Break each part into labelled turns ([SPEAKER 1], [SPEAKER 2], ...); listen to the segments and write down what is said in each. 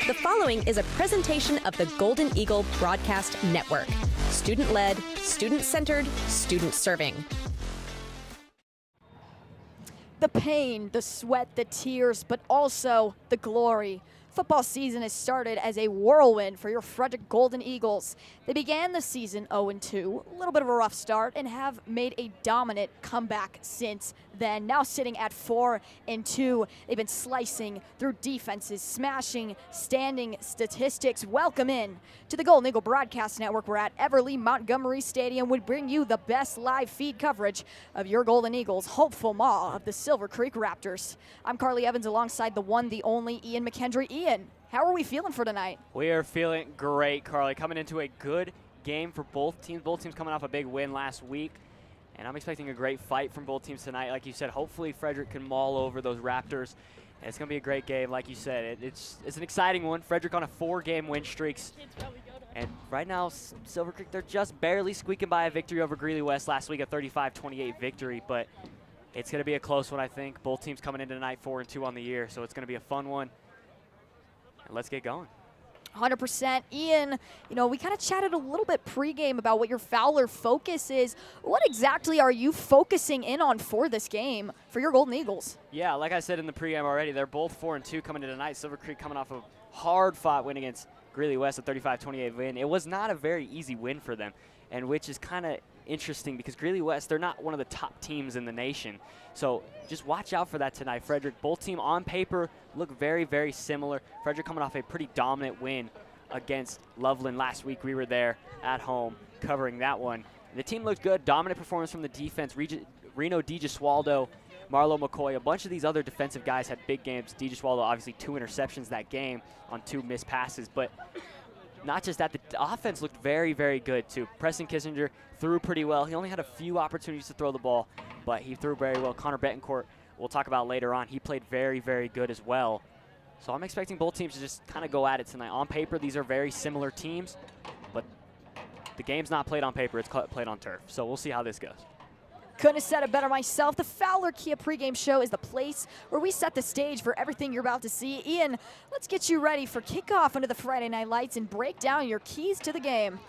[SPEAKER 1] The following is a presentation of the Golden Eagle Broadcast Network. Student-led, student-centered, student-serving.
[SPEAKER 2] The pain, the sweat, the tears, but also the glory. Football season has started as a whirlwind for your Frederick Golden Eagles. They began the season 0-2, a little bit of a rough start, and have made a dominant comeback since then. Now sitting at 4-2, they've been slicing through defenses, smashing standing statistics. Welcome in to the Golden Eagle Broadcast Network. We're at Everly-Montgomery Stadium. We bring you the best live feed coverage of your Golden Eagles, hopeful maw of the Silver Creek Raptors. I'm Carly Evans alongside the one, the only Ian McKendry. Ian, how are we feeling for tonight?
[SPEAKER 3] We are feeling great, Carly. Coming into a good game for both teams. Both teams coming off a big win last week. And I'm expecting a great fight from both teams tonight. Like you said, hopefully Frederick can maul over those Raptors. And it's going to be a great game. Like you said, it's an exciting one. Frederick on a 4-game win streak. And right now, Silver Creek, they're just barely squeaking by a victory over Greeley West last week, a 35-28 victory. But it's going to be a close one, I think. Both teams coming into tonight 4-2 on the year. So it's going to be a fun one. And let's get going.
[SPEAKER 2] 100%. Ian, we kind of chatted a little bit pregame about what your Fowler focus is. What exactly are you focusing in on for this game for your Golden Eagles?
[SPEAKER 3] Yeah, like I said in the pregame already, they're both 4-2 coming into tonight. Silver Creek coming off a hard-fought win against Greeley West, a 35-28 win. It was not a very easy win for them, and which is kind of interesting because Greeley West, they're not one of the top teams in the nation. So just watch out for that tonight. Frederick, both team on paper look very, very similar. Frederick coming off a pretty dominant win against Loveland last week. We were there at home covering that one. The team looked good. Dominant performance from the defense. Reno DiGesualdo, Marlo McCoy, a bunch of these other defensive guys had big games. DiGesualdo obviously 2 interceptions that game on 2 missed passes. But not just that, the offense looked very, very good too. Preston Kissinger threw pretty well. He only had a few opportunities to throw the ball, but he threw very well. Connor Betancourt, we'll talk about later on, he played very, very good as well. So I'm expecting both teams to just kind of go at it tonight. On paper, these are very similar teams, but the game's not played on paper, it's played on turf. So we'll see how this goes.
[SPEAKER 2] Couldn't have said it better myself. The Fowler Kia pregame show is the place where we set the stage for everything you're about to see. Ian, let's get you ready for kickoff under the Friday Night Lights and break down your keys to the game.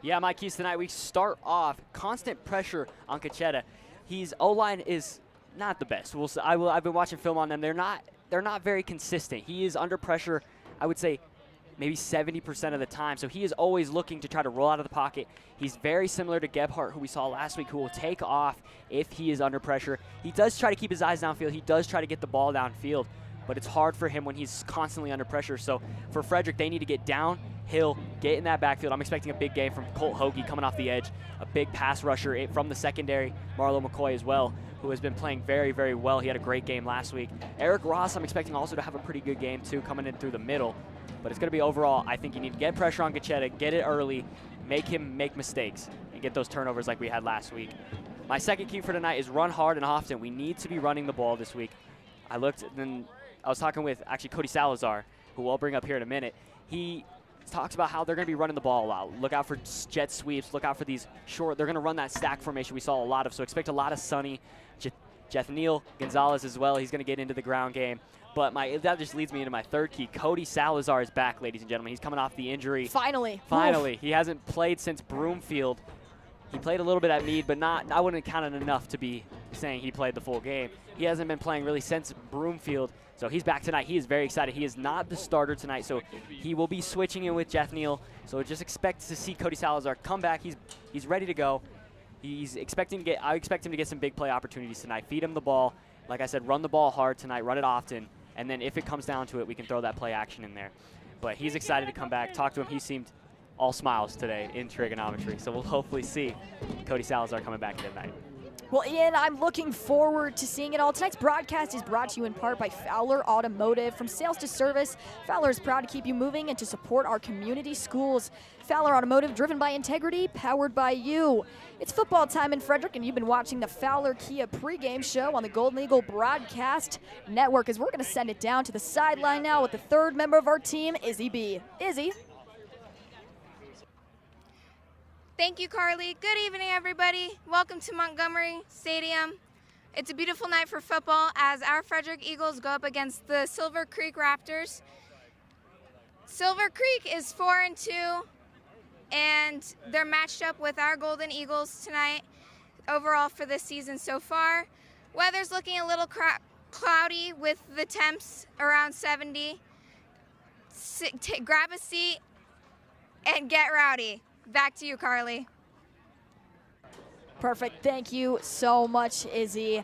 [SPEAKER 3] Yeah, my keys tonight, we start off constant pressure on Cachetta. His O-line is not the best. I've been watching film on them. They're not very consistent. He is under pressure, I would say, maybe 70% of the time. So he is always looking to try to roll out of the pocket. He's very similar to Gebhardt, who we saw last week, who will take off if he is under pressure. He does try to keep his eyes downfield. He does try to get the ball downfield, but it's hard for him when he's constantly under pressure. So for Frederick, they need to get downhill, get in that backfield. I'm expecting a big game from Colt Hoagie coming off the edge, a big pass rusher from the secondary, Marlo McCoy as well, who has been playing very, very well. He had a great game last week. Eric Ross, I'm expecting also to have a pretty good game too, coming in through the middle. But it's going to be overall, I think you need to get pressure on Cachetta, get it early, make him make mistakes, and get those turnovers like we had last week. My second key for tonight is run hard and often. We need to be running the ball this week. I was talking with actually Cody Salazar, who I'll bring up here in a minute. He talks about how they're going to be running the ball a lot. Look out for jet sweeps. Look out for these short. They're going to run that stack formation we saw a lot of. So expect a lot of Sonny, Jethniel Gonzalez as well. He's going to get into the ground game. But that just leads me into my third key. Cody Salazar is back, ladies and gentlemen. He's coming off the injury.
[SPEAKER 2] Finally.
[SPEAKER 3] Finally. He hasn't played since Broomfield. He played a little bit at Meade, but I wouldn't count it enough to be saying he played the full game. He hasn't been playing really since Broomfield, so he's back tonight. He is very excited. He is not the starter tonight, so he will be switching in with Jethniel. So just expect to see Cody Salazar come back. He's ready to go. I expect him to get some big play opportunities tonight. Feed him the ball. Like I said, run the ball hard tonight. Run it often. And then if it comes down to it, we can throw that play action in there. But he's excited to come back. Talk to him. He seemed all smiles today in trigonometry. So we'll hopefully see Cody Salazar coming back tonight.
[SPEAKER 2] Well, Ian, I'm looking forward to seeing it all. Tonight's broadcast is brought to you in part by Fowler Automotive. From sales to service, Fowler is proud to keep you moving and to support our community schools. Fowler Automotive, driven by integrity, powered by you. It's football time in Frederick, and you've been watching the Fowler Kia pregame show on the Golden Eagle Broadcast Network, as we're going to send it down to the sideline now with the third member of our team, Izzy B. Izzy.
[SPEAKER 4] Thank you, Carly. Good evening, everybody. Welcome to Montgomery Stadium. It's a beautiful night for football as our Frederick Eagles go up against the Silver Creek Raptors. Silver Creek is 4-2, and they're matched up with our Golden Eagles tonight overall for this season so far. Weather's looking a little cloudy with the temps around 70. Grab a seat and get rowdy. Back to you, Carly.
[SPEAKER 2] Perfect. Thank you so much, Izzy.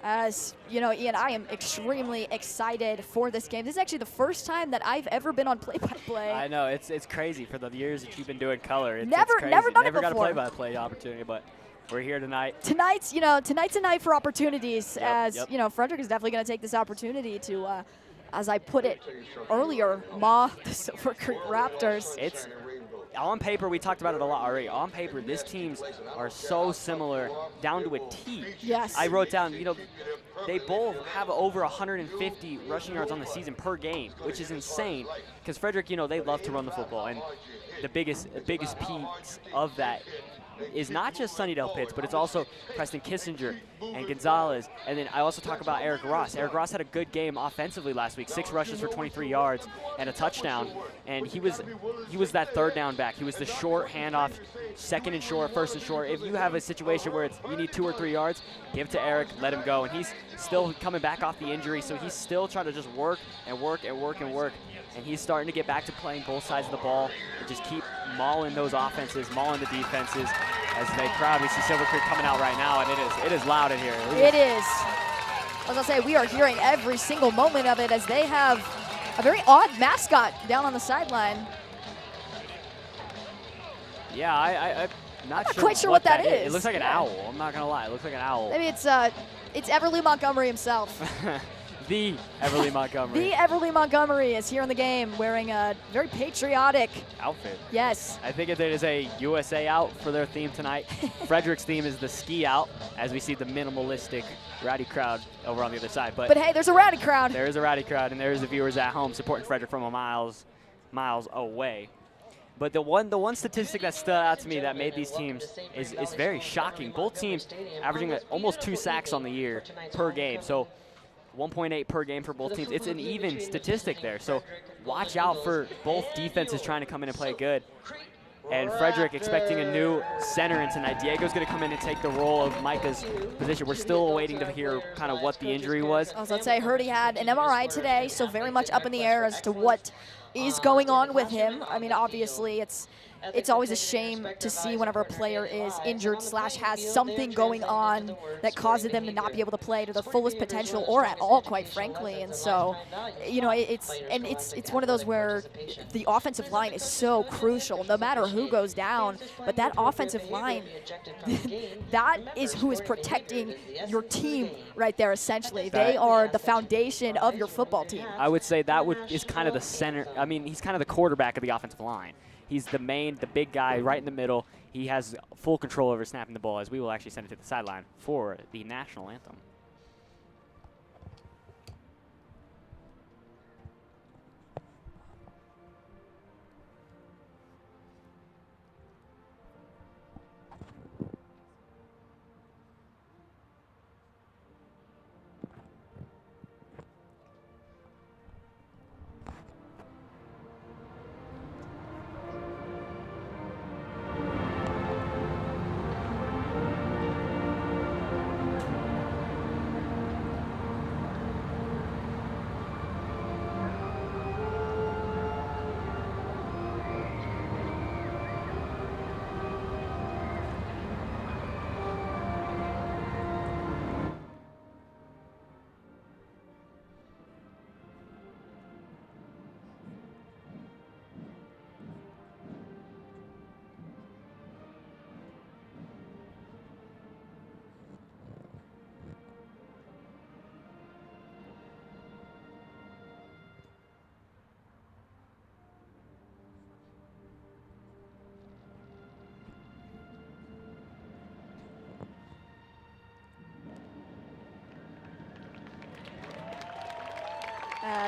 [SPEAKER 2] As you know, Ian, I am extremely excited for this game. This is actually the first time that I've ever been on play-by-play.
[SPEAKER 3] I know, it's crazy for the years that you've been doing color. It's
[SPEAKER 2] never
[SPEAKER 3] crazy.
[SPEAKER 2] done it before.
[SPEAKER 3] Never got a play-by-play opportunity, but we're here tonight.
[SPEAKER 2] Tonight's a night for opportunities. You know, Frederick is definitely going to take this opportunity to, as I put it earlier, maul the Silver Creek Raptors.
[SPEAKER 3] It's on paper, we talked about it a lot already. On paper, these teams are so similar down to a T.
[SPEAKER 2] Yes.
[SPEAKER 3] I wrote down, you know, they both have over 150 rushing yards on the season per game, which is insane. Because Frederick, you know, they love to run the football, and the biggest piece of that is not just Sunnydale Pitts, but it's also Preston Kissinger and Gonzalez. And then I also talk about Eric Ross. Eric Ross had a good game offensively last week, 6 rushes for 23 yards and a touchdown. And he was that third down back. He was the short handoff, second and short, first and short. If you have a situation where you need 2 or 3 yards, give it to Eric, let him go. And he's still coming back off the injury, so he's still trying to just work and work and work and work. And he's starting to get back to playing both sides of the ball and just keep mauling those offenses, mauling the defenses. As they crowd, we see Silver Creek coming out right now, and it is loud in here.
[SPEAKER 2] It is. As I'll say, we are hearing every single moment of it as they have a very odd mascot down on the sideline.
[SPEAKER 3] Yeah, I'm not
[SPEAKER 2] quite sure what that is.
[SPEAKER 3] It looks like an owl. I'm not gonna lie. It looks like an owl.
[SPEAKER 2] Maybe it's Everly-Montgomery himself.
[SPEAKER 3] The Everly-Montgomery.
[SPEAKER 2] The Everly-Montgomery is here in the game wearing a very patriotic
[SPEAKER 3] outfit.
[SPEAKER 2] Yes.
[SPEAKER 3] I think it is a USA out for their theme tonight. Frederick's theme is the ski out, as we see the minimalistic rowdy crowd over on the other side.
[SPEAKER 2] But hey, there's a rowdy crowd.
[SPEAKER 3] There is a rowdy crowd, and there's the viewers at home supporting Frederick from miles away. But the one statistic that stood out to me that made these teams is very shocking. Both teams averaging almost 2 sacks on the year per game. So 1.8 per game for both teams. It's an even statistic there. So watch out for both defenses trying to come in and play good. And Frederick expecting a new center in tonight. Diego's going to come in and take the role of Micah's position. We're still waiting to hear kind of what the injury was.
[SPEAKER 2] As I'd say, heard he had an MRI today, so very much up in the air as to what is going on with him. I mean, obviously, it's always a shame to see whenever a player is injured / has something going on that causes them to not be able to play to their fullest potential or at all, quite frankly. And so, you know, it's one of those where the offensive line is so crucial, no matter who goes down. But that offensive line, that is who is protecting your team right there, essentially. They are the foundation of your football team.
[SPEAKER 3] I would say that is kind of the center. I mean, he's kind of the quarterback of the offensive line. He's the big guy right in the middle. He has full control over snapping the ball, as we will actually send it to the sideline for the national anthem.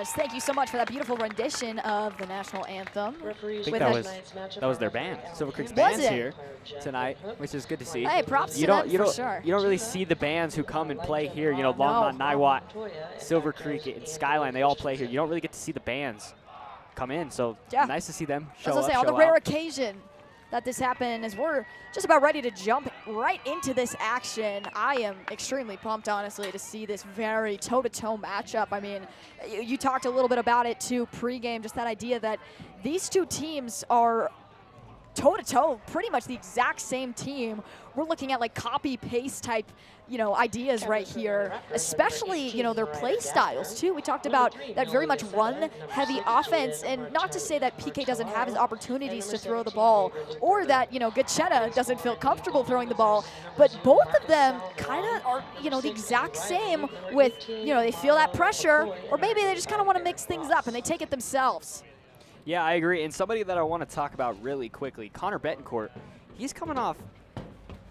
[SPEAKER 2] Thank you so much for that beautiful rendition of the national anthem.
[SPEAKER 3] I think that was their band. Silver Creek's band's here tonight, which is good to see.
[SPEAKER 2] Hey, props to them for sure.
[SPEAKER 3] You don't really see the bands who come and play here. You know, Longmont, Niwot, Silver Creek, and Skyline, they all play here. You don't really get to see the bands come in. So
[SPEAKER 2] Yeah.
[SPEAKER 3] nice to see them show
[SPEAKER 2] As I say,
[SPEAKER 3] up,
[SPEAKER 2] on the
[SPEAKER 3] show
[SPEAKER 2] rare
[SPEAKER 3] out.
[SPEAKER 2] occasion that this happened, as we're just about ready to jump right into this action. I am extremely pumped, honestly, to see this very toe-to-toe matchup. I mean, you talked a little bit about it too pregame, just that idea that these two teams are toe-to-toe, pretty much the exact same team. We're looking at like copy-paste type, ideas right here, especially, their play styles too. We talked about that very much run-heavy offense, and not to say that PK doesn't have his opportunities to throw the ball, or that, Gachetta doesn't feel comfortable throwing the ball, but both of them kind of are, the exact same with, they feel that pressure, or maybe they just kind of want to mix things up and they take it themselves.
[SPEAKER 3] Yeah, I agree. And somebody that I want to talk about really quickly, Connor Betancourt, he's coming off,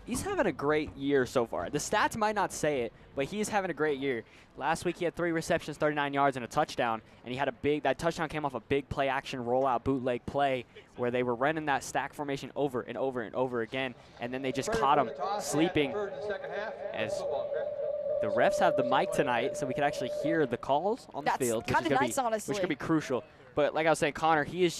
[SPEAKER 3] he's having a great year so far. The stats might not say it, but he's having a great year. Last week he had 3 receptions, 39 yards, and a touchdown, and he had that touchdown came off a big play action rollout bootleg play where they were running that stack formation over and over and over again, and then they just caught him sleeping. As the refs have the mic tonight, so we can actually hear the calls on the field,
[SPEAKER 2] That's kind of nice, honestly.
[SPEAKER 3] which could be crucial. But like I was saying, Connor, he's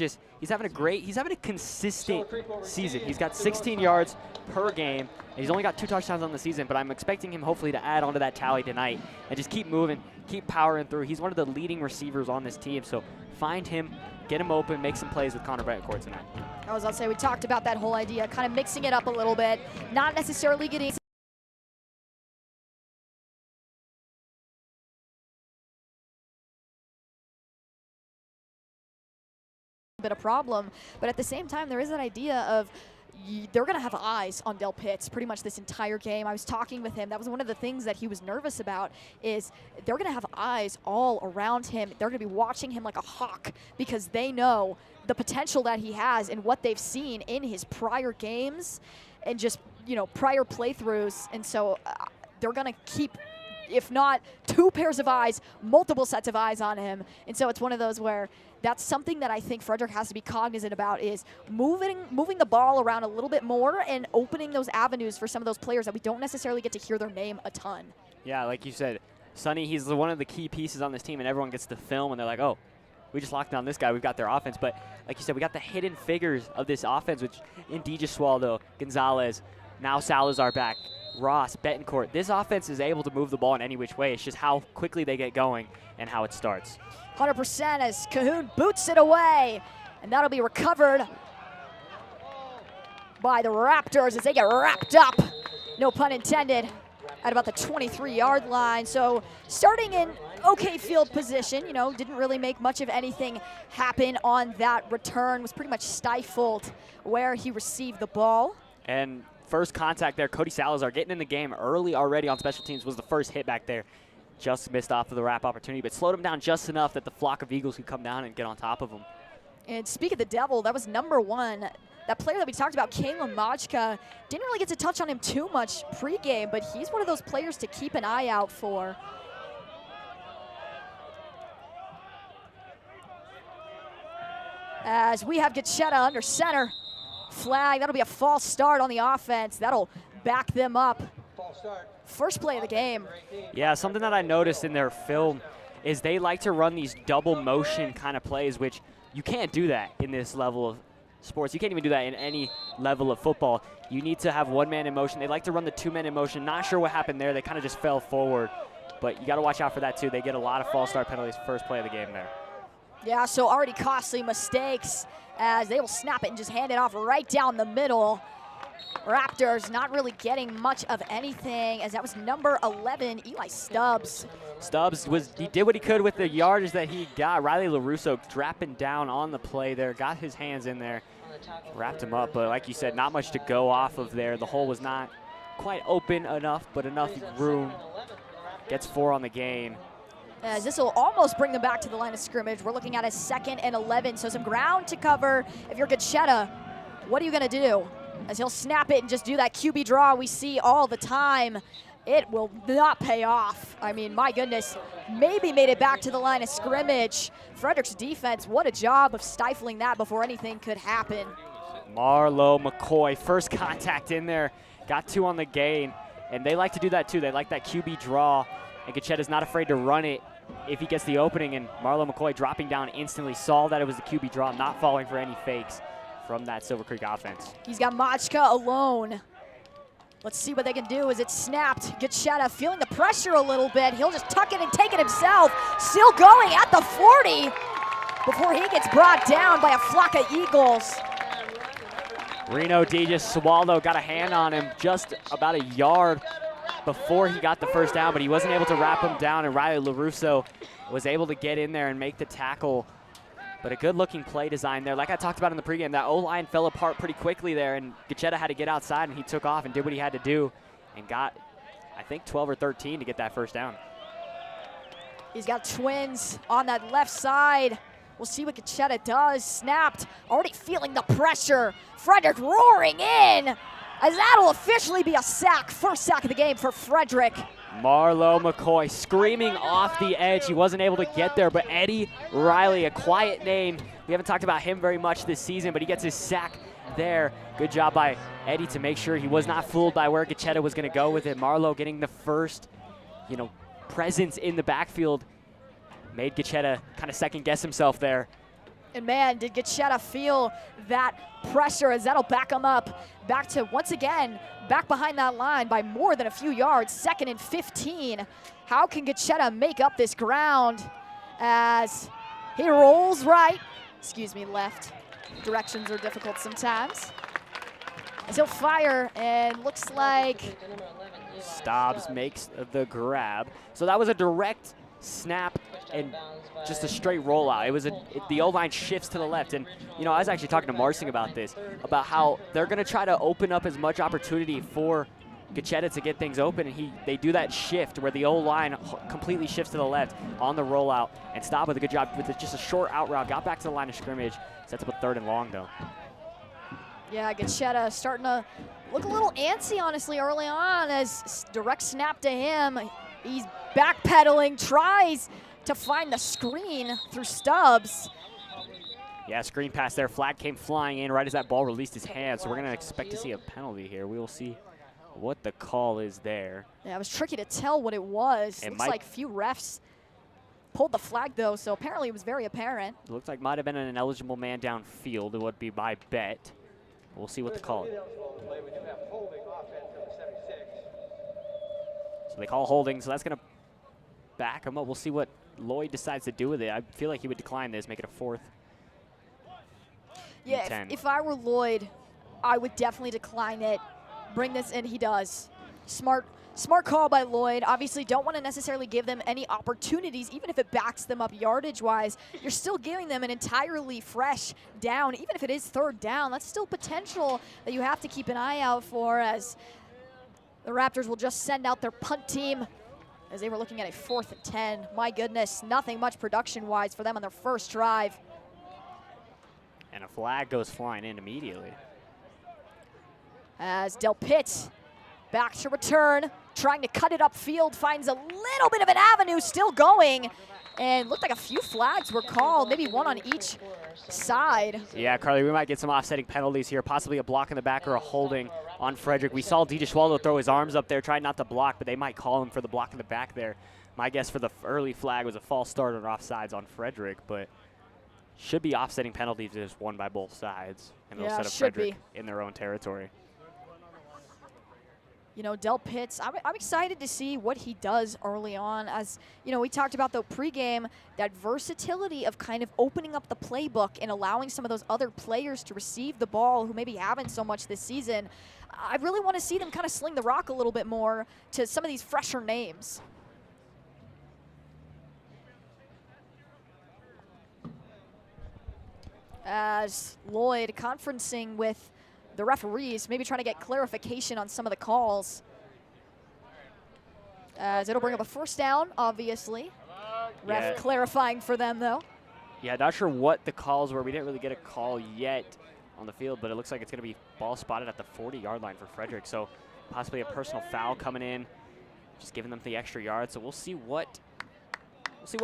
[SPEAKER 3] having a consistent season. He's got 16 yards per game, and he's only got 2 touchdowns on the season, but I'm expecting him hopefully to add onto that tally tonight and just keep moving, keep powering through. He's one of the leading receivers on this team, so find him, get him open, make some plays with Connor Betancourt tonight.
[SPEAKER 2] I was about to say, we talked about that whole idea, kind of mixing it up a little bit, not necessarily getting bit of problem, but at the same time there is that idea of they're going to have eyes on Del Pitts pretty much this entire game. I was talking with him. That was one of the things that he was nervous about, is they're going to have eyes all around him. They're going to be watching him like a hawk because they know the potential that he has and what they've seen in his prior games and just, prior playthroughs. And so they're going to keep, if not 2 pairs of eyes, multiple sets of eyes on him. And so it's one of those where that's something that I think Frederick has to be cognizant about, is moving the ball around a little bit more and opening those avenues for some of those players that we don't necessarily get to hear their name a ton.
[SPEAKER 3] Yeah, like you said, Sonny, he's one of the key pieces on this team, and everyone gets to film, and they're like, oh, we just locked down this guy. We've got their offense. But like you said, we got the hidden figures of this offense, which Indeed Swaldo, Gonzalez, now Salazar back, Ross, Betancourt. This offense is able to move the ball in any which way. It's just how quickly they get going and how it starts.
[SPEAKER 2] 100% as Cahoon boots it away, and that'll be recovered by the Raptors as they get wrapped up, no pun intended, at about the 23-yard line. So starting in okay field position, didn't really make much of anything happen on that return, was pretty much stifled where he received the ball.
[SPEAKER 3] And first contact there, Cody Salazar getting in the game early already on special teams was the first hit back there. Just missed off of the wrap opportunity, but slowed him down just enough that the flock of Eagles could come down and get on top of him.
[SPEAKER 2] And speak of the devil, that was number 1. That player that we talked about, Kalen Majka, didn't really get to touch on him too much pregame, but he's one of those players to keep an eye out for. As we have Gachetta under center. Flag, that'll be a false start on the offense. That'll back them up. False start. First play of the game.
[SPEAKER 3] Yeah, something that I noticed in their film is they like to run these double motion kind of plays, which you can't do that in this level of sports. You can't even do that in any level of football. You need to have 1 man in motion. They like to run the 2 men in motion. Not sure what happened there. They kind of just fell forward, but you got to watch out for that too. They get a lot of false start penalties first play of the game there.
[SPEAKER 2] Yeah, so already costly mistakes as they will snap it and just hand it off right down the middle. Raptors not really getting much of anything, as that was number 11, Eli Stubbs.
[SPEAKER 3] Stubbs, he did what he could with the yardage that he got. Riley LaRusso dropping down on the play there, got his hands in there, wrapped him up. But like you said, not much to go off of there. The hole was not quite open enough, but enough room. Gets 4 on the game.
[SPEAKER 2] As this will almost bring them back to the line of scrimmage. We're looking at a 2nd and 11, so some ground to cover. If you're Gachetta, what are you going to do? As he'll snap it and just do that QB draw we see all the time. It will not pay off. I mean, my goodness, maybe made it back to the line of scrimmage. Frederick's defense, what a job of stifling that before anything could happen.
[SPEAKER 3] Marlo McCoy, first contact in there, got 2 on the gain, and they like to do that too. They like that QB draw, and Gachetta's not afraid to run it if he gets the opening, and Marlo McCoy dropping down instantly, saw that it was the QB draw, not falling for any fakes from that Silver Creek offense.
[SPEAKER 2] He's got Machka alone. Let's see what they can do as it's snapped. Gachetta feeling the pressure a little bit. He'll just tuck it and take it himself. Still going at the 40 before he gets brought down by a flock of Eagles.
[SPEAKER 3] Reno D just swallowed, got a hand on him just about a yard before he got the first down, but he wasn't able to wrap him down, and Riley LaRusso was able to get in there and make the tackle. But a good-looking play design there. Like I talked about in the pregame, that O-line fell apart pretty quickly there, and Gachetta had to get outside, and he took off and did what he had to do and got, I think, 12 or 13 to get that first down.
[SPEAKER 2] He's got twins on that left side. We'll see what Gachetta does. Snapped, already feeling the pressure. Frederick roaring in, as that'll officially be a sack. First sack of the game for Frederick.
[SPEAKER 3] Marlo McCoy screaming off the edge. He wasn't able to get there, but Eddie Riley, a quiet name. We haven't talked about him very much this season, but he gets his sack there. Good job by Eddie to make sure he was not fooled by where Gachetta was going to go with it. Marlo getting the first, presence in the backfield made Gachetta kind of second guess himself there.
[SPEAKER 2] And man, did Gachetta feel that pressure, as that'll back him up back to, once again, back behind that line by more than a few yards, 2nd and 15. How can Gachetta make up this ground as he rolls left. Directions are difficult sometimes. As he'll fire, and looks like
[SPEAKER 3] Stobbs makes the grab. So that was a direct snap and just a straight rollout. It was the O-line shifts to the left, and I was actually talking to Marsing about this, about how they're going to try to open up as much opportunity for Gachetta to get things open, and they do that shift where the O-line completely shifts to the left on the rollout, and Stobb with a good job with just a short out route, got back to the line of scrimmage, sets up a 3rd and long though.
[SPEAKER 2] Yeah, Gachetta starting to look a little antsy, honestly, early on, as direct snap to him. He's backpedaling, tries to find the screen through Stubbs.
[SPEAKER 3] Yeah, screen pass there. Flag came flying in right as that ball released his hand, so we're going to expect to see a penalty here. We will see what the call is there.
[SPEAKER 2] Yeah, it was tricky to tell what it was. Looks like few refs pulled the flag, though, so apparently it was very apparent.
[SPEAKER 3] It looks like might have been an ineligible man downfield. It would be my bet. We'll see what the call is. So they call holding, so that's going to back him up. We'll see what Lloyd decides to do with it. I feel like he would decline this, make it a 4th.
[SPEAKER 2] Yeah, if I were Lloyd, I would definitely decline it. Bring this in, he does. Smart call by Lloyd. Obviously don't want to necessarily give them any opportunities, even if it backs them up yardage-wise. You're still giving them an entirely fresh down. Even if it is 3rd down, that's still potential that you have to keep an eye out for, as the Raptors will just send out their punt team, as they were looking at a 4th and 10. My goodness, nothing much production-wise for them on their first drive.
[SPEAKER 3] And a flag goes flying in immediately.
[SPEAKER 2] As Del Pitt back to return, trying to cut it upfield, finds a little bit of an avenue, still going, and looked like a few flags were called, maybe one on each side.
[SPEAKER 3] Yeah, Carly, we might get some offsetting penalties here, possibly a block in the back or a holding on Frederick. We saw DJ Swallow throw his arms up there, trying not to block, but they might call him for the block in the back there. My guess for the early flag was a false start or offsides on Frederick, but should be offsetting penalties if won by both sides, and they'll set up Frederick in their own territory.
[SPEAKER 2] Del Pitts, I'm excited to see what he does early on. As, we talked about the pregame, that versatility of kind of opening up the playbook and allowing some of those other players to receive the ball who maybe haven't so much this season. I really want to see them kind of sling the rock a little bit more to some of these fresher names. As Lloyd conferencing with the referees, maybe trying to get clarification on some of the calls. As it'll bring up a 1st down, obviously. Ref clarifying for them, though.
[SPEAKER 3] Yeah, not sure what the calls were. We didn't really get a call yet on the field, but it looks like it's going to be ball spotted at the 40-yard line for Frederick. So possibly a personal foul coming in, just giving them the extra yard. So we'll see what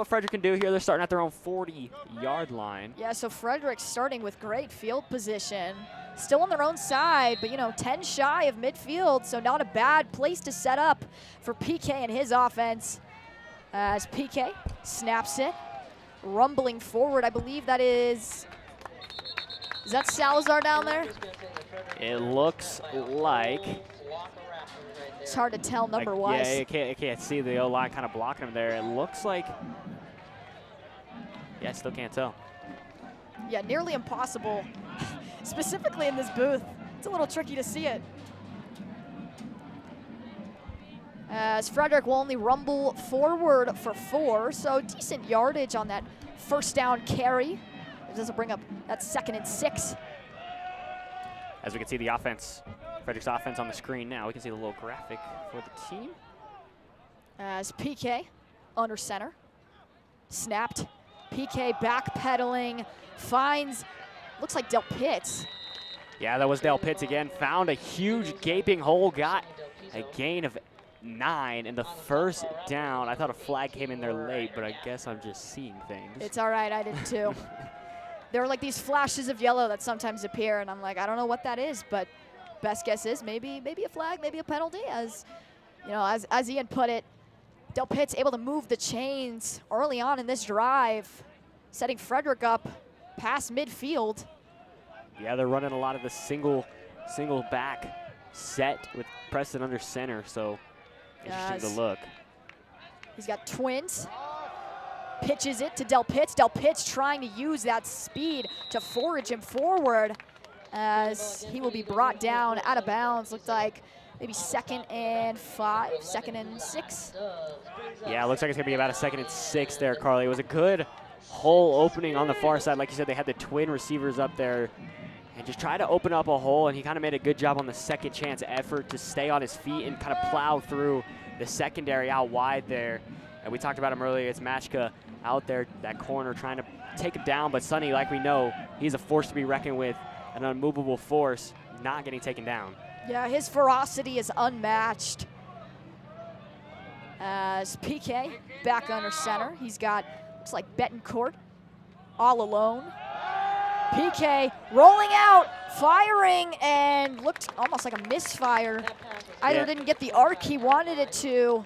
[SPEAKER 3] Frederick can do here. They're starting at their own 40-yard line. Yeah,
[SPEAKER 2] so Frederick's starting with great field position. Still on their own side, but 10 shy of midfield, so not a bad place to set up for PK and his offense. As PK snaps it, rumbling forward. I believe that is that Salazar down there?
[SPEAKER 3] It looks like.
[SPEAKER 2] It's hard to tell number-wise.
[SPEAKER 3] Yeah, you can't see the O-line kind of blocking him there. It looks like. Yeah, I still can't tell.
[SPEAKER 2] Yeah, nearly impossible. Specifically in this booth, it's a little tricky to see it. As Frederick will only rumble forward for 4, so decent yardage on that first down carry. It doesn't bring up that 2nd and 6.
[SPEAKER 3] As we can see the offense, Frederick's offense on the screen now. We can see the little graphic for the team.
[SPEAKER 2] As PK under center, snapped. PK backpedaling, finds, looks like Del Pitts.
[SPEAKER 3] Yeah, that was Del Pitts again. Found a huge gaping hole, got a gain of 9 in the first down. I thought a flag came in there late, but I guess I'm just seeing things.
[SPEAKER 2] It's all right, I did too. There are like these flashes of yellow that sometimes appear, and I'm like, I don't know what that is, but best guess is maybe a flag, maybe a penalty. As you know, as Ian put it, Del Pitts able to move the chains early on in this drive, setting Frederick up past midfield.
[SPEAKER 3] Yeah, they're running a lot of the single back set with Preston under center, so interesting to look.
[SPEAKER 2] He's got twins. Pitches it to Del Pitts. Del Pitts trying to use that speed to forage him forward as he will be brought down out of bounds. Looked like maybe 2nd and 5, 2nd and 6.
[SPEAKER 3] Yeah, it looks like it's going to be about a 2nd and 6 there, Carly. It was a good hole opening on the far side. Like you said, they had the twin receivers up there and just try to open up a hole, and he kind of made a good job on the second chance effort to stay on his feet and kind of plow through the secondary out wide there. And we talked about him earlier. It's Machka out there, that corner, trying to take him down. But Sonny, like we know, he's a force to be reckoned with, an unmovable force, not getting taken down.
[SPEAKER 2] Yeah, his ferocity is unmatched. As PK back under center, he's got, looks like Betancourt all alone. PK rolling out, firing, and looked almost like a misfire. Either didn't get the arc he wanted it to.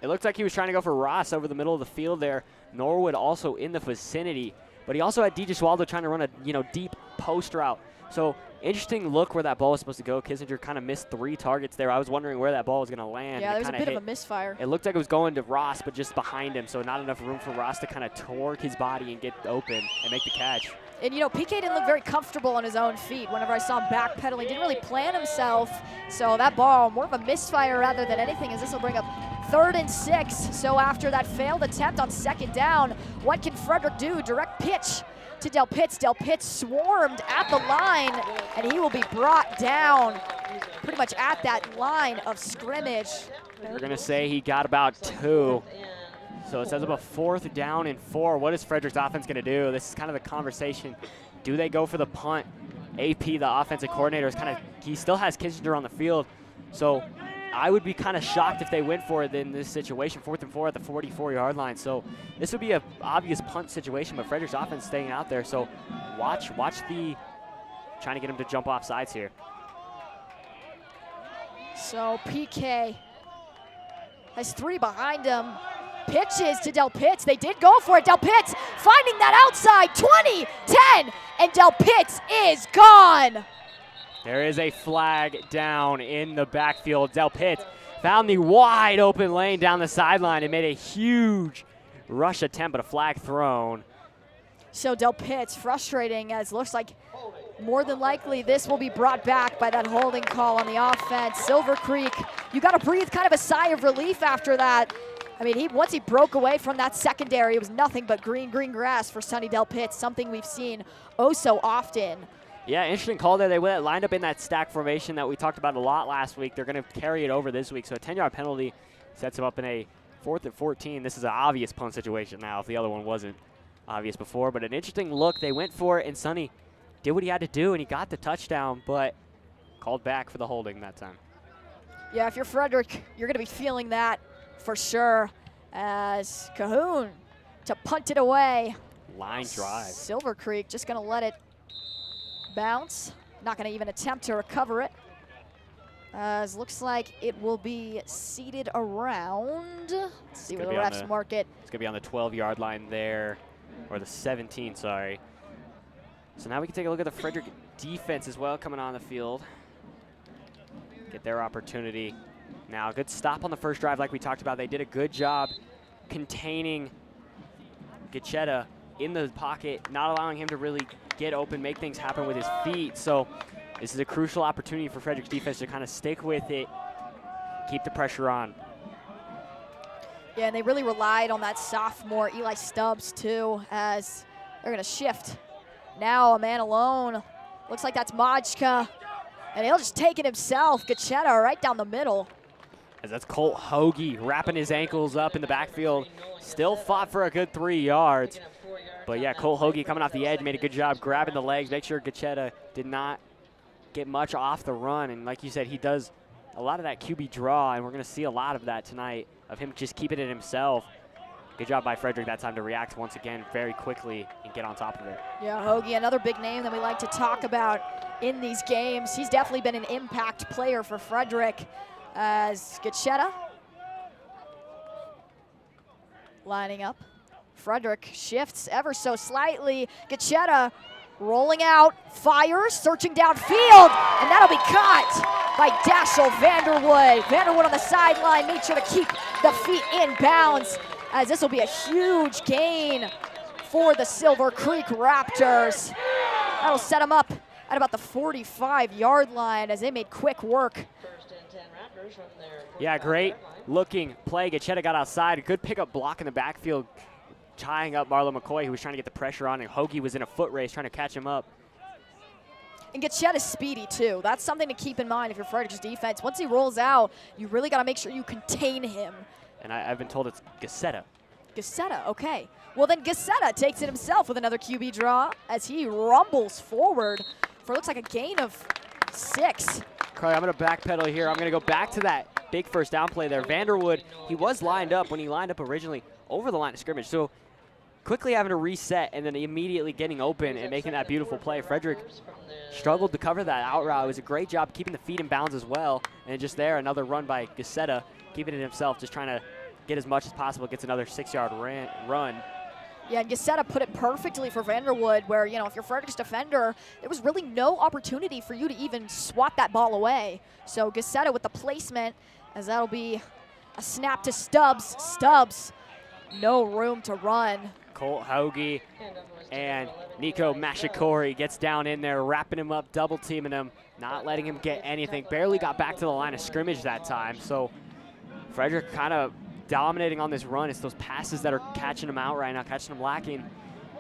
[SPEAKER 3] It looked like he was trying to go for Ross over the middle of the field there. Norwood also in the vicinity, but he also had DeGesualdo trying to run a deep post route. So interesting look where that ball was supposed to go. Kissinger kind of missed 3 targets there. I was wondering where that ball was going to land.
[SPEAKER 2] Yeah, there was a bit of a misfire.
[SPEAKER 3] It looked like it was going to Ross, but just behind him, so not enough room for Ross to kind of torque his body and get open and make the catch.
[SPEAKER 2] And, you know, PK didn't look very comfortable on his own feet. Whenever I saw him backpedaling, didn't really plan himself. So that ball, more of a misfire rather than anything, as this will bring up 3rd and 6. So after that failed attempt on 2nd down, what can Frederick do? Direct pitch to Del Pitts. Del Pitts swarmed at the line, and he will be brought down pretty much at that line of scrimmage.
[SPEAKER 3] They're going to say he got about 2. So it says about 4th down and 4. What is Frederick's offense going to do? This is kind of the conversation. Do they go for the punt? AP, the offensive coordinator, he still has Kissinger on the field. So I would be kind of shocked if they went for it in this situation. 4th and 4 at the 44-yard line. So this would be an obvious punt situation, but Frederick's offense staying out there. So watch the trying to get him to jump off sides here.
[SPEAKER 2] So PK has 3 behind him. Pitches to Del Pitts. They did go for it. Del Pitts finding that outside. 20, 10, and Del Pitts is gone.
[SPEAKER 3] There is a flag down in the backfield. Del Pitts found the wide open lane down the sideline and made a huge rush attempt, but a flag thrown.
[SPEAKER 2] So Del Pitts frustrating, as looks like more than likely this will be brought back by that holding call on the offense. Silver Creek, you got to breathe kind of a sigh of relief after that. I mean, once he broke away from that secondary, it was nothing but green grass for Sonny Del Pitts, something we've seen oh so often.
[SPEAKER 3] Yeah, interesting call there. They lined up in that stack formation that we talked about a lot last week. They're going to carry it over this week. So a 10-yard penalty sets him up in a 4th and 14. This is an obvious punt situation now if the other one wasn't obvious before. But an interesting look. They went for it, and Sonny did what he had to do, and he got the touchdown, but called back for the holding that time.
[SPEAKER 2] Yeah, if you're Frederick, you're going to be feeling that for sure, as Cahoon to punt it away.
[SPEAKER 3] Line drive.
[SPEAKER 2] Silver Creek just going to let it bounce. Not going to even attempt to recover it. As looks like it will be seated around. Let's see where the refs mark it.
[SPEAKER 3] It's going to be on the 12-yard line there, or the 17, sorry. So now we can take a look at the Frederick defense as well coming on the field. Get their opportunity. Now, a good stop on the first drive like we talked about. They did a good job containing Lechuga in the pocket, not allowing him to really get open, make things happen with his feet. So this is a crucial opportunity for Frederick's defense to kind of stick with it, keep the pressure on.
[SPEAKER 2] Yeah, and they really relied on that sophomore Eli Stubbs too, as they're going to shift. Now a man alone. Looks like that's Majka, and he'll just take it himself. Lechuga right down the middle.
[SPEAKER 3] As that's Colt Hoagie wrapping his ankles up in the backfield. Still fought for a good 3 yards. But yeah, Colt Hoagie coming off the edge made a good job grabbing the legs, make sure Lechuga did not get much off the run. And like you said, he does a lot of that QB draw, and we're going to see a lot of that tonight, of him just keeping it himself. Good job by Frederick that time to react once again very quickly and get on top of it. Yeah,
[SPEAKER 2] Hoagie, another big name that we like to talk about in these games. He's definitely been an impact player for Frederick. As Lechuga lining up. Frederick shifts ever so slightly. Lechuga rolling out, fires, searching downfield, and that'll be caught by Dashel Vanderwood. Vanderwood on the sideline, made sure to keep the feet in bounds, as this will be a huge gain for the Silver Creek Raptors. That'll set them up at about the 45-yard line as they made quick work.
[SPEAKER 3] Yeah, great looking play. Lechuga got outside. A good pickup block in the backfield, tying up Marlon McCoy, who was trying to get the pressure on, and Hoagie was in a foot race trying to catch him up.
[SPEAKER 2] And Lechuga's speedy, too. That's something to keep in mind if you're Frederick's defense. Once he rolls out, you really got to make sure you contain him.
[SPEAKER 3] And I've been told it's Lechuga.
[SPEAKER 2] Lechuga, okay. Well, then Lechuga takes it himself with another QB draw as he rumbles forward for looks like a gain of 6.
[SPEAKER 3] Carly, I'm going to backpedal here. I'm going to go back to that big first down play there. Vanderwood, he was lined up when he lined up originally over the line of scrimmage. So quickly having to reset and then immediately getting open and making that beautiful play. Frederick struggled to cover that out route. It was a great job keeping the feet in bounds as well. And just there, another run by Lechuga, keeping it himself, just trying to get as much as possible, gets another 6-yard run.
[SPEAKER 2] Yeah, and Lechuga put it perfectly for Vanderwood, where, you know, if you're Frederick's defender, there was really no opportunity for you to even swat that ball away. So Lechuga with the placement, as that'll be a snap to Stubbs. Stubbs, no room to run.
[SPEAKER 3] Colt Hoagie and Nico Mashikori gets down in there, wrapping him up, double teaming him, not letting him get anything. Barely got back to the line of scrimmage that time. So Frederick kind of dominating on this run. It's those passes that are catching them out right now, catching them lacking.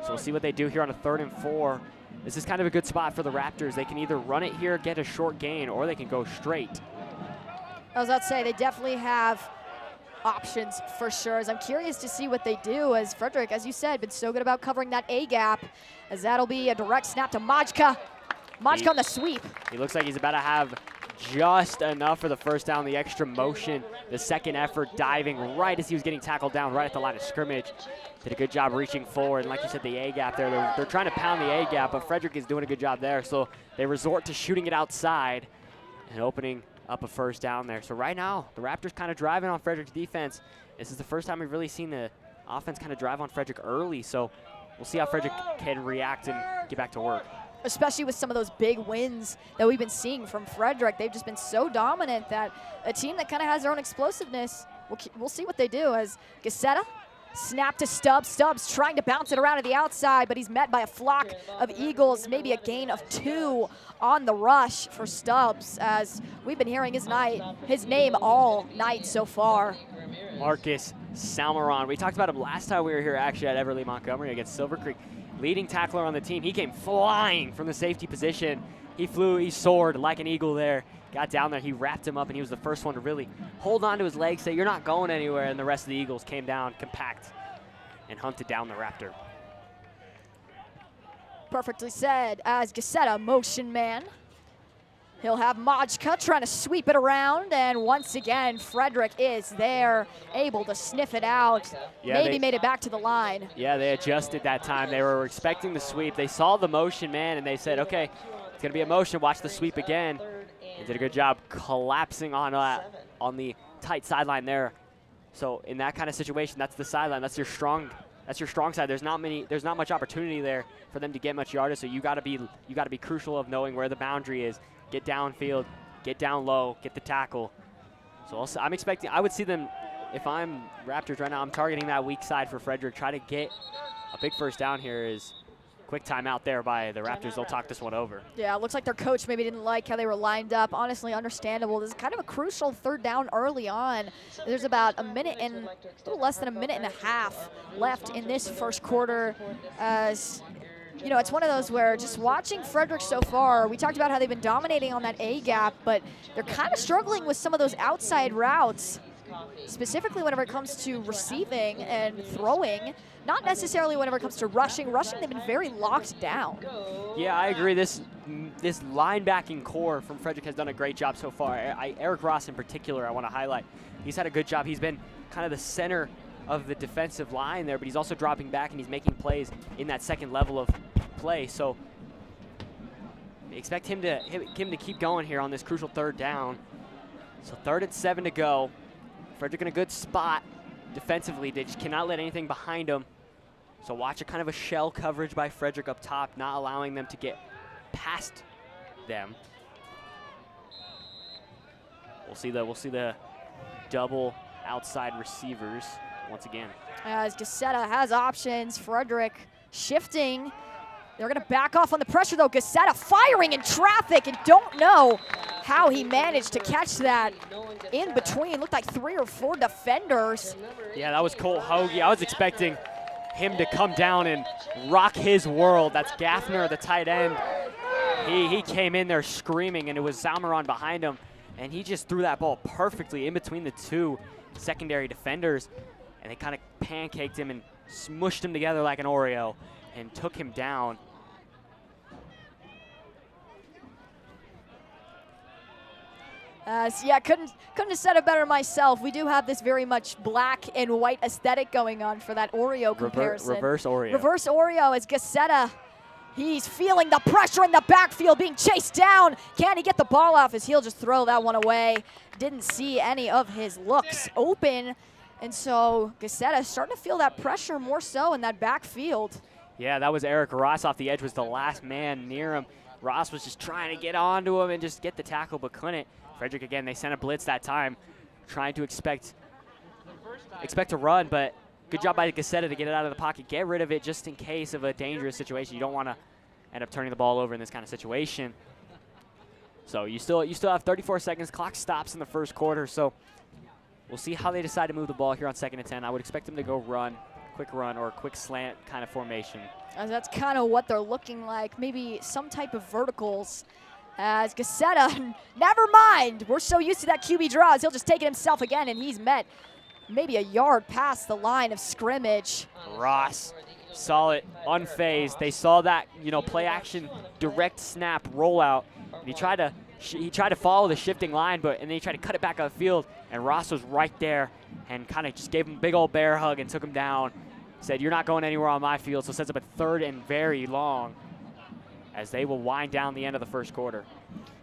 [SPEAKER 3] So we'll see what they do here on a 3rd and 4. This is kind of a good spot for the Raptors. They can either run it here, get a short gain, or they can go straight.
[SPEAKER 2] I was about to say, they definitely have options for sure. As I'm curious to see what they do, as Frederick, as you said, been so good about covering that A gap, as that'll be a direct snap to Majka. Majka on the sweep.
[SPEAKER 3] He looks like he's about to have just enough for the first down, the extra motion, the second effort, diving right as he was getting tackled down right at the line of scrimmage. Did a good job reaching forward, and like you said, the A-gap there, they're trying to pound the A-gap, but Frederick is doing a good job there, so they resort to shooting it outside and opening up a first down there. So right now, the Raptors kind of driving on Frederick's defense. This is the first time we've really seen the offense kind of drive on Frederick early, so we'll see how Frederick can react and get back to work.
[SPEAKER 2] Especially with some of those big wins that we've been seeing from Frederick. They've just been so dominant that a team that kind of has their own explosiveness, we'll see what they do, as Lechuga snap to Stubbs. Stubbs trying to bounce it around to the outside, but he's met by a flock of Eagles, maybe a gain of 2 on the rush for Stubbs, as we've been hearing his name all night so far.
[SPEAKER 3] Marcus Salmeron. We talked about him last time we were here actually at Everly-Montgomery against Silver Creek. Leading tackler on the team. He came flying from the safety position. He flew, he soared like an eagle there. Got down there, he wrapped him up, and he was the first one to really hold on to his legs, say, you're not going anywhere, and the rest of the Eagles came down compact and hunted down the Raptor.
[SPEAKER 2] Perfectly said, as Lechuga motion man. He'll have Majka trying to sweep it around, and once again, Frederick is there, able to sniff it out. Yeah, maybe made it back to the line.
[SPEAKER 3] Yeah, they adjusted that time. They were expecting the sweep. They saw the motion man, and they said, okay, it's going to be a motion. Watch the sweep again. He did a good job collapsing on the tight sideline there. So in that kind of situation, that's the sideline. That's your strong side. There's not much opportunity there for them to get much yardage. So you got to be crucial of knowing where the boundary is. Get downfield, get down low, get the tackle. So I'm expecting. I would see them. If I'm Raptors right now, I'm targeting that weak side for Frederick. Try to get a big first down here. Is quick timeout there by the Raptors. They'll talk this one over.
[SPEAKER 2] Yeah, it looks like their coach maybe didn't like how they were lined up. Honestly, understandable. This is kind of a crucial third down early on. There's about a little less than a minute and a half left in this first quarter. As you know, it's one of those where just watching Frederick so far, we talked about how they've been dominating on that A gap, but they're kind of struggling with some of those outside routes, specifically whenever it comes to receiving and throwing. Not necessarily whenever it comes to rushing. Rushing, they've been very locked down.
[SPEAKER 3] Yeah, I agree. This linebacking core from Frederick has done a great job so far. Eric Ross in particular, I want to highlight. He's had a good job. He's been kind of the center of the defensive line there, but he's also dropping back and he's making plays in that second level of play. So expect him to keep going here on this crucial third down. So 3rd and 7 to go. Frederick in a good spot defensively. They just cannot let anything behind them. So watch a kind of a shell coverage by Frederick up top, not allowing them to get past them. We'll see the double outside receivers once again.
[SPEAKER 2] As Gazzetta has options, Frederick shifting. They're going to back off on the pressure, though. Gazzetta firing in traffic, and don't know how he managed to catch that in between. Looked like 3 or 4 defenders.
[SPEAKER 3] Yeah, that was Colt Hoagie. I was expecting him to come down and rock his world. That's Gaffner, the tight end. He came in there screaming, and it was Salmeron behind him, and he just threw that ball perfectly in between the 2 secondary defenders, and they kind of pancaked him and smushed him together like an Oreo and took him down.
[SPEAKER 2] Yeah, couldn't have said it better myself. We do have this very much black and white aesthetic going on for that Oreo comparison.
[SPEAKER 3] Reverse Oreo.
[SPEAKER 2] Reverse Oreo as Gazzetta, he's feeling the pressure in the backfield, being chased down. Can he get the ball off his heel? Just throw that one away. Didn't see any of his looks open. And so Gazzetta starting to feel that pressure more so in that backfield.
[SPEAKER 3] Yeah, that was Eric Ross off the edge, was the last man near him. Ross was just trying to get onto him and just get the tackle, but couldn't. Frederick, again, they sent a blitz that time, trying to expect a run, but good job by Gazzetta to get it out of the pocket, get rid of it just in case of a dangerous situation. You don't want to end up turning the ball over in this kind of situation. So you still have 34 seconds. Clock stops in the first quarter, so we'll see how they decide to move the ball here on 2nd and 10. I would expect them to go quick run or a quick slant kind of formation.
[SPEAKER 2] That's kind of what they're looking like, maybe some type of verticals. As Gazzetta, never mind. We're so used to that QB draws. He'll just take it himself again, and he's met maybe a yard past the line of scrimmage.
[SPEAKER 3] Ross saw it unfazed. They saw that, play action, direct snap rollout. And he tried to follow the shifting line, and then he tried to cut it back out of the field, and Ross was right there and kind of just gave him a big old bear hug and took him down. Said, "You're not going anywhere on my field," so sets up a 3rd and very long as they will wind down the end of the first quarter.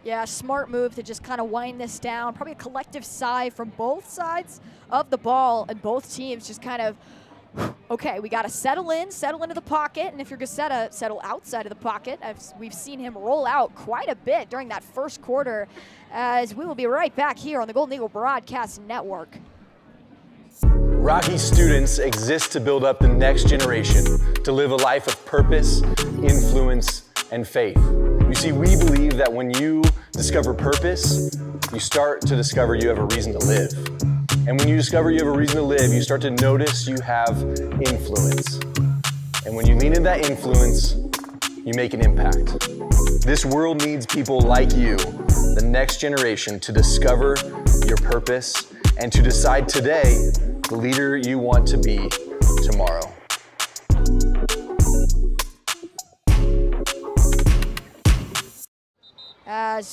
[SPEAKER 2] Yeah, smart move to just kind of wind this down. Probably a collective sigh from both sides of the ball, and both teams just kind of, okay, we got to settle into the pocket, and if you're Gazzetta, settle outside of the pocket. We've seen him roll out quite a bit during that first quarter, as we will be right back here on the Golden Eagle Broadcast Network.
[SPEAKER 5] Rocky students exist to build up the next generation, to live a life of purpose, influence, and faith. You see, we believe that when you discover purpose, you start to discover you have a reason to live. And when you discover you have a reason to live, you start to notice you have influence. And when you lean into that influence, you make an impact. This world needs people like you, the next generation, to discover your purpose and to decide today the leader you want to be tomorrow.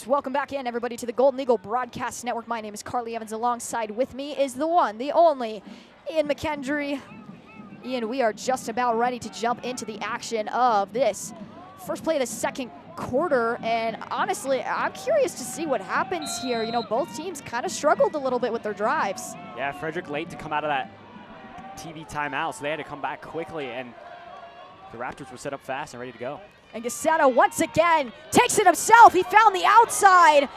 [SPEAKER 2] Welcome back in, everybody, to the Golden Eagle Broadcast Network. My name is Carly Evans. Alongside with me is the one, the only, Ian McKendry. Ian, we are just about ready to jump into the action of this first play of the second quarter, and honestly, I'm curious to see what happens here. You know, both teams kind of struggled a little bit with their drives.
[SPEAKER 3] Yeah, Frederick late to come out of that TV timeout, so they had to come back quickly, and the Raptors were set up fast and ready to go.
[SPEAKER 2] And Gazzetta once again takes it himself. He found the outside.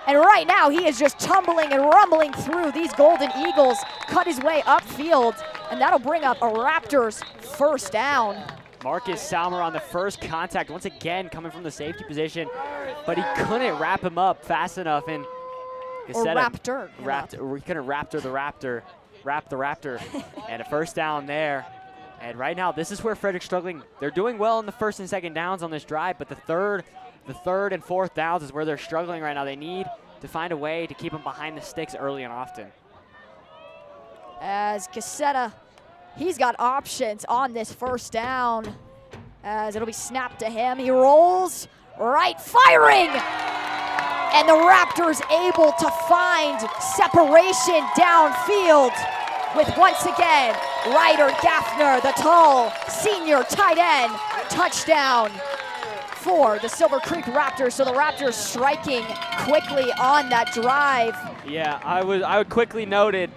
[SPEAKER 2] And right now he is just tumbling and rumbling through these Golden Eagles, cut his way upfield, and that'll bring up a Raptors first down.
[SPEAKER 3] Marcus Salmer on the first contact, once again coming from the safety position, but he couldn't wrap him up fast enough. And
[SPEAKER 2] Raptor.
[SPEAKER 3] We couldn't wrap the Raptor, and a first down there. And right now, this is where Frederick's struggling. They're doing well in the first and second downs on this drive, but the third and fourth downs is where they're struggling right now. They need to find a way to keep them behind the sticks early and often.
[SPEAKER 2] As Gazzetta, he's got options on this first down, as it'll be snapped to him. He rolls right, firing! And the Raptors able to find separation downfield with, once again, Ryder Gaffner, the tall senior tight end, touchdown for the Silver Creek Raptors. So the Raptors striking quickly on that drive.
[SPEAKER 3] Yeah, I would quickly noted,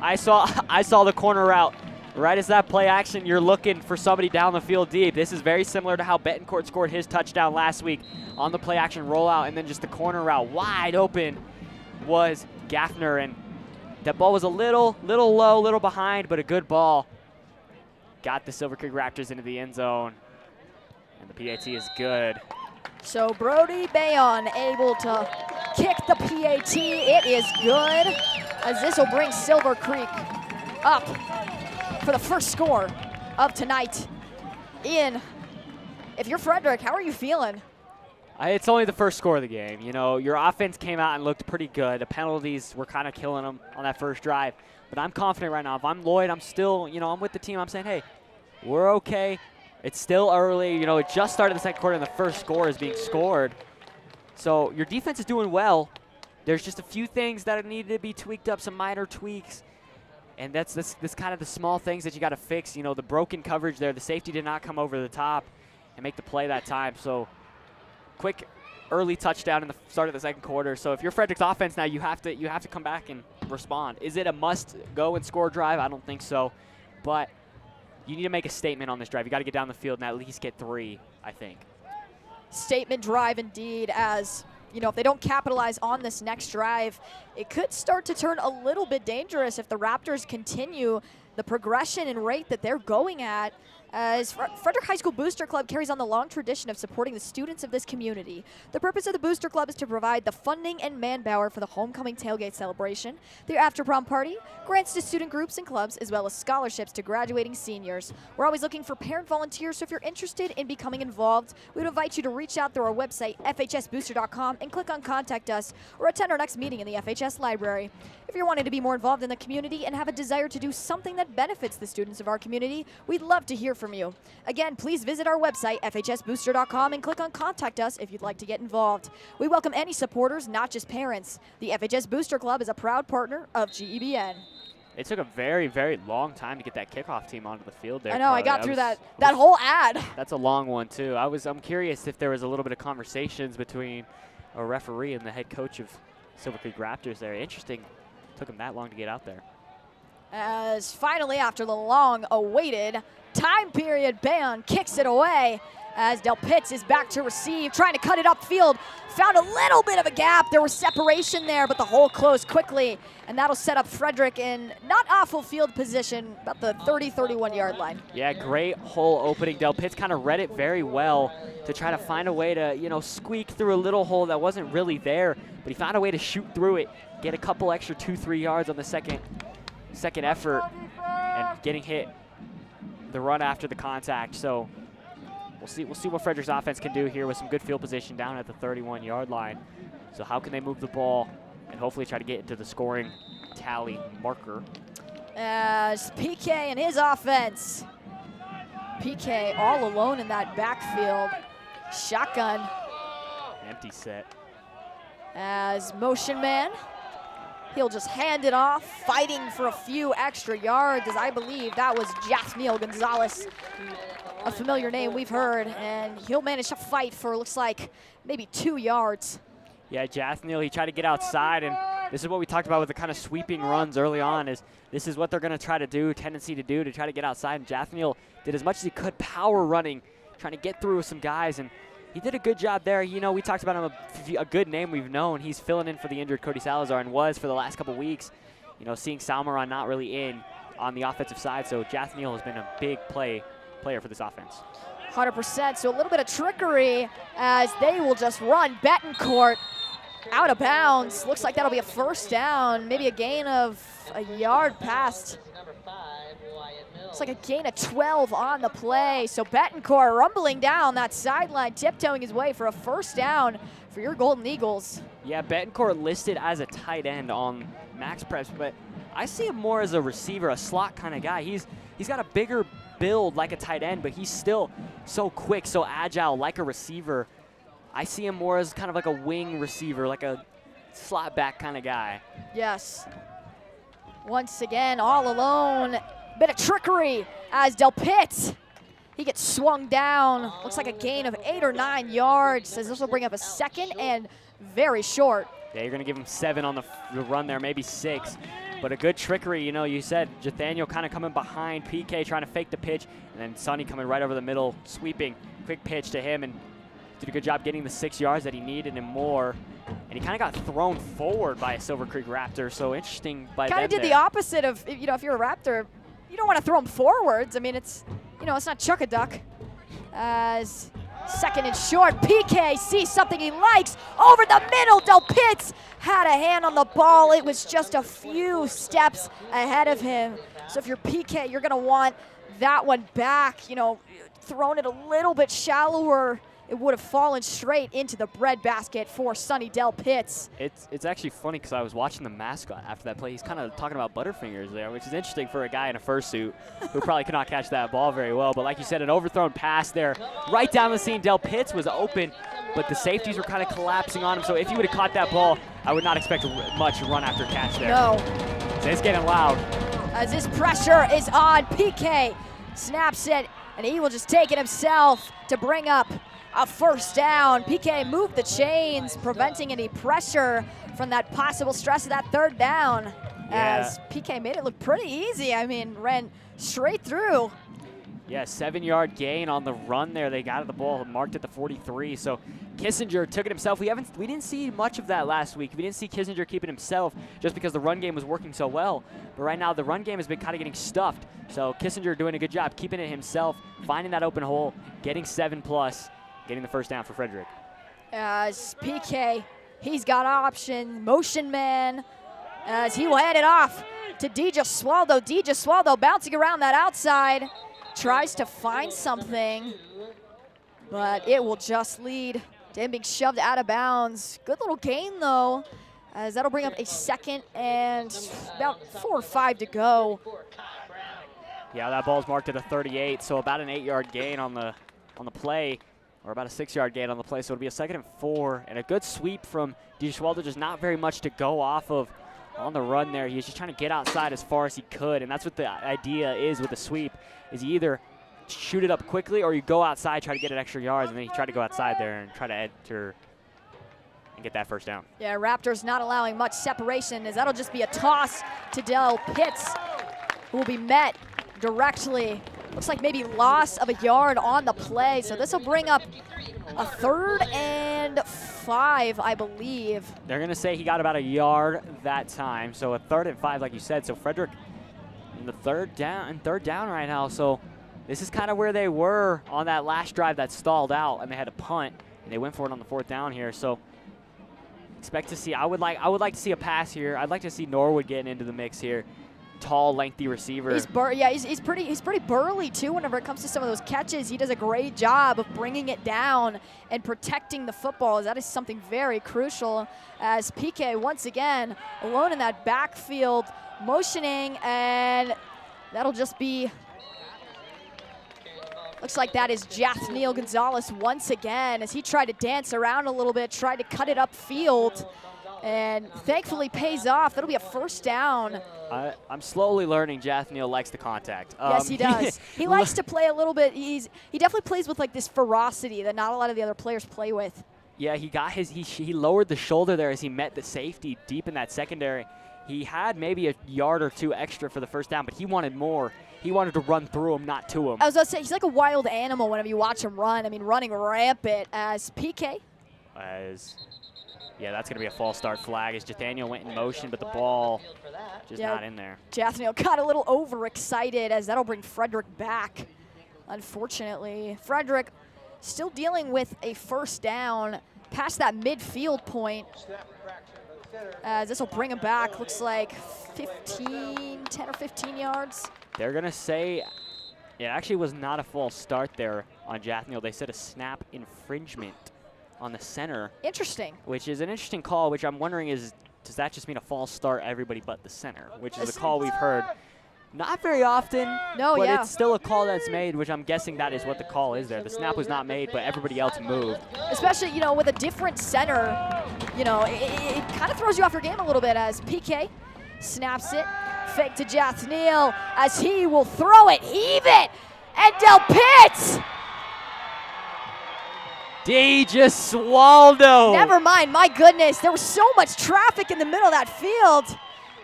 [SPEAKER 3] I saw the corner route. Right as that play action, you're looking for somebody down the field deep. This is very similar to how Betancourt scored his touchdown last week on the play action rollout, and then just the corner route wide open was Gaffner, and that ball was a little low, little behind, but a good ball. Got the Silver Creek Raptors into the end zone, and the PAT is good.
[SPEAKER 2] So Brody Bayon able to kick the PAT. It is good, as this will bring Silver Creek up for the first score of tonight. Ian, if you're Frederick, how are you feeling?
[SPEAKER 3] It's only the first score of the game. You know, your offense came out and looked pretty good. The penalties were kind of killing them on that first drive. But I'm confident right now. If I'm Lloyd, I'm still, I'm with the team. I'm saying, hey, we're okay. It's still early. You know, it just started the second quarter and the first score is being scored. So your defense is doing well. There's just a few things that needed to be tweaked up, some minor tweaks. And that's kind of the small things that you got to fix. You know, the broken coverage there. The safety did not come over the top and make the play that time. So quick early touchdown in the start of the second quarter. So if you're Frederick's offense now, you have to come back and respond. Is it a must go and score drive? I don't think so. But you need to make a statement on this drive. You got to get down the field and at least get 3, I think.
[SPEAKER 2] Statement drive indeed, as if they don't capitalize on this next drive, it could start to turn a little bit dangerous if the Raptors continue the progression and rate that they're going at, as Frederick High School Booster Club carries on the long tradition of supporting the students of this community. The purpose of the Booster Club is to provide the funding and manpower for the homecoming tailgate celebration, the after-prom party, grants to student groups and clubs, as well as scholarships to graduating seniors. We're always looking for parent volunteers, so if you're interested in becoming involved, we would invite you to reach out through our website, fhsbooster.com, and click on Contact Us, or attend our next meeting in the FHS Library. If you're wanting to be more involved in the community and have a desire to do something that benefits the students of our community, we'd love to hear from you. Again, please visit our website, fhsbooster.com, and click on Contact Us if you'd like to get involved. We welcome any supporters, not just parents. The FHS Booster Club is a proud partner of GEBN.
[SPEAKER 3] It took a very, very long time to get that kickoff team onto the field there.
[SPEAKER 2] I know, I got through that whole ad.
[SPEAKER 3] That's a long one, too. I'm curious if there was a little bit of conversations between a referee and the head coach of Silver Creek Raptors there. Interesting. Took him that long to get out there.
[SPEAKER 2] As finally, after the long-awaited time period, Bayon kicks it away as Del Pitts is back to receive, trying to cut it upfield. Found a little bit of a gap. There was separation there, but the hole closed quickly, and that'll set up Frederick in not awful field position, about the 30-31 yard line.
[SPEAKER 3] Yeah, great hole opening. Del Pitts kind of read it very well to try to find a way to, squeak through a little hole that wasn't really there, but he found a way to shoot through it, get a couple extra 2-3 yards on the second effort, and getting hit the run after the contact. So we'll see what Frederick's offense can do here with some good field position down at the 31 yard line. So how can they move the ball and hopefully try to get into the scoring tally marker?
[SPEAKER 2] As PK and his offense, PK all alone in that backfield, shotgun.
[SPEAKER 3] Empty set.
[SPEAKER 2] As motion man, he'll just hand it off, fighting for a few extra yards, as I believe that was Jathniel Gonzalez a familiar name we've heard, and he'll manage to fight for, looks like, maybe 2 yards.
[SPEAKER 3] Yeah, Jathniel, he tried to get outside, and this is what we talked about with the kind of sweeping runs early on, is this is what they're going to try to do, tendency to do, to try to get outside. And Jathniel did as much as he could, power running, trying to get through with some guys, and he did a good job there. You know, we talked about him, a good name we've known. He's filling in for the injured Cody Salazar and was for the last couple weeks. You know, seeing Salmaron not really in on the offensive side, so Jathniel has been a big player for this offense.
[SPEAKER 2] 100%, so a little bit of trickery as they will just run Betancourt out of bounds. Looks like that'll be a first down, maybe a gain of a yard past. Looks like a gain of 12 on the play. So Betancourt rumbling down that sideline, tiptoeing his way for a first down for your Golden Eagles.
[SPEAKER 3] Yeah, Betancourt listed as a tight end on Max Preps, but I see him more as a receiver, a slot kind of guy. He's got a bigger build like a tight end, but he's still so quick, so agile like a receiver. I see him more as kind of like a wing receiver, like a slot back kind of guy.
[SPEAKER 2] Yes. Once again, all alone. Bit of trickery as Del Pitt, he gets swung down. Looks like a gain of 8 or 9 yards. Says this will bring up a second and very short.
[SPEAKER 3] Yeah, you're going to give him 7 on the run there, maybe 6. But a good trickery, you know, you said Jathaniel kind of coming behind PK, trying to fake the pitch, and then Sonny coming right over the middle, sweeping, quick pitch to him, and did a good job getting the 6 yards that he needed and more. And he kind of got thrown forward by a Silver Creek Raptor, so interesting by them.
[SPEAKER 2] Kind of did the opposite of, you know, if you're a Raptor, you don't want to throw him forwards. I mean, it's, you know, it's not chuck-a-duck. As second and short, PK sees something he likes. Over the middle, Del Pitt had a hand on the ball. It was just a few steps ahead of him. So if you're PK, you're going to want that one back. You know, thrown it a little bit shallower, it would have fallen straight into the breadbasket for Sonny Del Pitt.
[SPEAKER 3] It's actually funny because I was watching the mascot after that play. He's kind of talking about Butterfingers there, which is interesting for a guy in a fursuit who probably could not catch that ball very well. But like you said, an overthrown pass there right down the seam. Del Pitt was open, but the safeties were kind of collapsing on him. So if he would have caught that ball, I would not expect much run after catch there.
[SPEAKER 2] No.
[SPEAKER 3] So it's getting loud.
[SPEAKER 2] As this pressure is on, PK snaps it, and he will just take it himself to bring up a first down. PK moved the chains, preventing any pressure from that possible stress of that third down.
[SPEAKER 3] Yeah.
[SPEAKER 2] As PK made it look pretty easy. I mean, ran straight through.
[SPEAKER 3] Yeah, 7-yard gain on the run there. They got the ball marked at the 43. So Kissinger took it himself. We didn't see much of that last week. We didn't see Kissinger keeping himself just because the run game was working so well. But right now the run game has been kind of getting stuffed. So Kissinger doing a good job keeping it himself, finding that open hole, getting 7+. Getting the first down for Frederick.
[SPEAKER 2] As PK, he's got option, motion man, as he will hand it off to DiGesualdo. DiGesualdo bouncing around that outside, tries to find something, but it will just lead to him being shoved out of bounds. Good little gain though, as that'll bring up a second and about 4 or 5 to go.
[SPEAKER 3] Yeah, that ball's marked at a 38, so about an 8-yard gain on the play. Or about a 6-yard gain on the play, so it'll be a 2nd and 4. And a good sweep from DiGesualdo, just not very much to go off of on the run there. He was just trying to get outside as far as he could, and that's what the idea is with the sweep, is you either shoot it up quickly or you go outside, try to get an extra yards, and then he tried to go outside there and try to enter and get that first down.
[SPEAKER 2] Yeah, Raptors not allowing much separation, as that'll just be a toss to Del Pitt, who will be met directly. Looks like maybe loss of a yard on the play, so this will bring up a 3rd and 5, I believe.
[SPEAKER 3] They're going to say he got about a yard that time, so a 3rd and 5, like you said. So Frederick in the third down right now. So this is kind of where they were on that last drive that stalled out, and they had to punt, and they went for it on the 4th down here. So expect to see. I would like to see a pass here. I'd like to see Norwood getting into the mix here. Tall, lengthy receiver.
[SPEAKER 2] He's pretty burly too. Whenever it comes to some of those catches, he does a great job of bringing it down and protecting the football. That is something very crucial. As PK once again alone in that backfield, motioning, and that'll just be. Looks like that is Jathniel Gonzalez once again, as he tried to dance around a little bit, tried to cut it upfield. And thankfully pays off. That'll be a first down.
[SPEAKER 3] I'm slowly learning Jathniel likes the contact.
[SPEAKER 2] Yes, he does. He likes to play a little bit. He definitely plays with like this ferocity that not a lot of the other players play with.
[SPEAKER 3] Yeah, he lowered the shoulder there as he met the safety deep in that secondary. He had maybe a yard or two extra for the first down, but he wanted more. He wanted to run through him, not to him.
[SPEAKER 2] I was going to say, he's like a wild animal whenever you watch him run. I mean, running rampant as PK.
[SPEAKER 3] Yeah, that's going to be a false start flag as Jathaniel went in motion, but the ball just not in there.
[SPEAKER 2] Jathaniel got a little overexcited as that'll bring Frederick back. Unfortunately, Frederick still dealing with a first down past that midfield point. This will bring him back. Looks like 10 or 15 yards.
[SPEAKER 3] They're going to say it actually was not a false start there on Jathaniel. They said a snap infringement on the center.
[SPEAKER 2] Interesting.
[SPEAKER 3] Which is an interesting call, which I'm wondering does that just mean a false start everybody but the center, which is a call we've heard not very often.
[SPEAKER 2] No,
[SPEAKER 3] but
[SPEAKER 2] yeah.
[SPEAKER 3] It's still a call that's made, which I'm guessing that is what the call is there. The snap was not made, but everybody else moved.
[SPEAKER 2] Especially, with a different center, it kind of throws you off your game a little bit as PK snaps it. Fake to Jathniel as he will throw it, heave it, and Del Pitts.
[SPEAKER 3] DeGesualdo.
[SPEAKER 2] Never mind, my goodness. There was so much traffic in the middle of that field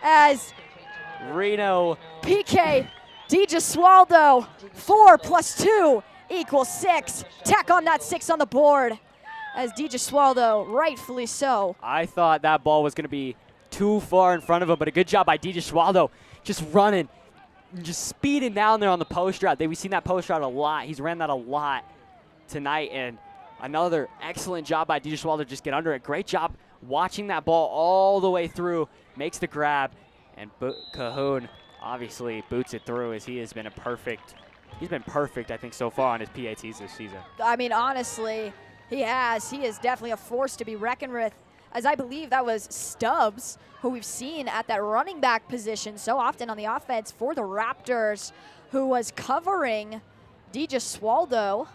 [SPEAKER 2] as
[SPEAKER 3] Reno.
[SPEAKER 2] PK DeGesualdo, 4 + 2 = 6. Tack on that 6 on the board as DeGesualdo, rightfully so.
[SPEAKER 3] I thought that ball was going to be too far in front of him, but a good job by DeGesualdo, just running, just speeding down there on the post route. We've seen that post route a lot. He's ran that a lot tonight, and another excellent job by DeGesualdo, just get under it. Great job watching that ball all the way through, makes the grab, and Cahoon obviously boots it through as he's been perfect, I think, so far on his PATs this season.
[SPEAKER 2] I mean, honestly, he has. He is definitely a force to be reckoned with, as I believe that was Stubbs, who we've seen at that running back position so often on the offense for the Raptors, who was covering DeGesualdo.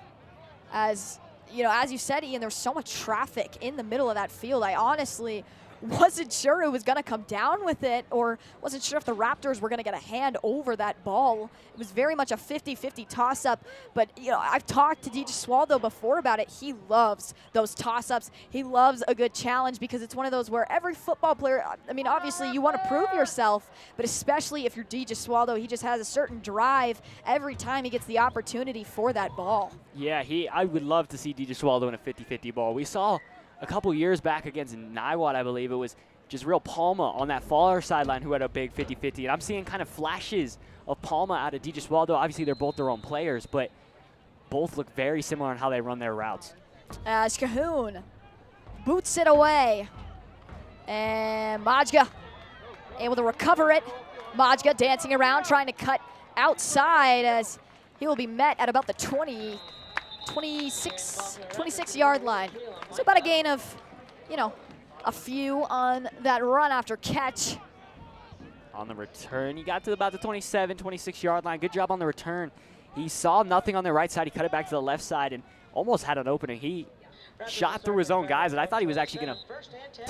[SPEAKER 2] As you said, Ian, there's so much traffic in the middle of that field. I honestly wasn't sure who was going to come down with it, or wasn't sure if the Raptors were going to get a hand over that ball. It was very much a 50-50 toss-up, but I've talked to DeGesualdo before about it. He loves those toss-ups. He loves a good challenge because it's one of those where every football player, I mean, obviously you want to prove yourself, but especially if you're DeGesualdo, he just has a certain drive every time he gets the opportunity for that ball.
[SPEAKER 3] Yeah, I would love to see DeGesualdo in a 50-50 ball. We saw a couple years back against Niwot, I believe, it was just real Palma on that far sideline who had a big 50-50. And I'm seeing kind of flashes of Palma out of DeGesualdo. Obviously, they're both their own players, but both look very similar in how they run their routes.
[SPEAKER 2] As Cahoon boots it away. And Majga able to recover it. Majga dancing around, trying to cut outside as he will be met at about the 26-yard line. So about a gain of, a few on that run after catch.
[SPEAKER 3] On the return, he got to about the 26-yard line. Good job on the return. He saw nothing on the right side. He cut it back to the left side and almost had an opening. He shot through his own guys, and I thought he was actually going to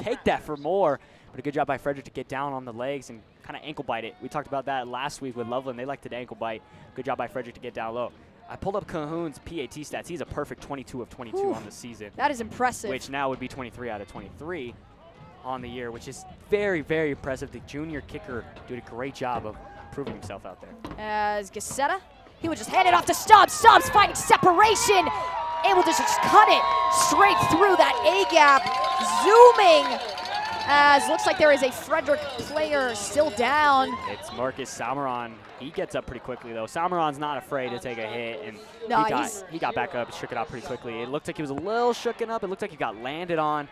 [SPEAKER 3] take that for more. But a good job by Frederick to get down on the legs and kind of ankle bite it. We talked about that last week with Loveland. They like to ankle bite. Good job by Frederick to get down low. I pulled up Cahoon's PAT stats. He's a perfect 22 of 22 on the season.
[SPEAKER 2] That is impressive.
[SPEAKER 3] Which now would be 23 out of 23 on the year, which is very, very impressive. The junior kicker did a great job of proving himself out there.
[SPEAKER 2] As Gazzetta, he would just hand it off to Stubbs. Stubbs finding separation. Able to just cut it straight through that A-gap. Zooming. As looks like there is a Frederick player still down.
[SPEAKER 3] It's Marcus Salmeron. He gets up pretty quickly, though. Salmeron's not afraid to take a hit, and he got back up, shook it out pretty quickly. It looked like he was a little shooken up. It looked like he got landed on,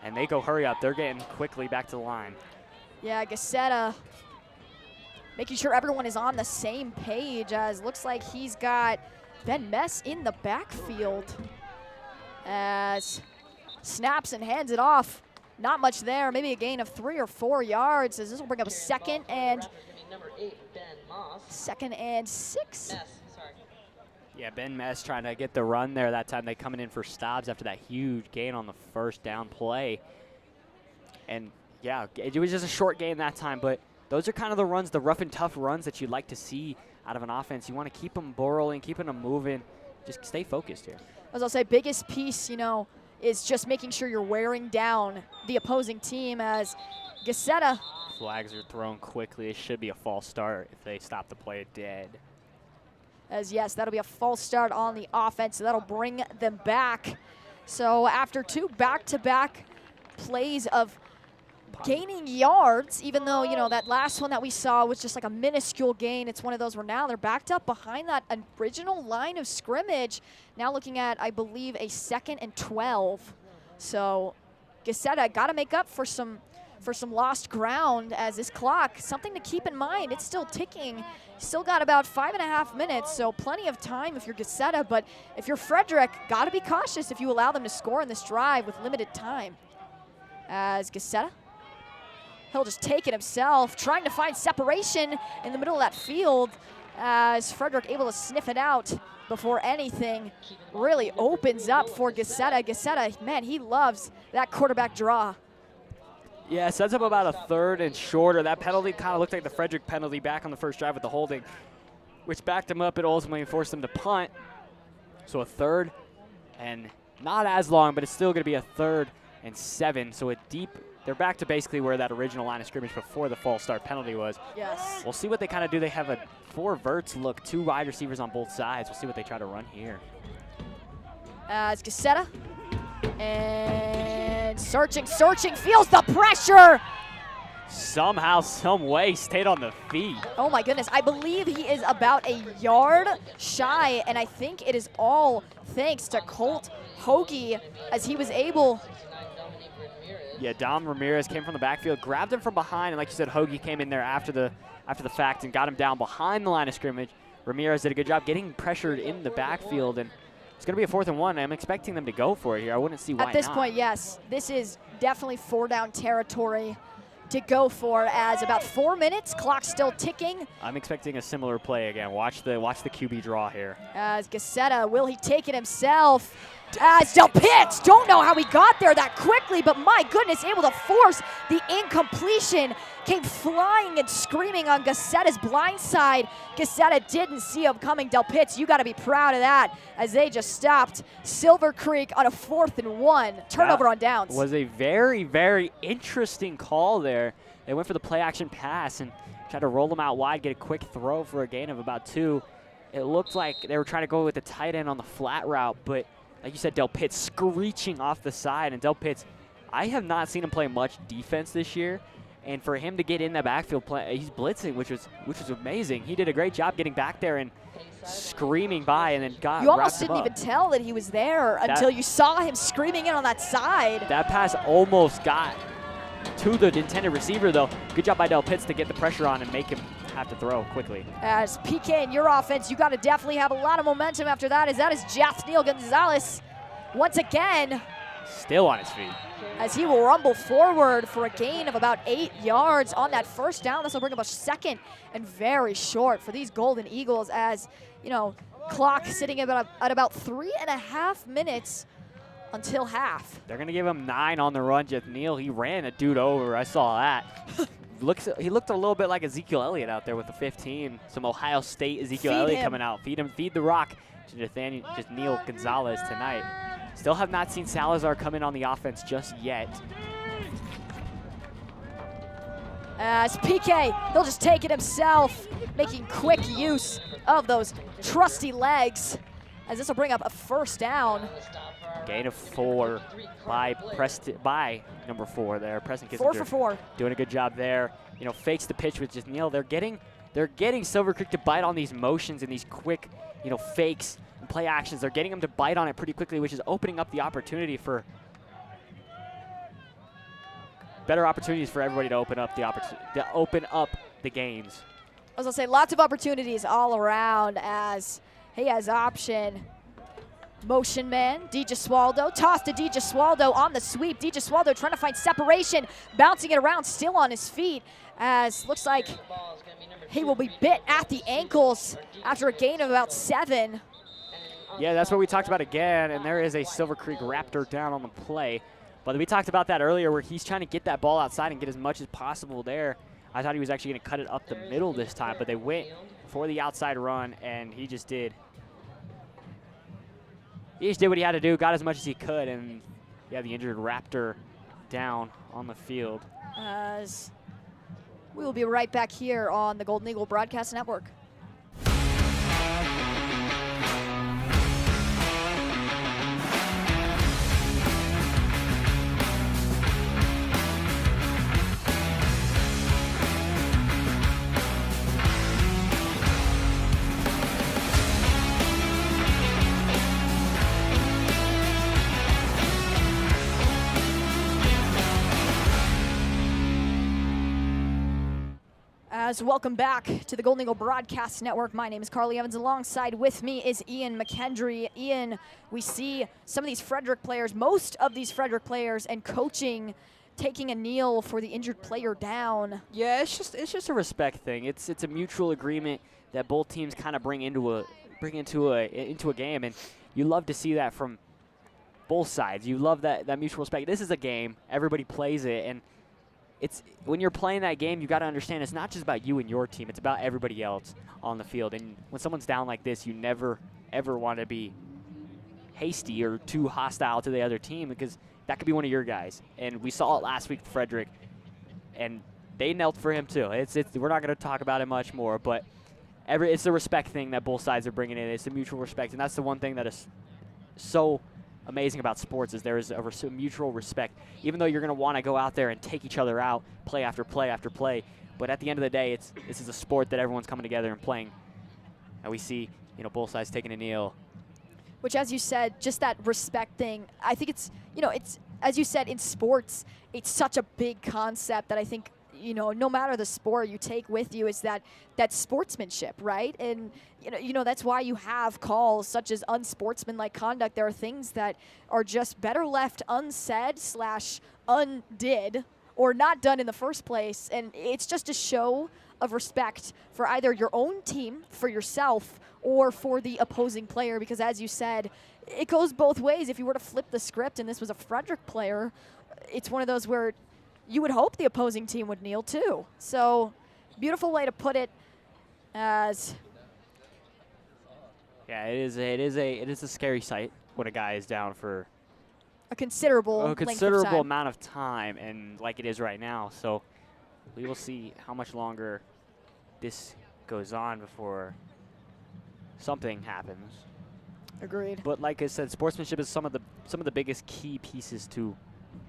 [SPEAKER 3] and they go hurry up. They're getting quickly back to the line.
[SPEAKER 2] Yeah, Gazzetta making sure everyone is on the same page, as looks like he's got Ben Mess in the backfield. As snaps and hands it off. Not much there, maybe a gain of 3 or 4 yards, as this will bring up a second and 6.
[SPEAKER 3] Yeah, Ben Mess trying to get the run there that time. They coming in for Stubbs after that huge gain on the first down play. And, yeah, it was just a short game that time, but those are kind of the runs, the rough and tough runs that you'd like to see out of an offense. You want to keep them burrowing, keeping them moving. Just stay focused here.
[SPEAKER 2] As I'll say, biggest piece, is just making sure you're wearing down the opposing team as Gazzetta.
[SPEAKER 3] Flags are thrown quickly. It should be a false start if they stop the play dead.
[SPEAKER 2] As yes, that'll be a false start on the offense, so that'll bring them back. So after 2 back-to-back plays of gaining yards, even though, that last one that we saw was just like a minuscule gain, it's one of those where now they're backed up behind that original line of scrimmage. Now looking at, I believe, a 2nd and 12. So Gazzetta got to make up for some lost ground as this clock, something to keep in mind, it's still ticking. Still got about 5.5 minutes, so plenty of time if you're Gazzetta, but if you're Frederick, got to be cautious if you allow them to score in this drive with limited time. As Gazzetta, he'll just take it himself, trying to find separation in the middle of that field as Frederick able to sniff it out before anything really opens up for Gazzetta. Gazzetta, man, he loves that quarterback draw.
[SPEAKER 3] Yeah, it sets up about a 3rd and shorter. That penalty kind of looked like the Frederick penalty back on the first drive with the holding, which backed him up and ultimately forced him to punt. So a 3rd and not as long, but it's still going to be a 3rd and 7. So a deep, they're back to basically where that original line of scrimmage before the false start penalty was.
[SPEAKER 2] Yes.
[SPEAKER 3] We'll see what they kind of do. They have a 4 verts look, 2 wide receivers on both sides. We'll see what they try to run here.
[SPEAKER 2] As Gazzetta, and searching, feels the pressure.
[SPEAKER 3] Somehow, some way, stayed on the feet.
[SPEAKER 2] Oh my goodness, I believe he is about a yard shy, and I think it is all thanks to Colt Hoagie as he was able.
[SPEAKER 3] Yeah, Dom Ramirez came from the backfield, grabbed him from behind, and like you said, Hoagie came in there after the fact and got him down behind the line of scrimmage. Ramirez did a good job getting pressured in the backfield, and it's going to be a 4th and 1. I'm expecting them to go for it here. I wouldn't see why not.
[SPEAKER 2] At this point, yes. This is definitely 4-down territory to go for as about 4 minutes. Clock still ticking.
[SPEAKER 3] I'm expecting a similar play again. Watch the QB draw here.
[SPEAKER 2] As Gazzetta, will he take it himself? As Del Pitts, don't know how he got there that quickly, but my goodness, able to force the incompletion. Came flying and screaming on Gazzetta's blind side. Gazzetta didn't see him coming. Del Pitts, you got to be proud of that as they just stopped Silver Creek on a 4th and 1. Turnover on downs.
[SPEAKER 3] Was a very, very interesting call there. They went for the play action pass and tried to roll them out wide, get a quick throw for a gain of about 2. It looked like they were trying to go with the tight end on the flat route, but like you said, Del Pitts screeching off the side. And Del Pitts, I have not seen him play much defense this year. And for him to get in the backfield, he's blitzing, which was amazing. He did a great job getting back there and screaming by, and then got.
[SPEAKER 2] You almost didn't even tell that he was there until you saw him screaming in on that side.
[SPEAKER 3] That pass almost got to the intended receiver, though. Good job by Del Pitts to get the pressure on and make him have to throw quickly.
[SPEAKER 2] As PK in your offense, you got to definitely have a lot of momentum after that, as that is Jathniel Gonzalez once again.
[SPEAKER 3] Still on his feet.
[SPEAKER 2] As he will rumble forward for a gain of about 8 yards on that first down. This will bring up a 2nd and very short for these Golden Eagles as, clock sitting at about 3.5 minutes until half.
[SPEAKER 3] They're going to give him 9 on the run. Jathniel, he ran a dude over. I saw that. He looked a little bit like Ezekiel Elliott out there with the 15. Some Ohio State Ezekiel Elliott coming out. Feed the rock to Jathniel Gonzalez tonight. Still have not seen Salazar come in on the offense just yet.
[SPEAKER 2] As PK, he'll just take it himself, making quick use of those trusty legs. As this will bring up a 1st down.
[SPEAKER 3] Gain of 4 by number 4 there. Preston Kissinger
[SPEAKER 2] 4 for 4.
[SPEAKER 3] Doing a good job there. Fakes the pitch with Jathniel. They're getting Silver Creek to bite on these motions and these quick, fakes and play actions. They're getting them to bite on it pretty quickly, which is opening up the opportunity for better opportunities for everybody to open up the games.
[SPEAKER 2] I was gonna say lots of opportunities all around as he has option. Motion man, DiGesualdo, toss to DiGesualdo on the sweep. DiGesualdo trying to find separation, bouncing it around, still on his feet, as looks like he will be bit at the ankles after a gain of about 7.
[SPEAKER 3] Yeah, that's what we talked about again, and there is a Silver Creek Raptor down on the play. But we talked about that earlier where he's trying to get that ball outside and get as much as possible there. I thought he was actually going to cut it up the middle this time, but they went for the outside run, and he just did. He just did what he had to do, got as much as he could, and yeah, the injured Raptor down on the field.
[SPEAKER 2] As we will be right back here on the Golden Eagle Broadcast Network. Welcome back to the Golden Eagle Broadcast Network. My name is Carly Evans. Alongside with me is Ian McKendry. Ian, we see some of these Frederick players, most of these Frederick players, and coaching taking a kneel for the injured player down.
[SPEAKER 3] Yeah, it's just a respect thing. It's a mutual agreement that both teams kind of bring into a game, and you love to see that from both sides. You love that mutual respect. This is a game. Everybody plays it, and it's when you're playing that game, you got to understand it's not just about you and your team. It's about everybody else on the field. And when someone's down like this, you never, ever want to be hasty or too hostile to the other team because that could be one of your guys. And we saw it last week with Frederick, and they knelt for him too. We're not going to talk about it much more, but it's the respect thing that both sides are bringing in. It's the mutual respect, and that's the one thing that is so amazing about sports is there is a mutual respect. Even though you're going to want to go out there and take each other out, play after play after play, but at the end of the day, this is a sport that everyone's coming together and playing. And we see, both sides taking a kneel.
[SPEAKER 2] Which, as you said, just that respect thing, I think it's, as you said, in sports, it's such a big concept that I think, no matter the sport you take with you is that sportsmanship, right? And, that's why you have calls such as unsportsmanlike conduct. There are things that are just better left unsaid / undid or not done in the first place. And it's just a show of respect for either your own team, for yourself, or for the opposing player. Because as you said, it goes both ways. If you were to flip the script and this was a Frederick player, it's one of those where you would hope the opposing team would kneel too. So, beautiful way to put it. As
[SPEAKER 3] yeah, it is a scary sight when a guy is down for
[SPEAKER 2] a considerable
[SPEAKER 3] amount of time, and like it is right now. So, we will see how much longer this goes on before something happens.
[SPEAKER 2] Agreed.
[SPEAKER 3] But like I said, sportsmanship is some of the biggest key pieces to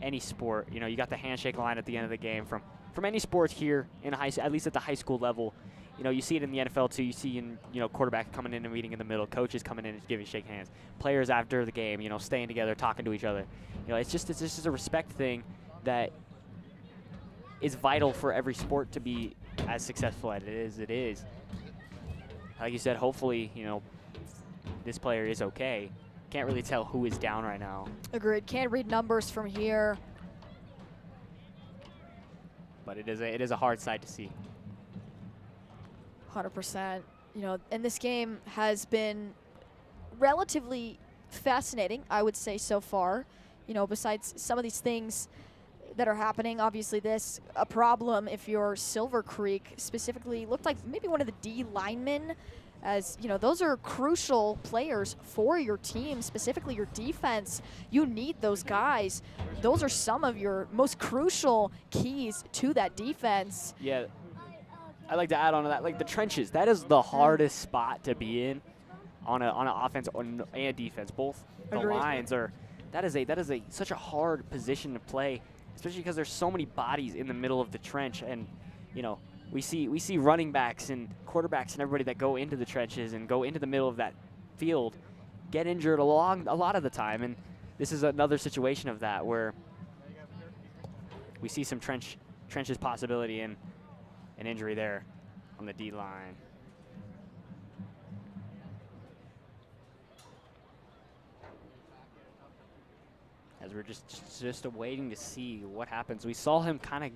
[SPEAKER 3] any sport. You got the handshake line at the end of the game from any sport here in at least at the high school level. You see it in the NFL too. You see in quarterback coming in and meeting in the middle, coaches coming in and giving shake hands, players after the game, staying together, talking to each other. It's just a respect thing that is vital for every sport to be as successful as it is. Like you said, hopefully, this player is okay. Can't really tell who is down right now.
[SPEAKER 2] Agreed. Can't read numbers from here.
[SPEAKER 3] But it is a hard sight to see.
[SPEAKER 2] 100%. And this game has been relatively fascinating, I would say, so far. Besides some of these things that are happening, obviously this a problem if you're Silver Creek. Specifically, looked like maybe one of the D linemen, as those are crucial players for your team, specifically your defense. You need those guys. Those are some of your most crucial keys to that defense.
[SPEAKER 3] Yeah, I'd like to add on to that, like the trenches. That is the hardest spot to be in on an offense and defense. Both the
[SPEAKER 2] Agreed.
[SPEAKER 3] lines are. That is such a hard position to play, especially because there's so many bodies in the middle of the trench, and we see running backs and quarterbacks and everybody that go into the trenches and go into the middle of that field get injured a lot of the time, and this is another situation of that where we see some trenches possibility and an injury there on the D line. As we're just waiting to see what happens. We saw him kind of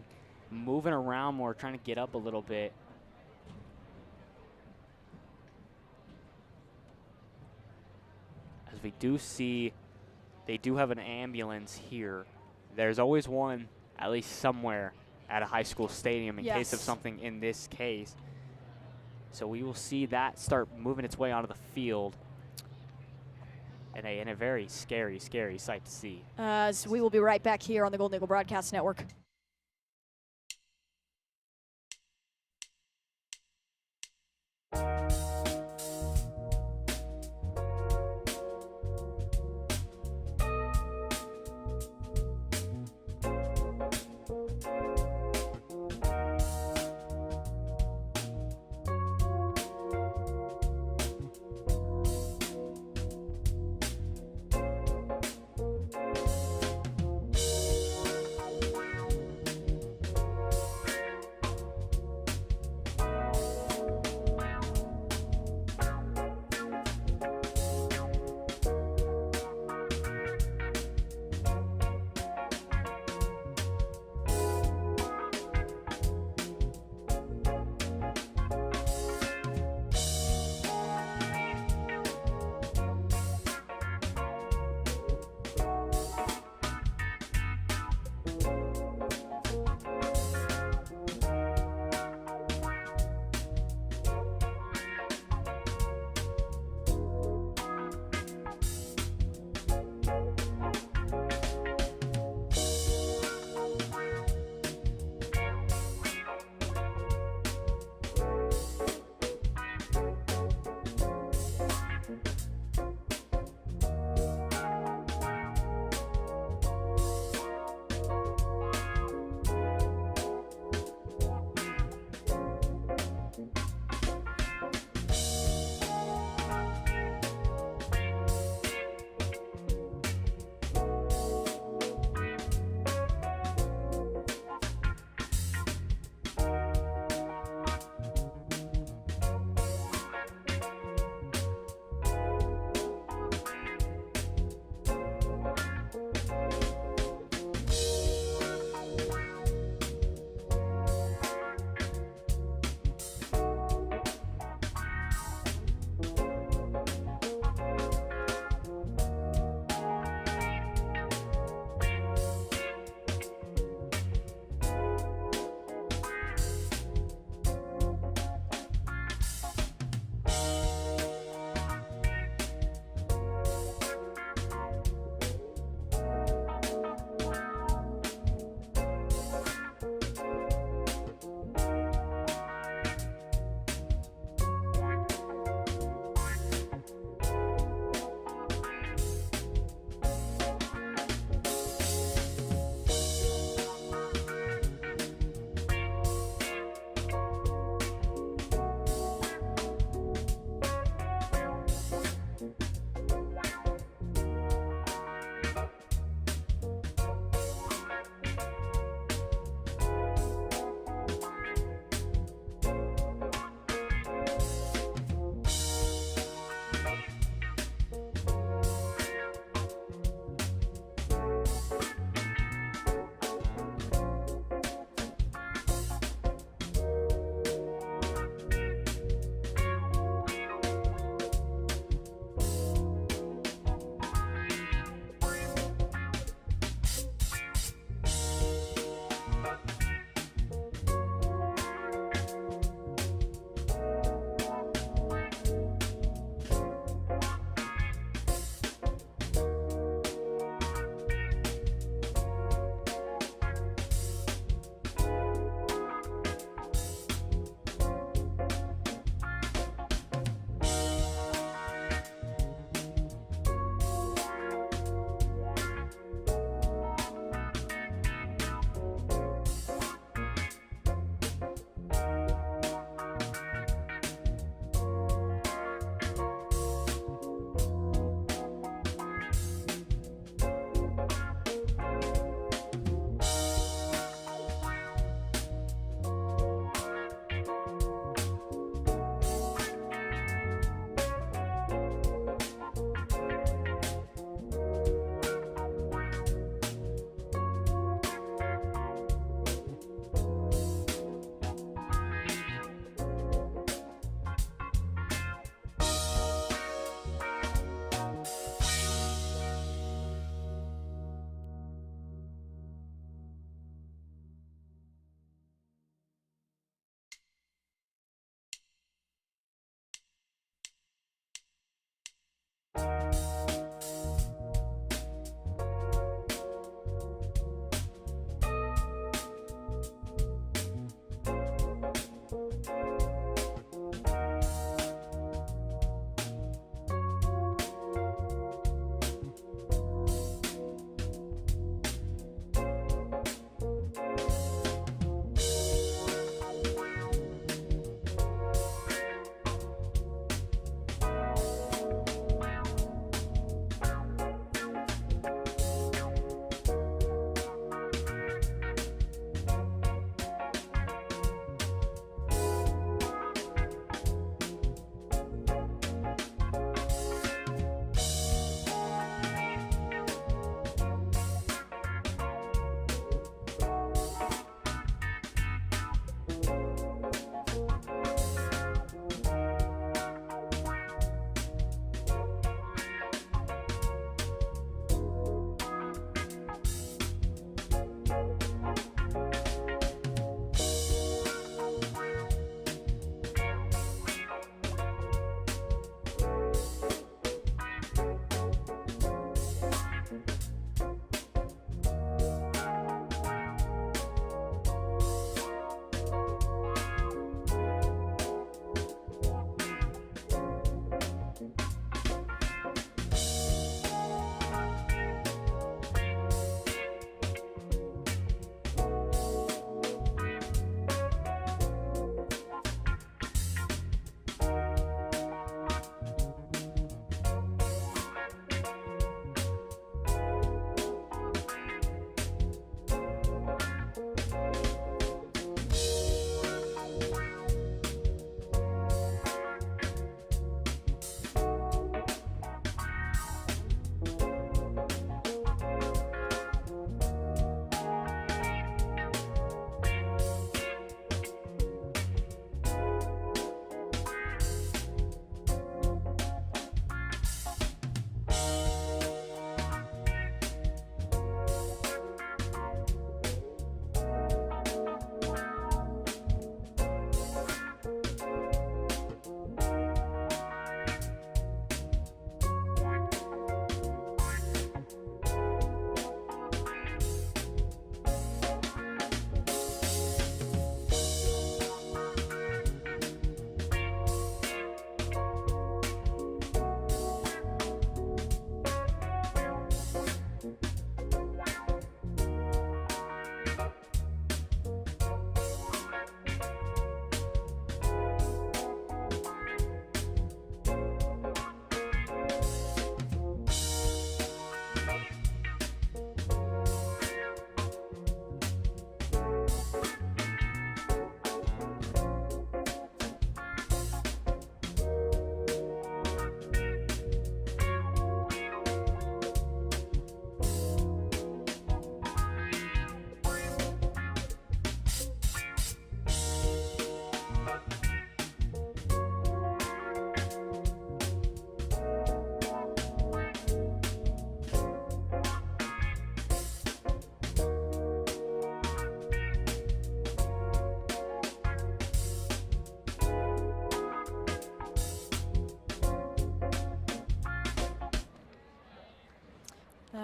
[SPEAKER 3] moving around more, trying to get up a little bit. As we do see, they do have an ambulance here there's always one, at least somewhere, at a high school stadium in case of
[SPEAKER 2] Yes.
[SPEAKER 3] something in this case. So we will see that start moving its way onto the field. And a very scary, scary sight to see.
[SPEAKER 2] As we will be right back here on the Golden Eagle Broadcast Network.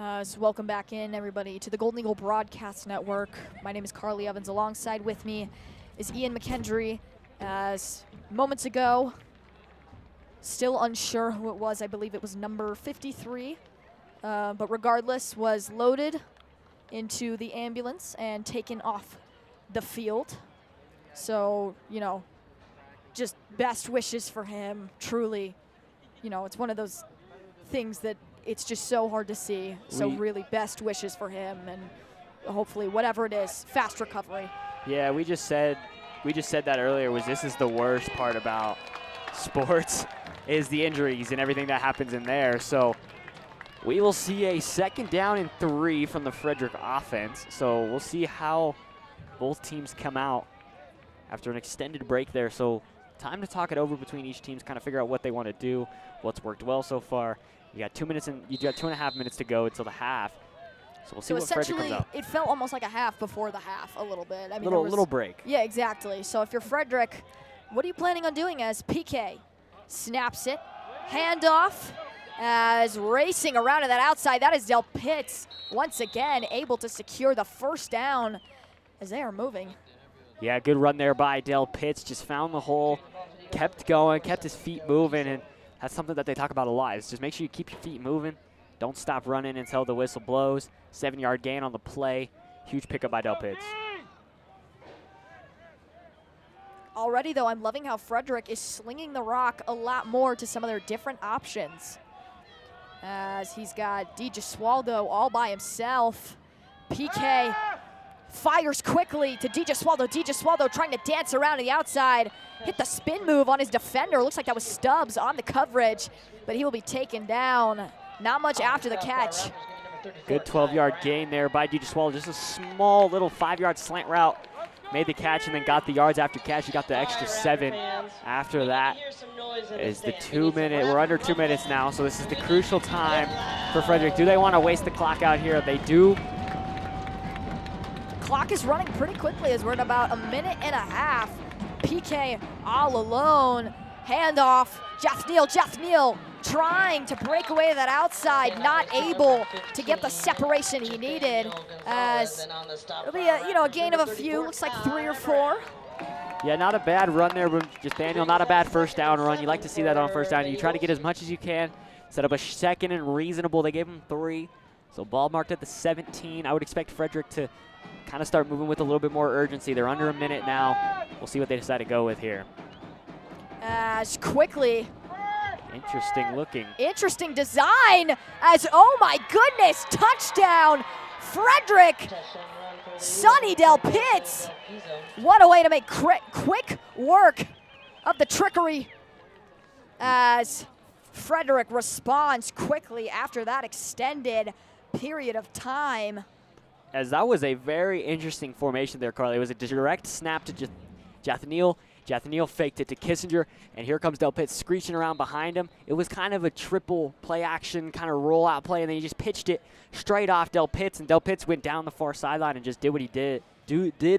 [SPEAKER 2] So welcome back in, everybody, to the Golden Eagle Broadcast Network. My name is Carly Evans. Alongside with me is Ian McKendry. As moments ago, still unsure who it was. I believe it was number 53. But regardless, was loaded into the ambulance and taken off the field. So, you know, just best wishes for him, truly. You know, it's one of those things that it's just so hard to see. So really best wishes for him, and hopefully whatever it is, fast recovery.
[SPEAKER 3] Yeah, we just said that earlier, was this is the worst part about sports is the injuries and everything that happens in there. So we will see a 2nd down and 3 from the Frederick offense. So we'll see how both teams come out after an extended break there. So time to talk it over between each team, kind of figure out what they want to do, what's worked well so far. You got 2 minutes and you got 2.5 minutes to go until the half. So we'll see what Frederick comes out.
[SPEAKER 2] It felt almost like a half before the half a little bit. I mean,
[SPEAKER 3] little break.
[SPEAKER 2] Yeah, exactly. So if you're Frederick, what are you planning on doing as PK snaps it, handoff, as racing around to that outside. That is Del Pitts once again able to secure the 1st down as they are moving.
[SPEAKER 3] Yeah, good run there by Del Pitts. Just found the hole, kept going, kept his feet moving, and that's something that they talk about a lot, is just make sure you keep your feet moving. Don't stop running until the whistle blows. 7-yard gain on the play. Huge pickup by Del Pitts.
[SPEAKER 2] Already, though, I'm loving how Frederick is slinging the rock a lot more to some of their different options. As he's got DiGesualdo all by himself. PK fires quickly to DiGesualdo. DiGesualdo trying to dance around to the outside. Hit the spin move on his defender. Looks like that was Stubbs on the coverage, but he will be taken down. Not much after the catch.
[SPEAKER 3] Good 12-yard gain there by DiGesualdo. Just a small little 5-yard slant route. Made the catch and then got the yards after catch. He got the extra 7 after that. Is the 2-minute. We're under 2 minutes now, so this is the crucial time for Frederick. Do they want to waste the clock out here? They do.
[SPEAKER 2] Clock is running pretty quickly as we're at about 1.5 minutes. PK all alone. Handoff. Jeff Neal trying to break away to that outside, not able to get the separation he needed. As it'll be a gain of a few. Looks like 3 or 4.
[SPEAKER 3] Yeah, not a bad run there, Nathaniel. Not a bad 1st down run. You like to see that on 1st down. You try to get as much as you can. Set up a 2nd and reasonable. They gave him 3. So ball marked at the 17. I would expect Frederick to kind of start moving with a little bit more urgency. They're under 1 minute now. We'll see what they decide to go with here.
[SPEAKER 2] As quickly.
[SPEAKER 3] Interesting looking.
[SPEAKER 2] Interesting design as, oh my goodness, touchdown, Frederick. Sonny Del Pitts. What a way to make quick work of the trickery as Frederick responds quickly after that extended period of time.
[SPEAKER 3] As that was a very interesting formation there, Carly. It was a direct snap to Jathaniel. Jathaniel faked it to Kissinger, and here comes Del Pitts screeching around behind him. It was kind of a triple play action, kind of rollout play, and then he just pitched it straight off Del Pitts, and Del Pitts went down the far sideline and just did what he did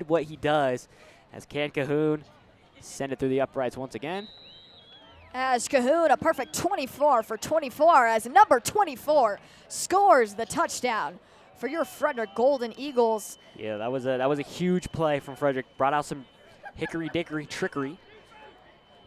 [SPEAKER 3] what he does, as Can Cahoon send it through the uprights once again.
[SPEAKER 2] As Cahoon, a perfect 24 for 24, as number 24 scores the touchdown for your Frederick Golden Eagles.
[SPEAKER 3] Yeah, that was a huge play from Frederick. Brought out some hickory-dickory trickery.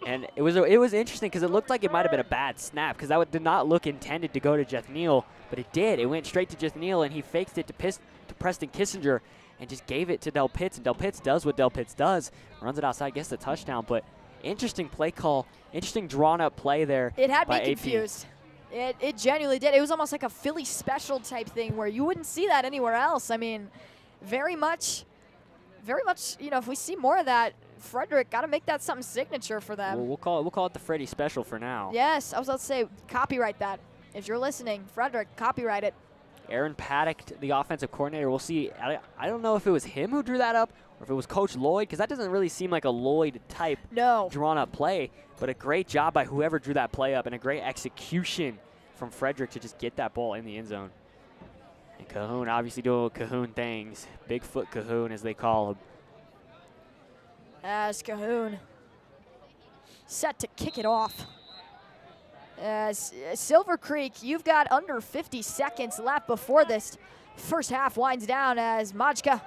[SPEAKER 3] And it was interesting because it looked like it might have been a bad snap because that did not look intended to go to Jathaniel, but it did. It went straight to Jathaniel, and he faked it to Preston Kissinger and just gave it to Del Pitts. And Del Pitts does what Del Pitts does, runs it outside, gets the touchdown. But interesting play call, interesting drawn-up play there.
[SPEAKER 2] It had me
[SPEAKER 3] AP.
[SPEAKER 2] confused. It genuinely did. It was almost like a Philly special type thing where you wouldn't see that anywhere else. I mean, very much, if we see more of that, Frederick got to make that something signature for them.
[SPEAKER 3] We'll call it the Freddie special for now.
[SPEAKER 2] Yes, I was about to say, copyright that. If you're listening, Frederick, copyright it.
[SPEAKER 3] Aaron Paddock, the offensive coordinator, we'll see. I don't know if it was him who drew that up or if it was Coach Lloyd, because that doesn't really seem like a Lloyd-type drawn-up play, but a great job by whoever drew that play up and a great execution from Frederick to just get that ball in the end zone. And Cahoon obviously doing Cahoon things. Bigfoot Cahoon, as they call him.
[SPEAKER 2] As Cahoon set to kick it off. Silver Creek, you've got under 50 seconds left before this first half winds down as Majka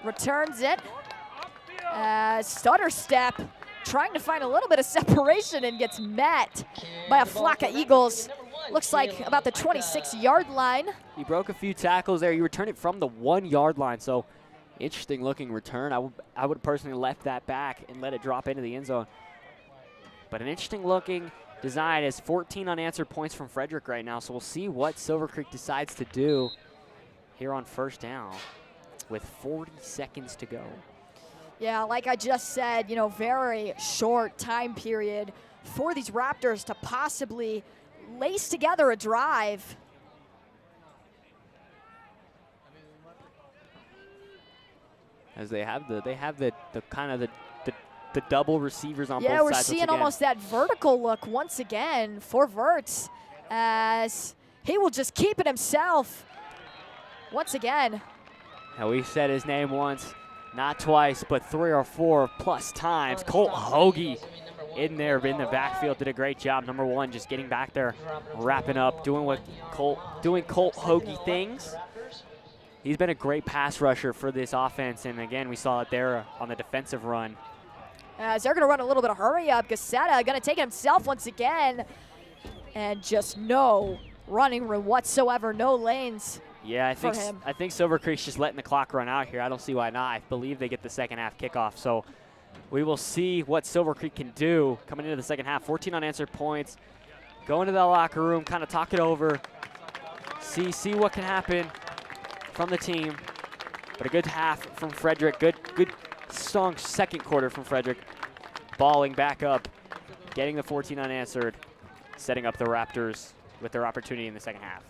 [SPEAKER 2] returns it. Stutter step, trying to find a little bit of separation and gets met by a flock of Eagles. Looks like about the 26-yard line.
[SPEAKER 3] He broke a few tackles there. You return it from the 1-yard line, so interesting looking return. I would personally left that back and let it drop into the end zone. But an interesting looking design is 14 unanswered points from Frederick right now, so we'll see what Silver Creek decides to do here on first down with 40 seconds to go.
[SPEAKER 2] Yeah, like I just said, you know, very short time period for these Raptors to possibly lace together a drive.
[SPEAKER 3] As they have the kind of the double receivers on both sides.
[SPEAKER 2] Yeah, we're seeing almost that vertical look once again for Verts, as he will just keep it himself once again.
[SPEAKER 3] Now, we said his name once, not twice, but 3 or 4 plus times. Colt Hoagie in there in the backfield did a great job. Number 1 just getting back there, wrapping up, doing Colt Hoagie things. He's been a great pass rusher for this offense, and again, we saw it there on the defensive run.
[SPEAKER 2] As they're going to run a little bit of hurry up. Gazzetta going to take it himself once again, and just no running room whatsoever, no lanes.
[SPEAKER 3] Yeah, I think Silver Creek's just letting the clock run out here. I don't see why not. I believe they get the second half kickoff. So we will see what Silver Creek can do coming into the second half. 14 unanswered points. Go into the locker room, kind of talk it over, see what can happen from the team. But a good half from Frederick. Good strong second quarter from Frederick. Balling back up, getting the 14 unanswered, setting up the Raptors with their opportunity in the second half.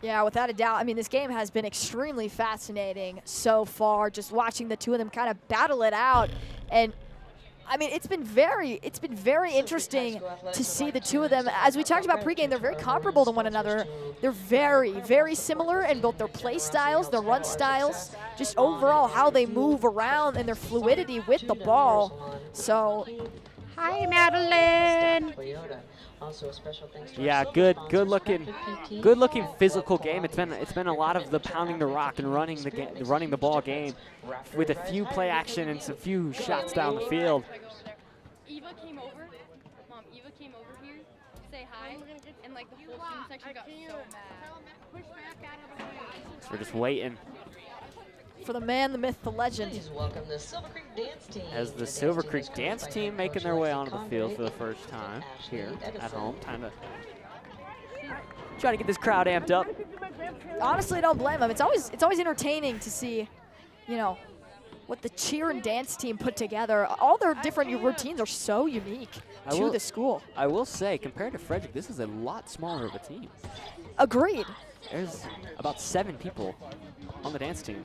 [SPEAKER 2] Yeah, without a doubt. I mean, this game has been extremely fascinating so far, just watching the two of them kind of battle it out. And I mean, it's been very interesting to see the two of them. As we talked about pregame, they're very comparable to one another. They're very similar in both their play styles, their run styles, just overall how they move around and their fluidity with the ball. So, hi, Madeline.
[SPEAKER 3] Yeah, good looking physical game. It's been a lot of the pounding the rock and running the ball game, with a few play action and some few shots down the field.
[SPEAKER 6] Eva came over here to say hi, and like the whole student section got so mad.
[SPEAKER 3] So we're just waiting.
[SPEAKER 2] For the man, the myth, the legend.
[SPEAKER 7] Please welcome the Silver Creek dance team.
[SPEAKER 3] As the Silver Creek dance team making their way onto the field for the first time here at home. Time to try to get this crowd amped up.
[SPEAKER 2] Honestly, I don't blame them. It's always entertaining to see, you know, what the cheer and dance team put together. All their different routines are so unique to the school.
[SPEAKER 3] I will say, compared to Frederick, this is a lot smaller of a team.
[SPEAKER 2] Agreed.
[SPEAKER 3] There's about 7 people on the dance team.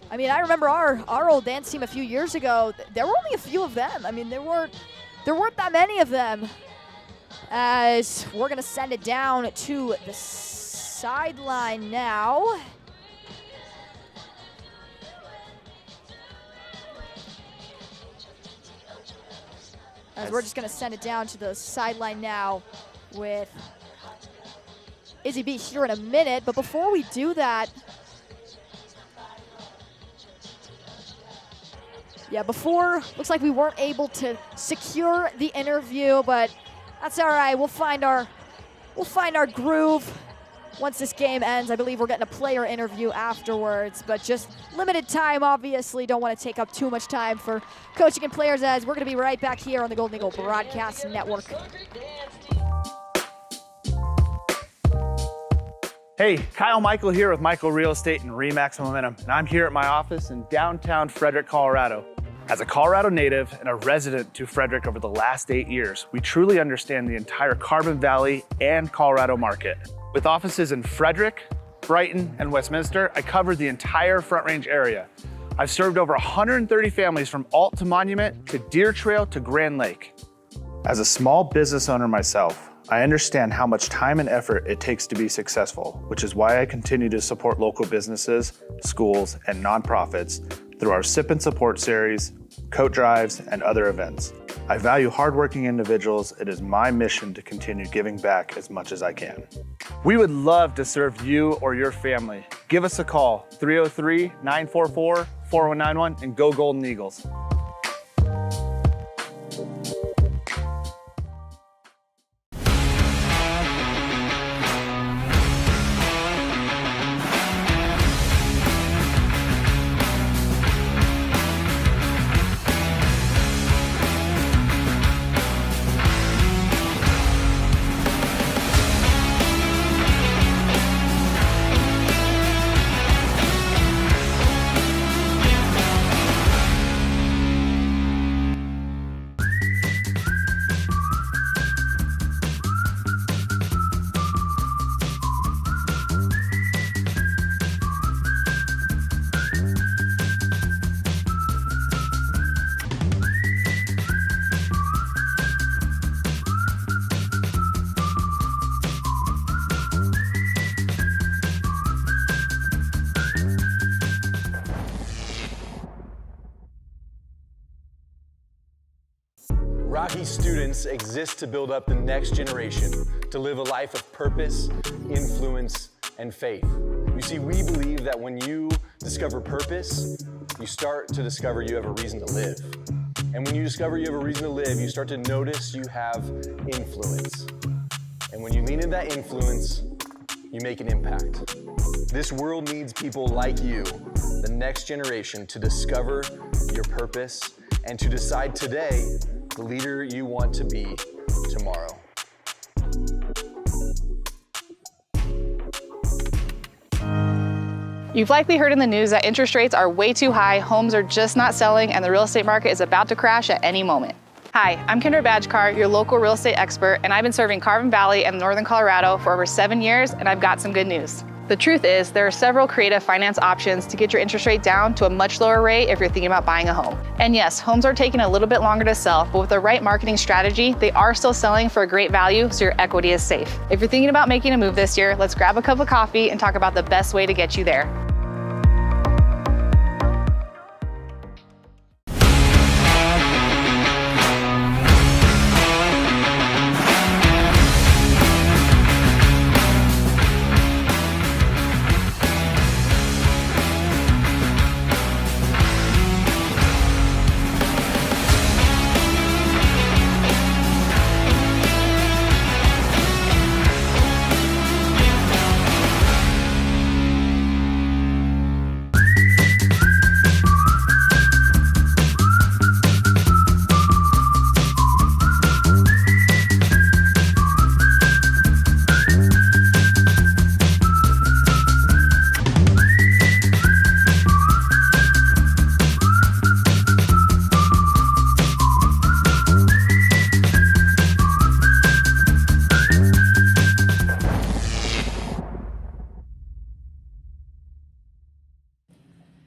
[SPEAKER 2] I mean, I remember our old dance team a few years ago. There were only a few of them. I mean, there weren't that many of them. As we're gonna send it down to the sideline now. As we're just gonna send it down to the sideline now with Izzy B here in a minute. But before we do that, looks like we weren't able to secure the interview, but that's all right. We'll find our groove once this game ends. I believe we're getting a player interview afterwards, but just limited time, obviously. Don't want to take up too much time for coaching and players, as we're going to be right back here on the Golden Eagle Broadcast Network.
[SPEAKER 8] Hey, Kyle Michael here with Michael Real Estate and Remax Momentum, and I'm here at my office in downtown Frederick, Colorado. As a Colorado native and a resident to Frederick over the last 8 years, we truly understand the entire Carbon Valley and Colorado market. With offices in Frederick, Brighton, and Westminster, I covered the entire Front Range area. I've served over 130 families from Alt to Monument to Deer Trail to Grand Lake. As a small business owner myself, I understand how much time and effort it takes to be successful, which is why I continue to support local businesses, schools, and nonprofits through our Sip and Support series, coat drives, and other events. I value hardworking individuals. It is my mission to continue giving back as much as I can. We would love to serve you or your family. Give us a call, 303-944-4191, and go Golden Eagles.
[SPEAKER 5] Rocky students exist to build up the next generation, to live a life of purpose, influence, and faith. You see, we believe that when you discover purpose, you start to discover you have a reason to live. And when you discover you have a reason to live, you start to notice you have influence. And when you lean into that influence, you make an impact. This world needs people like you, the next generation, to discover your purpose and to decide today the leader you want to be tomorrow.
[SPEAKER 9] You've likely heard in the news that interest rates are way too high, homes are just not selling, and the real estate market is about to crash at any moment. Hi, I'm Kendra Badgekar, your local real estate expert, and I've been serving Carvin Valley and Northern Colorado for over 7 years, and I've got some good news. The truth is, there are several creative finance options to get your interest rate down to a much lower rate if you're thinking about buying a home. And yes, homes are taking a little bit longer to sell, but with the right marketing strategy, they are still selling for a great value, so your equity is safe. If you're thinking about making a move this year, let's grab a cup of coffee and talk about the best way to get you there.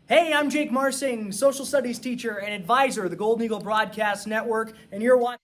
[SPEAKER 10] Hey, I'm Jake Marsing, social studies teacher and advisor of the Golden Eagle Broadcast Network, and you're watching.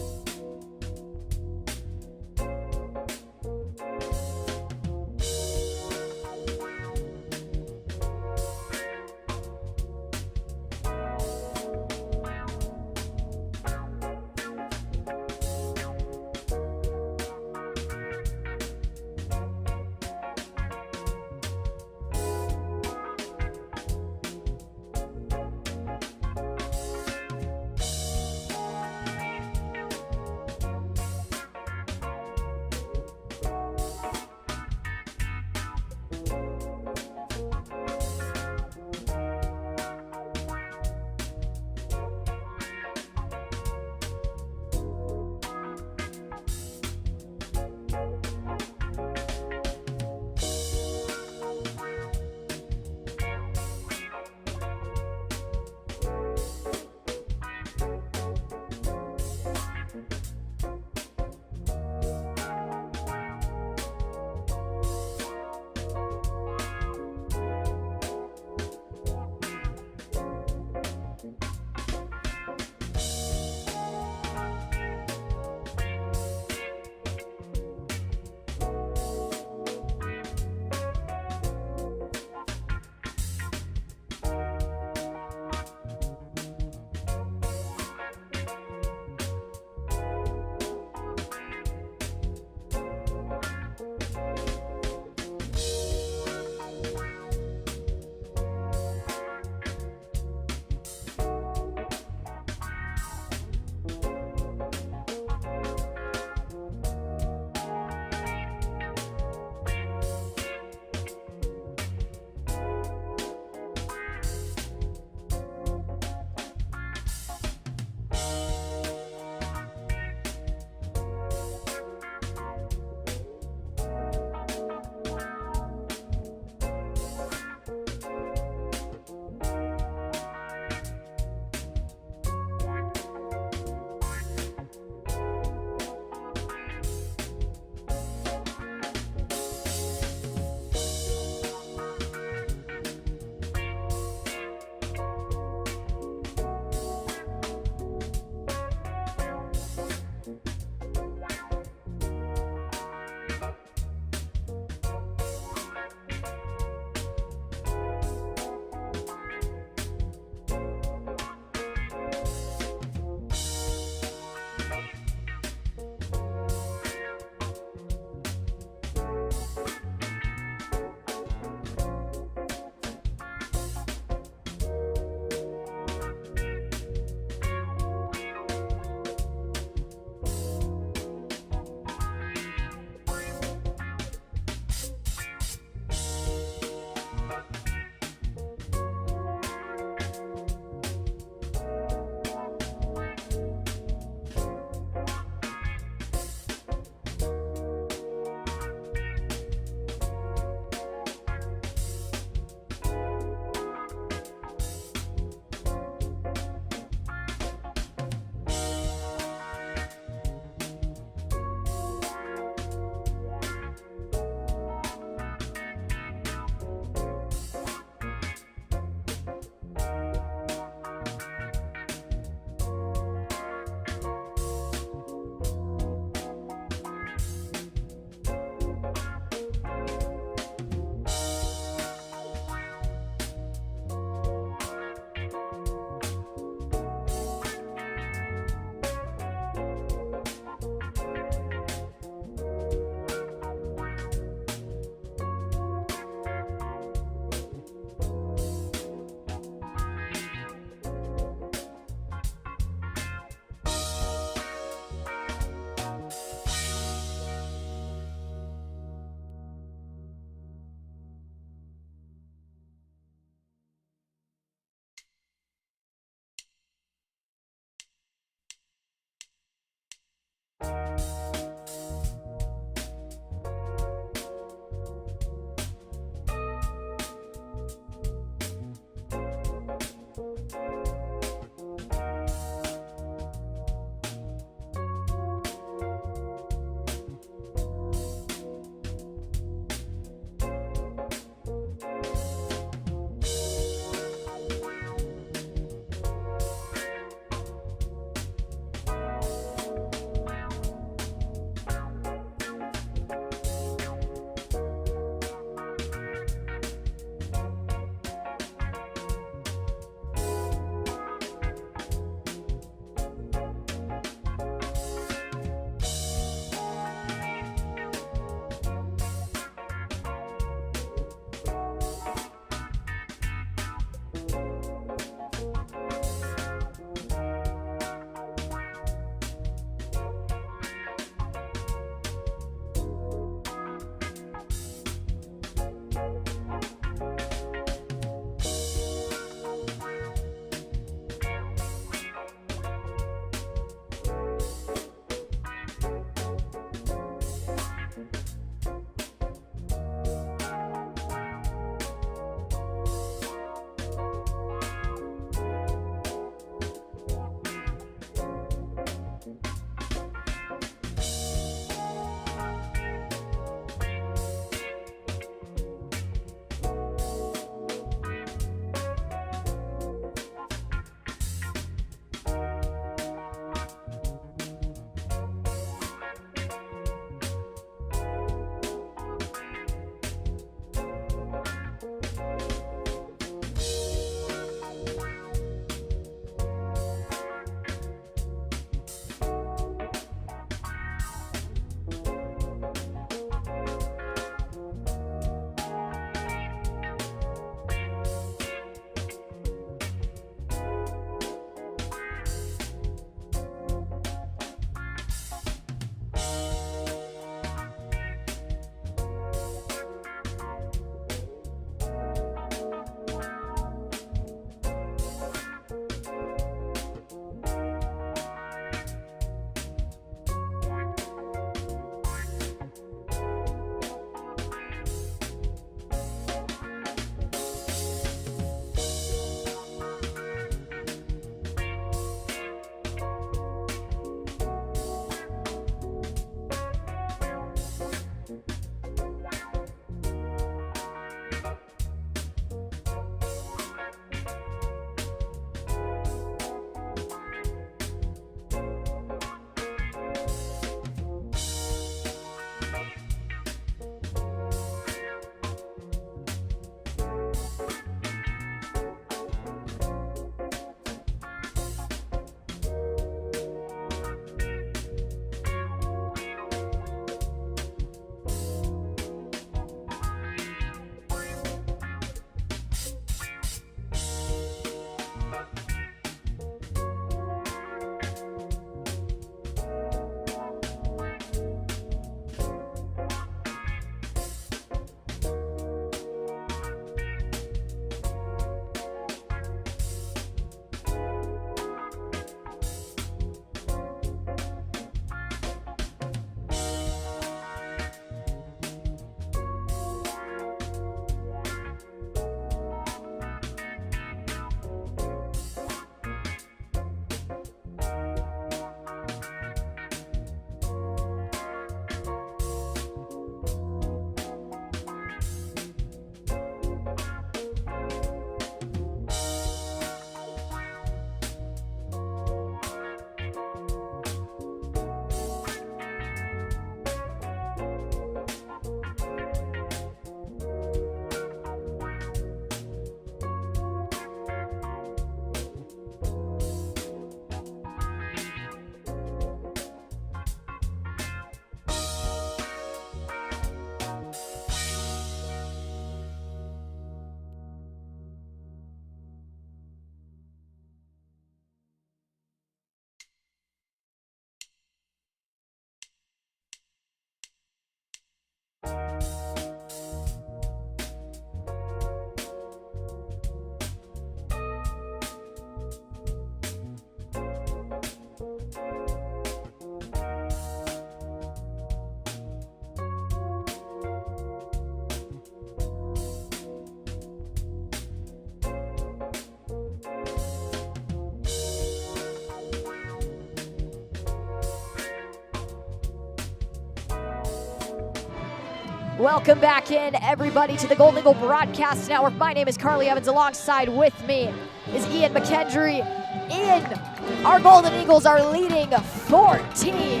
[SPEAKER 2] Welcome back in, everybody, to the Golden Eagle Broadcast Network. My name is Carly Evans. Alongside with me is Ian McKendry. Ian, our Golden Eagles are leading 14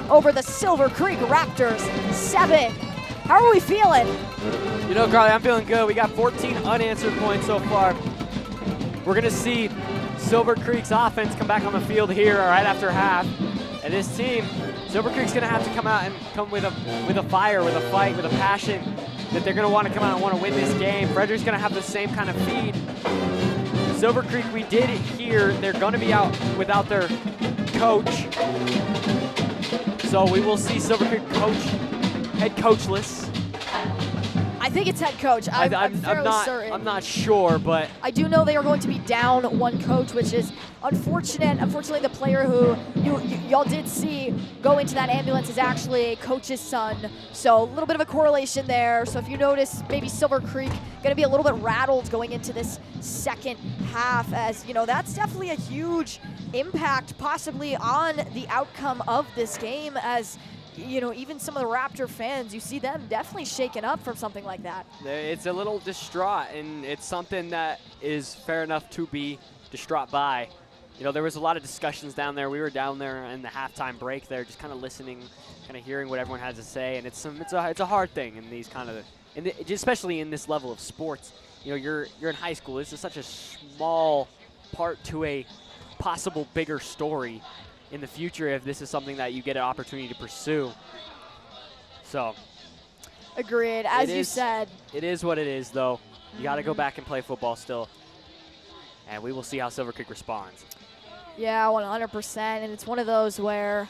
[SPEAKER 2] over the Silver Creek Raptors, 7. How are we feeling?
[SPEAKER 3] You know, Carly, I'm feeling good. We got 14 unanswered points so far. We're going to see Silver Creek's offense come back on the field here right after half. And this team, Silver Creek's going to have to come out and come with a fire, with a fight, with a passion that they're going to want to come out and want to win this game. Frederick's going to have the same kind of feed. Silver Creek, we did it here. They're going to be out without their coach. So we will see Silver Creek head coachless.
[SPEAKER 2] I think it's head coach. I'm fairly certain.
[SPEAKER 3] I'm not sure, but
[SPEAKER 2] I do know they are going to be down one coach, which is unfortunate. Unfortunately, the player who y'all did see go into that ambulance is actually coach's son. So a little bit of a correlation there. So if you notice, maybe Silver Creek going to be a little bit rattled going into this second half, as you know, that's definitely a huge impact possibly on the outcome of this game, as you know, even some of the Raptor fans, you see them definitely shaken up from something like that.
[SPEAKER 3] It's a little distraught, and it's something that is fair enough to be distraught by. You know, there was a lot of discussions down there. We were down there in the halftime break there, just kind of listening, kind of hearing what everyone has to say, and it's a hard thing in these kind of, especially in this level of sports. You know, you're in high school. This is such a small part to a possible bigger story in the future if this is something that you get an opportunity to pursue. So.
[SPEAKER 2] Agreed, as you said.
[SPEAKER 3] It is what it is, though. You got to go back and play football still. And we will see how Silver Creek responds.
[SPEAKER 2] Yeah, 100%. And it's one of those where,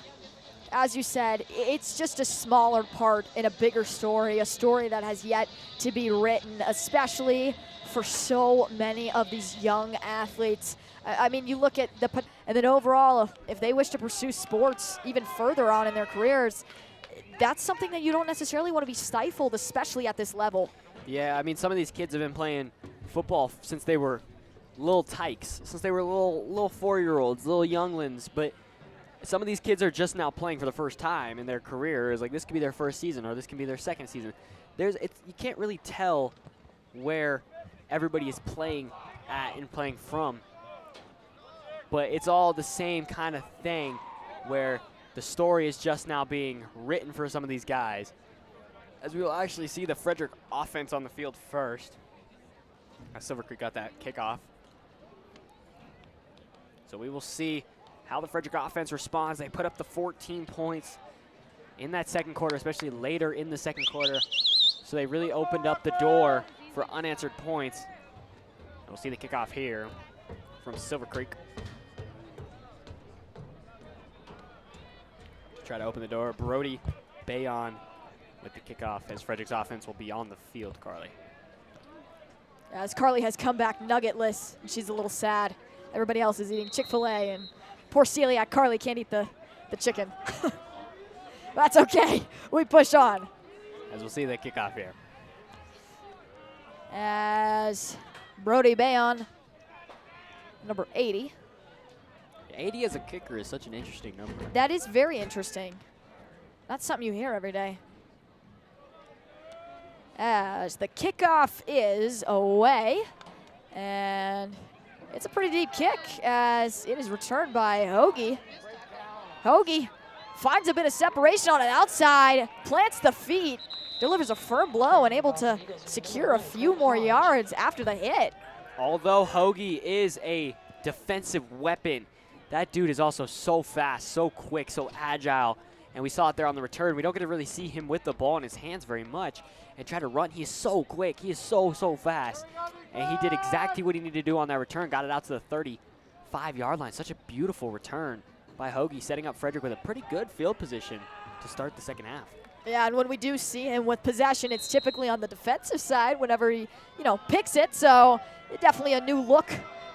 [SPEAKER 2] as you said, it's just a smaller part in a bigger story, a story that has yet to be written, especially for so many of these young athletes. I mean, you look at and then overall, if they wish to pursue sports even further on in their careers, that's something that you don't necessarily want to be stifled, especially at this level.
[SPEAKER 3] Yeah, I mean, some of these kids have been playing football since they were little tykes, since they were little 4-year-olds, little younglings, but some of these kids are just now playing for the first time in their careers. Like, this could be their first season, or this can be their second season. You can't really tell where everybody is playing at and playing from. But it's all the same kind of thing where the story is just now being written for some of these guys. As we will actually see the Frederick offense on the field first. Silver Creek got that kickoff. So we will see how the Frederick offense responds. They put up the 14 points in that second quarter, especially later in the second quarter. So they really opened up the door for unanswered points. We'll see the kickoff here from Silver Creek. Try to open the door. Brody Bayon with the kickoff as Frederick's offense will be on the field, Carly.
[SPEAKER 2] As Carly has come back nuggetless, and she's a little sad. Everybody else is eating Chick-fil-A, and poor celiac Carly can't eat the chicken. That's okay. We push on.
[SPEAKER 3] As we'll see the kickoff here.
[SPEAKER 2] As Brody Bayon, number 80.
[SPEAKER 3] 80 as a kicker is such an interesting number.
[SPEAKER 2] That is very interesting. That's something you hear every day. As the kickoff is away, and it's a pretty deep kick as it is returned by Hoagie. Hoagie finds a bit of separation on an outside, plants the feet, delivers a firm blow, and able to secure a few more yards after the hit.
[SPEAKER 3] Although Hoagie is a defensive weapon, that dude is also so fast, so quick, so agile. And we saw it there on the return. We don't get to really see him with the ball in his hands very much and try to run. He is so quick. He is so fast. And he did exactly what he needed to do on that return. Got it out to the 35-yard line. Such a beautiful return by Hoagie, setting up Frederick with a pretty good field position to start the second half.
[SPEAKER 2] Yeah, and when we do see him with possession, it's typically on the defensive side whenever he, picks it. So definitely a new look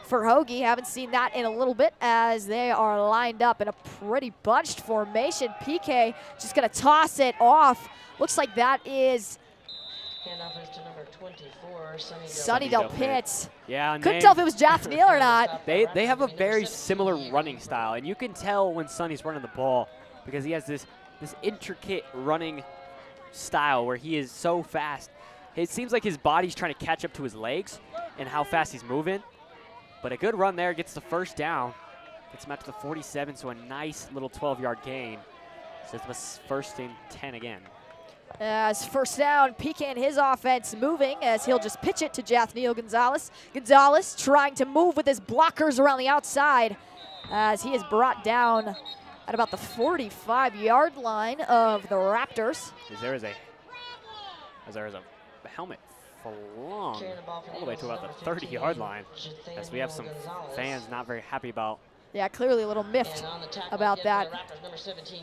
[SPEAKER 2] for Hoagie. Haven't seen that in a little bit as they are lined up in a pretty bunched formation. PK just going to toss it off. Looks like that is
[SPEAKER 7] Handoff is to number 24,
[SPEAKER 2] Sunnydale Pitts.
[SPEAKER 3] Yeah, and
[SPEAKER 2] couldn't tell if it was Jaff Neal or not.
[SPEAKER 3] They have a very similar running style, and you can tell when Sonny's running the ball because he has this intricate running style where he is so fast. It seems like his body's trying to catch up to his legs and how fast he's moving. But a good run there gets the first down. Gets him out to the 47, so a nice little 12-yard gain. So it was first and 10 again.
[SPEAKER 2] As first down, PK and his offense moving as he'll just pitch it to Jathniel Gonzalez. Gonzalez trying to move with his blockers around the outside as he is brought down at about the 45-yard line of the Raptors.
[SPEAKER 3] There is a helmet flung all the way to about the 30-yard line, as we have some fans not very happy about.
[SPEAKER 2] Yeah, clearly a little miffed about that.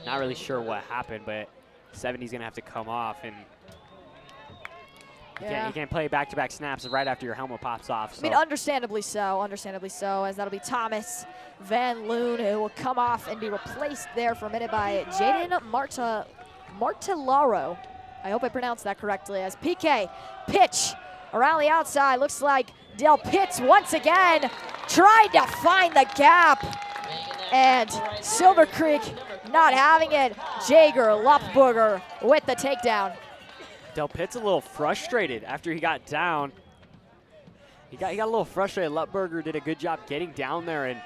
[SPEAKER 3] Not really sure what happened, but 70's gonna have to come off, and you can't play back-to-back snaps right after your helmet pops off. So.
[SPEAKER 2] I mean, understandably so, as that'll be Thomas Van Loon, who will come off and be replaced there for a minute by Jaden Martellaro. I hope I pronounced that correctly, as PK pitch around the outside. Looks like Del Pitts once again tried to find the gap, and Silver Creek not having it. Jager Lupberger with the takedown.
[SPEAKER 3] Del Pitts a little frustrated after he got down. He got a little frustrated. Lupberger did a good job getting down there and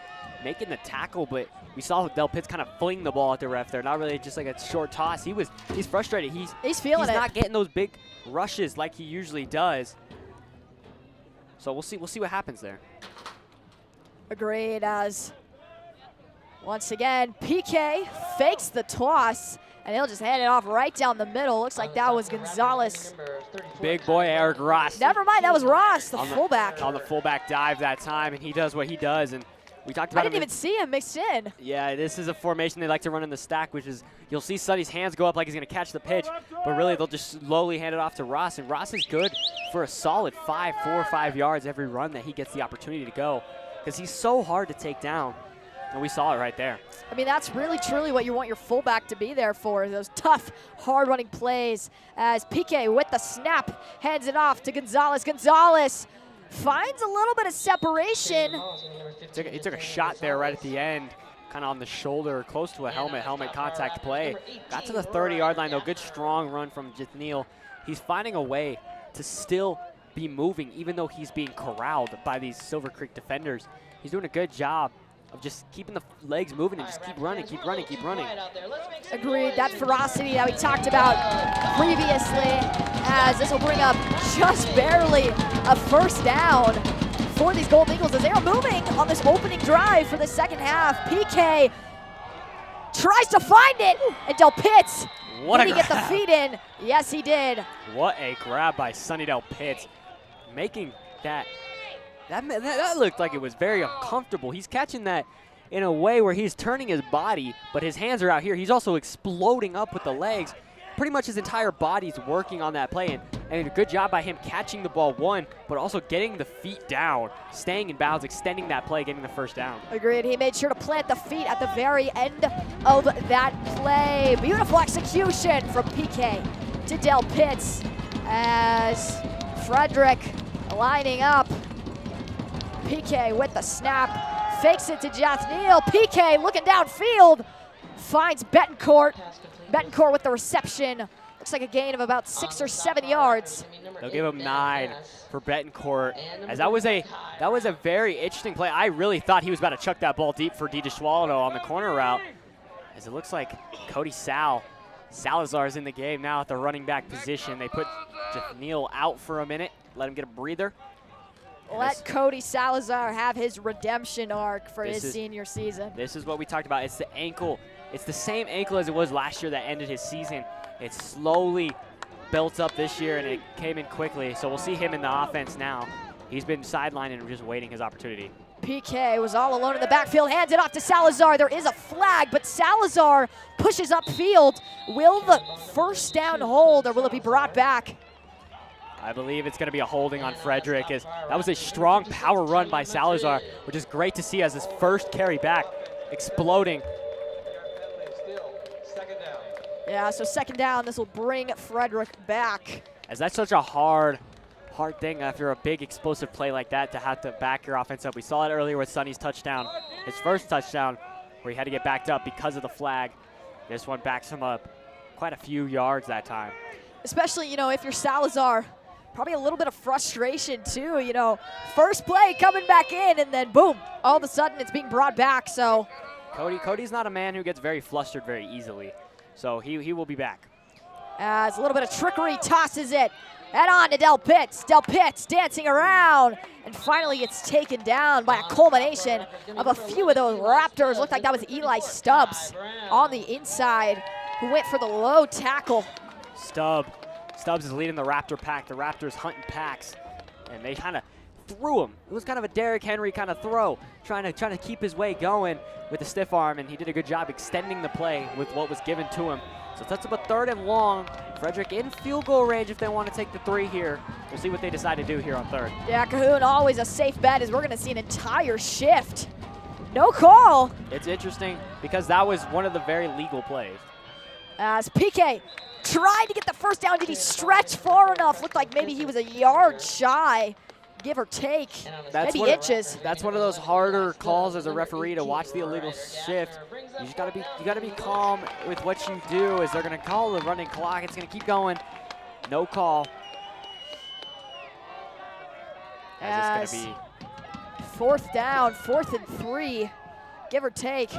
[SPEAKER 3] making the tackle, but we saw Del Pitts kind of fling the ball at the ref there. Not really just like a short toss. He's frustrated.
[SPEAKER 2] He's feeling it.
[SPEAKER 3] He's not getting those big rushes like he usually does. So we'll see what happens there.
[SPEAKER 2] Agreed, as once again, PK fakes the toss, and he'll just hand it off right down the middle. Looks like that was Gonzalez.
[SPEAKER 3] Big boy Eric Ross.
[SPEAKER 2] Never mind, that was Ross, the fullback.
[SPEAKER 3] On the fullback dive that time, and he does what he does. And we talked about
[SPEAKER 2] I didn't even see him mixed in.
[SPEAKER 3] Yeah, this is a formation they like to run in the stack, which is you'll see Sonny's hands go up like he's going to catch the pitch, but really they'll just slowly hand it off to Ross, and Ross is good for a solid 4 or 5 yards every run that he gets the opportunity to go, because he's so hard to take down, and we saw it right there.
[SPEAKER 2] I mean, that's really, truly what you want your fullback to be there for, those tough, hard-running plays, as PK with the snap hands it off to Gonzalez. Gonzalez finds a little bit of separation.
[SPEAKER 3] He took a shot there right at the end, kind of on the shoulder, close to a helmet contact play. Got to the 30-yard line, though. Good, strong run from Jathniel. He's finding a way to still be moving, even though he's being corralled by these Silver Creek defenders. He's doing a good job of just keeping the legs moving and just keep running.
[SPEAKER 2] Agreed. That ferocity that we talked about previously, as this will bring up just barely a first down for these Golden Eagles as they are moving on this opening drive for the second half. PK tries to find it, and Del Pitts, did he get the feet in? Yes, he did.
[SPEAKER 3] What a grab by Sonny Del Pitts, making that looked like it was very uncomfortable. He's catching that in a way where he's turning his body, but his hands are out here. He's also exploding up with the legs. Pretty much his entire body's working on that play, and a good job by him catching the ball, one, but also getting the feet down, staying in bounds, extending that play, getting the first down.
[SPEAKER 2] Agreed. He made sure to plant the feet at the very end of that play. Beautiful execution from PK to Del Pitts as Frederick lining up. PK with the snap, fakes it to Jathniel. PK looking downfield, finds Betancourt. Betancourt with the reception. Looks like a gain of about 6 or 7 yards.
[SPEAKER 3] They'll give him 9 for Betancourt, as that was a very interesting play. I really thought he was about to chuck that ball deep for DeSwaldo on the corner route, as it looks like Cody Salazar's in the game now at the running back position. They put Jathniel out for a minute, let him get a breather.
[SPEAKER 2] Let Cody Salazar have his redemption arc for his senior season.
[SPEAKER 3] This is what we talked about. It's the ankle. It's the same ankle as it was last year that ended his season. It's slowly built up this year, and it came in quickly. So we'll see him in the offense now. He's been sidelined and just waiting his opportunity.
[SPEAKER 2] PK was all alone in the backfield, hands it off to Salazar. There is a flag, but Salazar pushes upfield. Will the first down hold, or will it be brought back?
[SPEAKER 3] I believe it's going to be a holding on Frederick. That was a strong power run by Salazar, which is great to see as his first carry back, exploding.
[SPEAKER 2] Yeah, so second down, this will bring Frederick back.
[SPEAKER 3] As that's such a hard thing after a big explosive play like that to have to back your offense up. We saw it earlier with Sonny's touchdown, his first touchdown, where he had to get backed up because of the flag. This one backs him up quite a few yards that time.
[SPEAKER 2] especially, if you're Salazar. Probably a little bit of frustration too, First play coming back in, and then boom, all of a sudden it's being brought back. So
[SPEAKER 3] Cody's not a man who gets very flustered very easily, so he will be back.
[SPEAKER 2] As a little bit of trickery, tosses it. And on to Del Pitts. Del Pitts dancing around, and finally it's taken down by a culmination of a few of those Raptors. Looked like that was Eli Stubbs on the inside, who went for the low tackle.
[SPEAKER 3] Stubbs is leading the Raptor pack. The Raptors hunting packs, and they kind of threw him. It was kind of a Derrick Henry kind of throw, trying to keep his way going with the stiff arm, and he did a good job extending the play with what was given to him. So that's up a 3rd and long. Frederick in field goal range if they want to take the 3 here. We'll see what they decide to do here on 3rd.
[SPEAKER 2] Yeah, Cahoon, always a safe bet, as we're going to see an entire shift. No call.
[SPEAKER 3] It's interesting because that was one of the very legal plays.
[SPEAKER 2] As PK tried to get the first down. Did he stretch far enough? Looked like maybe he was a yard shy, give or take. Maybe inches.
[SPEAKER 3] That's one of those harder calls as a referee, to watch the illegal shift. You just gotta be calm with what you do, as they're gonna call the running clock. It's gonna keep going. No call. As it's gonna be
[SPEAKER 2] 4th down, 4th and 3, give or take.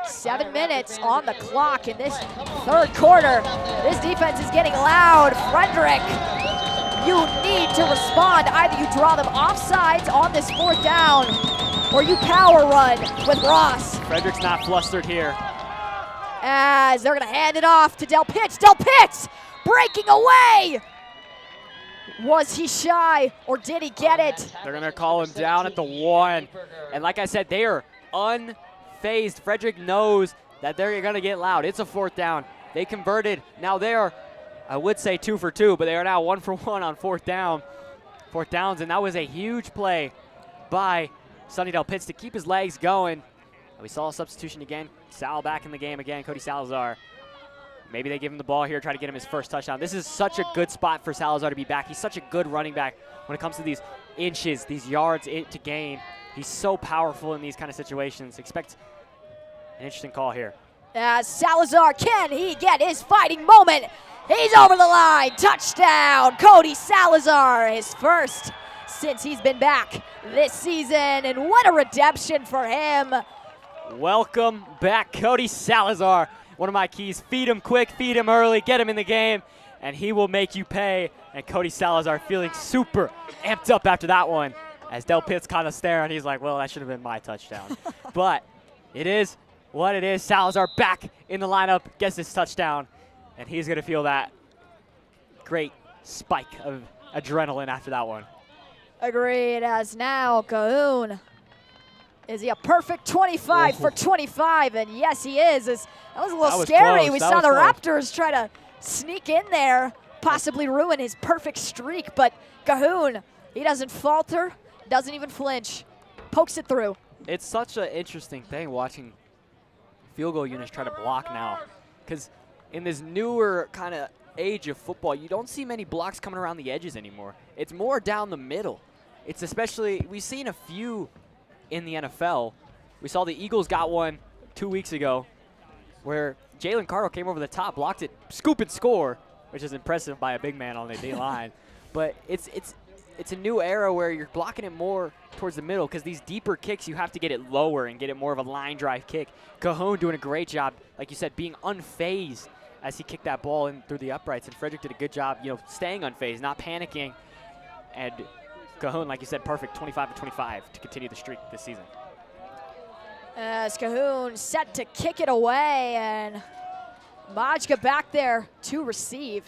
[SPEAKER 2] 7 minutes on the clock in this 3rd quarter. This defense is getting loud. Frederick, you need to respond. Either you draw them offsides on this 4th down, or you power run with Ross.
[SPEAKER 3] Frederick's not flustered here.
[SPEAKER 2] As they're gonna hand it off to Del Pitts. Del Pitts breaking away. Was he shy, or did he get it?
[SPEAKER 3] They're gonna call him down at the 1. And like I said, they are unfazed. Frederick knows that they're gonna get loud. It's a 4th down. They converted. Now they are, I would say 2 for 2, but they are now 1 for 1 on 4th downs, and that was a huge play by Sonny Del Pitts to keep his legs going. We saw a substitution again. Sal back in the game again, Cody Salazar. Maybe they give him the ball here, try to get him his first touchdown. This is such a good spot for Salazar to be back. He's such a good running back when it comes to these inches, these yards to gain. He's so powerful in these kind of situations. Expect an interesting call here.
[SPEAKER 2] As Salazar, can he get his fighting moment? He's over the line. Touchdown, Cody Salazar, his first since he's been back this season, and what a redemption for him.
[SPEAKER 3] Welcome back, Cody Salazar. One of my keys, feed him quick, feed him early, get him in the game, and he will make you pay. And Cody Salazar feeling super amped up after that one, as Del Pitts kind of staring. He's like, well, that should have been my touchdown. But it is what it is. Salazar back in the lineup, gets his touchdown, and he's going to feel that great spike of adrenaline after that one.
[SPEAKER 2] Agreed, as now Cahoon. Is he a perfect 25 for 25? And yes, he is. That was a little scary. We saw the Raptors try to sneak in there, possibly ruin his perfect streak. But Cahoon, he doesn't falter, doesn't even flinch, pokes it through.
[SPEAKER 3] It's such an interesting thing watching field goal units try to block now, because in this newer kind of age of football, you don't see many blocks coming around the edges anymore. It's more down the middle. It's especially, we've seen a few in the NFL. We saw the Eagles got one 2 weeks ago where Jalen Carter came over the top, blocked it, scoop and score, which is impressive by a big man on the D-line. But it's a new era where you're blocking it more towards the middle, because these deeper kicks, you have to get it lower and get it more of a line drive kick. Cahoon doing a great job, like you said, being unfazed as he kicked that ball in through the uprights. And Frederick did a good job, staying unfazed, not panicking. And Cahoon, like you said, perfect 25 to 25 to continue the streak this season.
[SPEAKER 2] As Cahoon set to kick it away, and Majka back there to receive.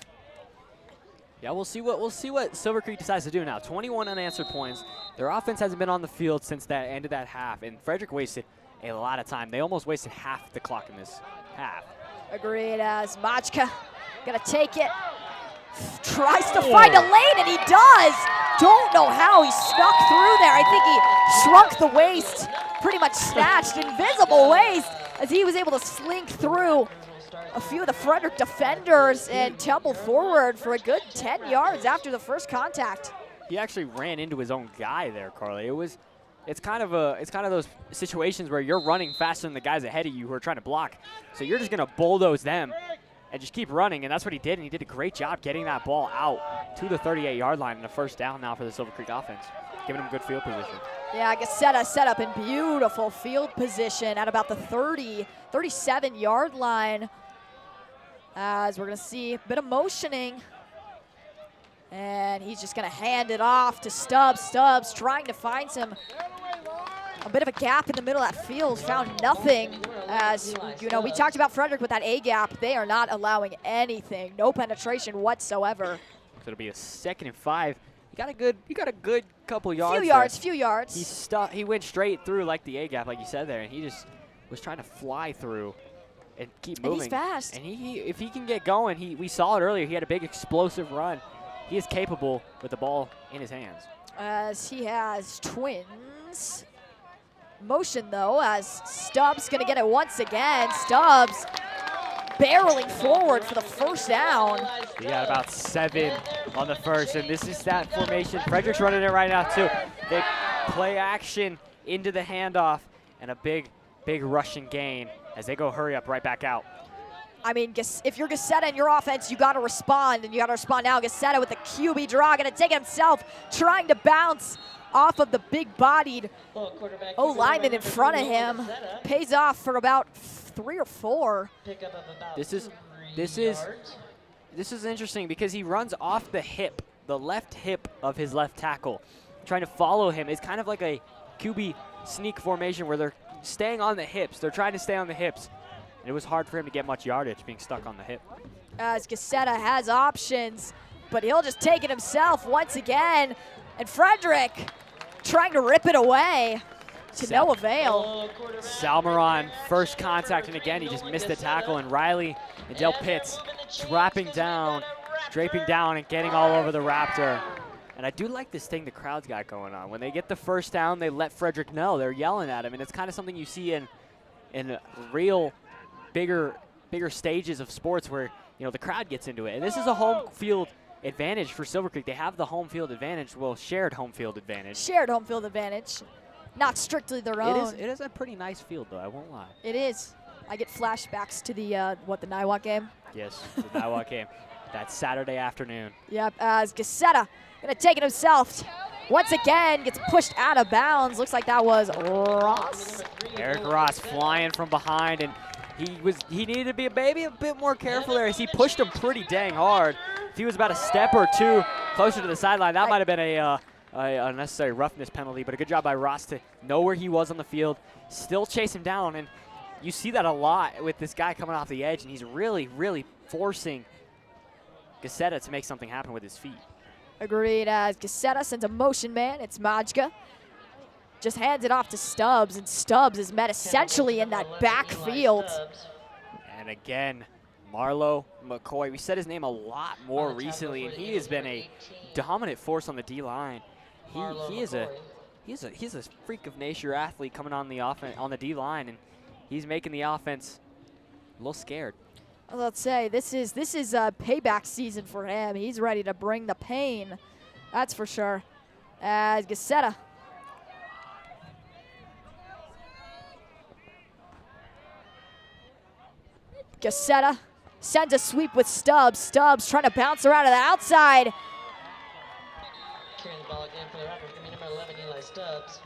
[SPEAKER 3] Yeah, we'll see what Silver Creek decides to do now. 21 unanswered points. Their offense hasn't been on the field since that end of that half, and Frederick wasted a lot of time. They almost wasted half the clock in this half.
[SPEAKER 2] Agreed, as Majka gonna take it. Tries to find a lane, and he does. Don't know how he snuck through there. I think he shrunk the waist, pretty much snatched invisible waist, as he was able to slink through a few of the Frederick defenders and tumble forward for a good 10 yards after the first contact.
[SPEAKER 3] He actually ran into his own guy there, Carly. It's kind of those situations where you're running faster than the guys ahead of you who are trying to block. So you're just gonna bulldoze them, and just keep running, and that's what he did, and he did a great job getting that ball out to the 38-yard line, and a first down now for the Silver Creek offense, giving them good field position.
[SPEAKER 2] Yeah, Gazzetta set up in beautiful field position at about the 37-yard line. As we're going to see a bit of motioning. And he's just going to hand it off to Stubbs. Stubbs trying to find a bit of a gap in the middle of that field. Found nothing. As, you know, we talked about Frederick with that A gap. They are not allowing anything. No penetration whatsoever.
[SPEAKER 3] So it'll be a 2nd and 5. You got a good couple yards.
[SPEAKER 2] Few yards.
[SPEAKER 3] He went straight through like the A gap, like you said there, and he just was trying to fly through and keep moving.
[SPEAKER 2] And he's fast.
[SPEAKER 3] And if he can get going, we saw it earlier. He had a big explosive run. He is capable with the ball in his hands.
[SPEAKER 2] As he has twins. Motion though, as Stubbs gonna get it once again. Stubbs barreling forward for the first down.
[SPEAKER 3] He got about 7 on the first, and this is that formation. Frederick's running it right now too. They play action into the handoff, and a big rushing gain as they go hurry up right back out.
[SPEAKER 2] I mean, if you're Gazzetta in your offense, you got to respond, and you got to respond now. Gazzetta with the QB draw, going to take it himself, trying to bounce off of the big-bodied O-lineman in front of him. Pays off for about 3 or 4.
[SPEAKER 3] This is interesting because he runs off the hip, the left hip of his left tackle. Trying to follow him. It's kind of like a QB sneak formation where they're staying on the hips. They're trying to stay on the hips. And it was hard for him to get much yardage being stuck on the hip.
[SPEAKER 2] As Gazzetta has options, but he'll just take it himself once again. And Frederick trying to rip it away to no avail.
[SPEAKER 3] Salmeron, first contact, and again, he just missed the tackle. And Riley and Dale Pitts draping down, and getting all over the Raptor. And I do like this thing the crowd's got going on. When they get the first down, they let Frederick know. They're yelling at him, and it's kind of something you see in real bigger stages of sports where, you know, the crowd gets into it. And this is a home field advantage for Silver Creek. They have the home field advantage, well, shared home field advantage.
[SPEAKER 2] Shared home field advantage, not strictly their own.
[SPEAKER 3] It is a pretty nice field, though, I won't lie.
[SPEAKER 2] It is. I get flashbacks to the Niwot game.
[SPEAKER 3] Yes, the Niwot game. That Saturday afternoon.
[SPEAKER 2] Yep, as Gazzetta gonna take it himself. Once again, gets pushed out of bounds. Looks like that was Ross.
[SPEAKER 3] Eric Ross flying from behind, and he needed to be a bit more careful there as he pushed him pretty dang hard. If he was about a step or two closer to the sideline, that might have been a unnecessary roughness penalty, but a good job by Ross to know where he was on the field, still chase him down, and you see that a lot with this guy coming off the edge, and he's really, really forcing Gazzetta to make something happen with his feet.
[SPEAKER 2] Agreed, as Gazzetta sends a motion man. It's Majka. Just hands it off to Stubbs, and Stubbs is met essentially in that backfield.
[SPEAKER 3] And again, Marlo McCoy. We said his name a lot more recently, and he has been a dominant force on the D-line. He's a freak of nature athlete coming on the offense, on the D-line, and he's making the offense a little scared.
[SPEAKER 2] Let's say this is a payback season for him. He's ready to bring the pain, that's for sure. As Gazzetta. Gazzetta sends a sweep with Stubbs. Stubbs trying to bounce around to the outside.
[SPEAKER 7] Carrying the ball again for the Raptors, number 11, Eli Stubbs.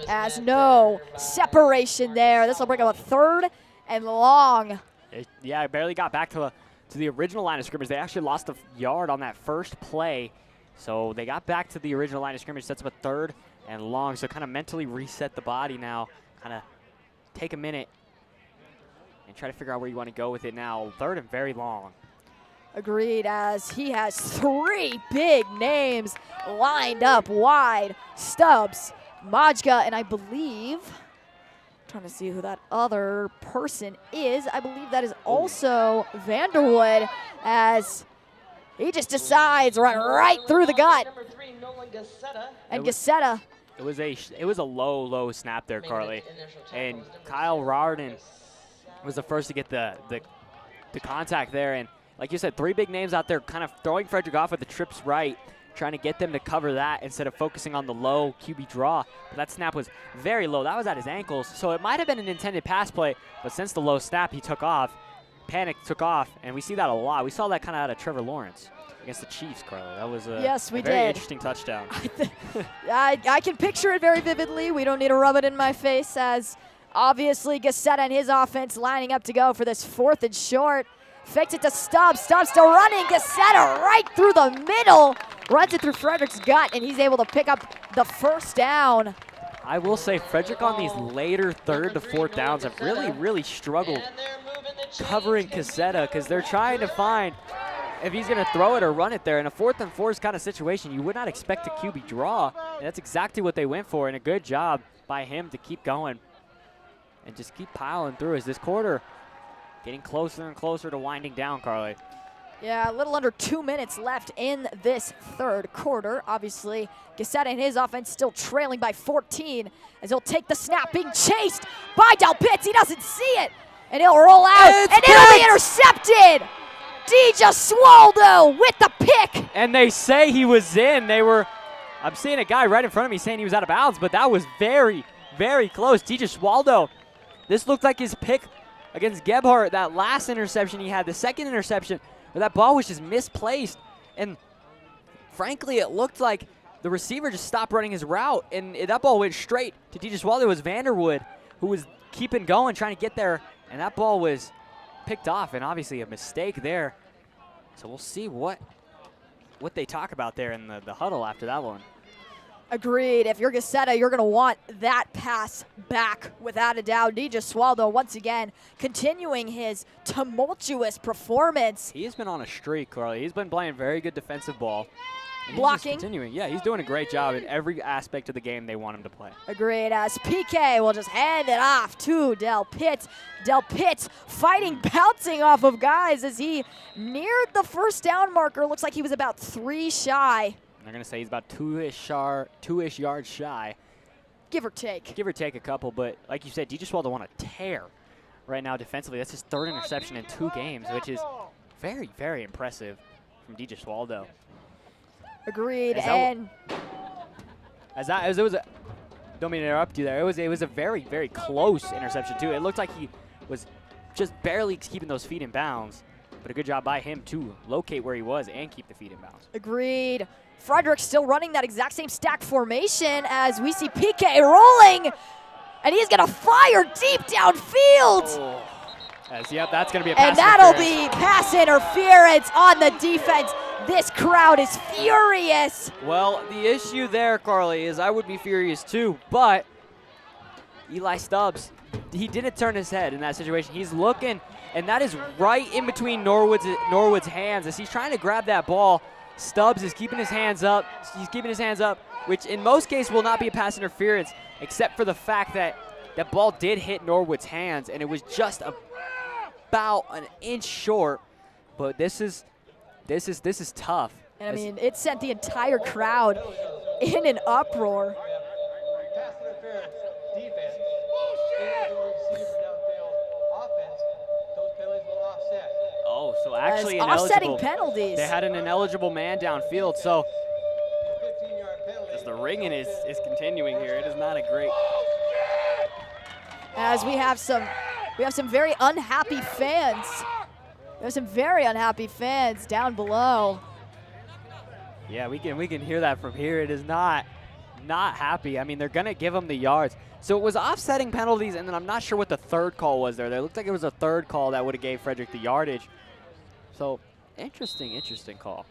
[SPEAKER 2] As no separation there. This will bring up a 3rd and long.
[SPEAKER 3] Yeah, barely got back to the original line of scrimmage. They actually lost a yard on that first play. So they got back to the original line of scrimmage. Sets up a 3rd and long. So kind of mentally reset the body now. Kind of take a minute and try to figure out where you want to go with it now. 3rd and very long.
[SPEAKER 2] Agreed, as he has 3 big names lined up wide. Stubbs, Majka, and I believe, trying to see who that other person is. I believe that is also Vanderwood, as he just decides to run right through the gut.
[SPEAKER 7] Number 3, Nolan Gazzetta.
[SPEAKER 2] And Gazzetta.
[SPEAKER 3] It was a low snap there, Carly. And Kyle Rarden was the first to get the contact there. And like you said, 3 big names out there kind of throwing Frederick off with the trips right, trying to get them to cover that instead of focusing on the low QB draw. But that snap was very low. That was at his ankles. So it might have been an intended pass play, but since the low snap, he took off. panic took off, and we see that a lot. We saw that kind of out of Trevor Lawrence against the Chiefs, Carla. That was a,
[SPEAKER 2] yes, we
[SPEAKER 3] a very
[SPEAKER 2] did.
[SPEAKER 3] interesting touchdown.
[SPEAKER 2] I can picture it very vividly. We don't need to rub it in my face, as obviously Gazzetta and his offense lining up to go for this 4th and short. Fakes it to Stubbs. Stubbs still running. Gazzetta right through the middle. Runs it through Frederick's gut, and he's able to pick up the first down.
[SPEAKER 3] I will say Frederick on these later 3rd to 4th downs have really struggled covering Gazzetta, because they're trying to find if he's going to throw it or run it there. In a 4th and 4 kind of situation, you would not expect a QB draw, and that's exactly what they went for, and a good job by him to keep going and just keep piling through as this quarter getting closer and closer to winding down, Carly.
[SPEAKER 2] Yeah, a little under 2 minutes left in this 3rd quarter. Obviously, Gazzetta and his offense still trailing by 14 as he'll take the snap, being chased by Del Pitts. He doesn't see it, and he'll roll out, and it'll be intercepted. DeGesualdo with the pick.
[SPEAKER 3] And they say he was in. I'm seeing a guy right in front of me saying he was out of bounds, but that was very close. DeGesualdo, this looked like his pick against Gebhardt, that last interception he had, the 2nd interception, where that ball was just misplaced. And frankly, it looked like the receiver just stopped running his route, and that ball went straight to DeGesualdo. It was Vanderwood who was keeping going, trying to get there, and that ball was picked off, and obviously a mistake there. So we'll see what they talk about there in the huddle after that one.
[SPEAKER 2] Agreed. If you're Gazzetta, you're going to want that pass back without a doubt. DeGesualdo once again continuing his tumultuous performance.
[SPEAKER 3] He has been on a streak, Carly. He's been playing very good defensive ball. And
[SPEAKER 2] blocking.
[SPEAKER 3] He's just continuing. Yeah, he's doing a great job in every aspect of the game they want him to play.
[SPEAKER 2] Agreed. As PK will just hand it off to Del Pitts. Del Pitts fighting, bouncing off of guys as he neared the first down marker. Looks like he was about 3 shy.
[SPEAKER 3] They're going to say he's about two-ish yards shy.
[SPEAKER 2] Give or take.
[SPEAKER 3] Give or take a couple, but like you said, DeGesualdo on a tear right now defensively. That's his 3rd interception in 2 games, which is very impressive from DeGesualdo.
[SPEAKER 2] Agreed.
[SPEAKER 3] Don't mean to interrupt you there. It was a very close interception too. It looked like he was just barely keeping those feet in bounds, but a good job by him to locate where he was and keep the feet in bounds.
[SPEAKER 2] Agreed. Frederick still running that exact same stack formation as we see PK rolling, and he's going to fire deep downfield.
[SPEAKER 3] Oh. Yep, that's going to be a pass
[SPEAKER 2] interference. And that'll
[SPEAKER 3] be
[SPEAKER 2] pass interference on the defense. This crowd is furious.
[SPEAKER 3] Well, the issue there, Carly, is I would be furious too, but Eli Stubbs, he didn't turn his head in that situation. He's looking, and that is right in between Norwood's hands as he's trying to grab that ball. Stubbs is keeping his hands up. He's keeping his hands up, which in most cases will not be a pass interference, except for the fact that that ball did hit Norwood's hands, and it was just about an inch short. But this is tough.
[SPEAKER 2] And I mean, it sent the entire crowd in an uproar.
[SPEAKER 11] Pass interference, defense, offense, those penalties will offset.
[SPEAKER 3] Oh, so actually
[SPEAKER 2] offsetting penalties.
[SPEAKER 3] They had an ineligible man downfield, so as the ringing is continuing here, it is not a great.
[SPEAKER 2] As we have some very unhappy fans. There's some very unhappy fans down below.
[SPEAKER 3] Yeah, we can hear that from here. It is not happy. I mean, they're gonna give them the yards. So it was offsetting penalties, and then I'm not sure what the 3rd call was there. It looked like it was a 3rd call that would have gave Frederick the yardage. So interesting call.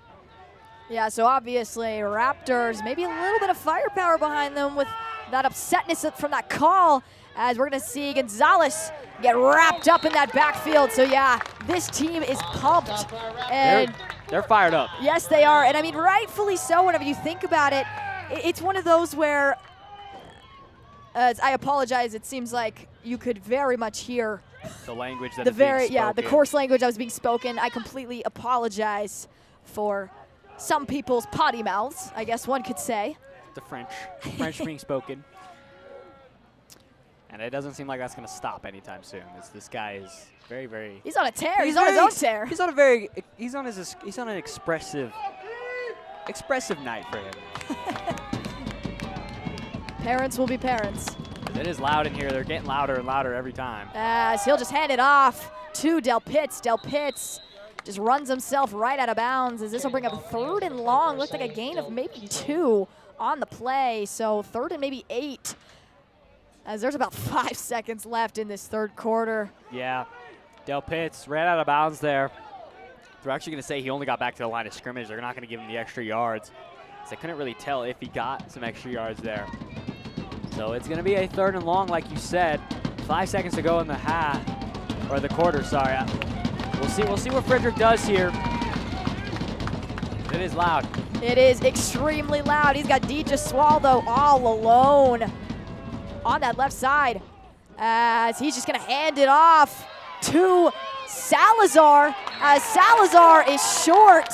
[SPEAKER 2] Yeah, so obviously Raptors, maybe a little bit of firepower behind them with that upsetness from that call, as we're going to see Gonzalez get wrapped up in that backfield. So yeah, this team is pumped. And
[SPEAKER 3] they're fired up.
[SPEAKER 2] Yes, they are. And I mean, rightfully so. Whenever you think about it, it's one of those where, I apologize, it seems like you could very much hear
[SPEAKER 3] the language that
[SPEAKER 2] the
[SPEAKER 3] is being spoken.
[SPEAKER 2] the coarse language that was being spoken. I completely apologize for some people's potty mouths, I guess one could say.
[SPEAKER 3] The French being spoken. And it doesn't seem like that's going to stop anytime soon. This guy is very.
[SPEAKER 2] He's on a tear. He's on his own tear.
[SPEAKER 3] He's on an expressive night for him.
[SPEAKER 2] Parents will be parents.
[SPEAKER 3] It is loud in here. They're getting louder and louder every time.
[SPEAKER 2] As he'll just hand it off to Del Pitts. Del Pitts just runs himself right out of bounds as this will bring up 3rd and long. Looked like a gain of maybe 2 on the play, so 3rd and maybe 8 as there's about 5 seconds left in this 3rd quarter.
[SPEAKER 3] Yeah, Del Pitts ran out of bounds there. They're actually going to say he only got back to the line of scrimmage. They're not going to give him the extra yards. So I couldn't really tell if he got some extra yards there. So it's going to be a 3rd and long, like you said. 5 seconds to go in the half, or the quarter, sorry. We'll see what Frederick does here. It is loud.
[SPEAKER 2] It is extremely loud. He's got DJ Swaldo all alone on that left side as he's just going to hand it off to Salazar, as Salazar is short,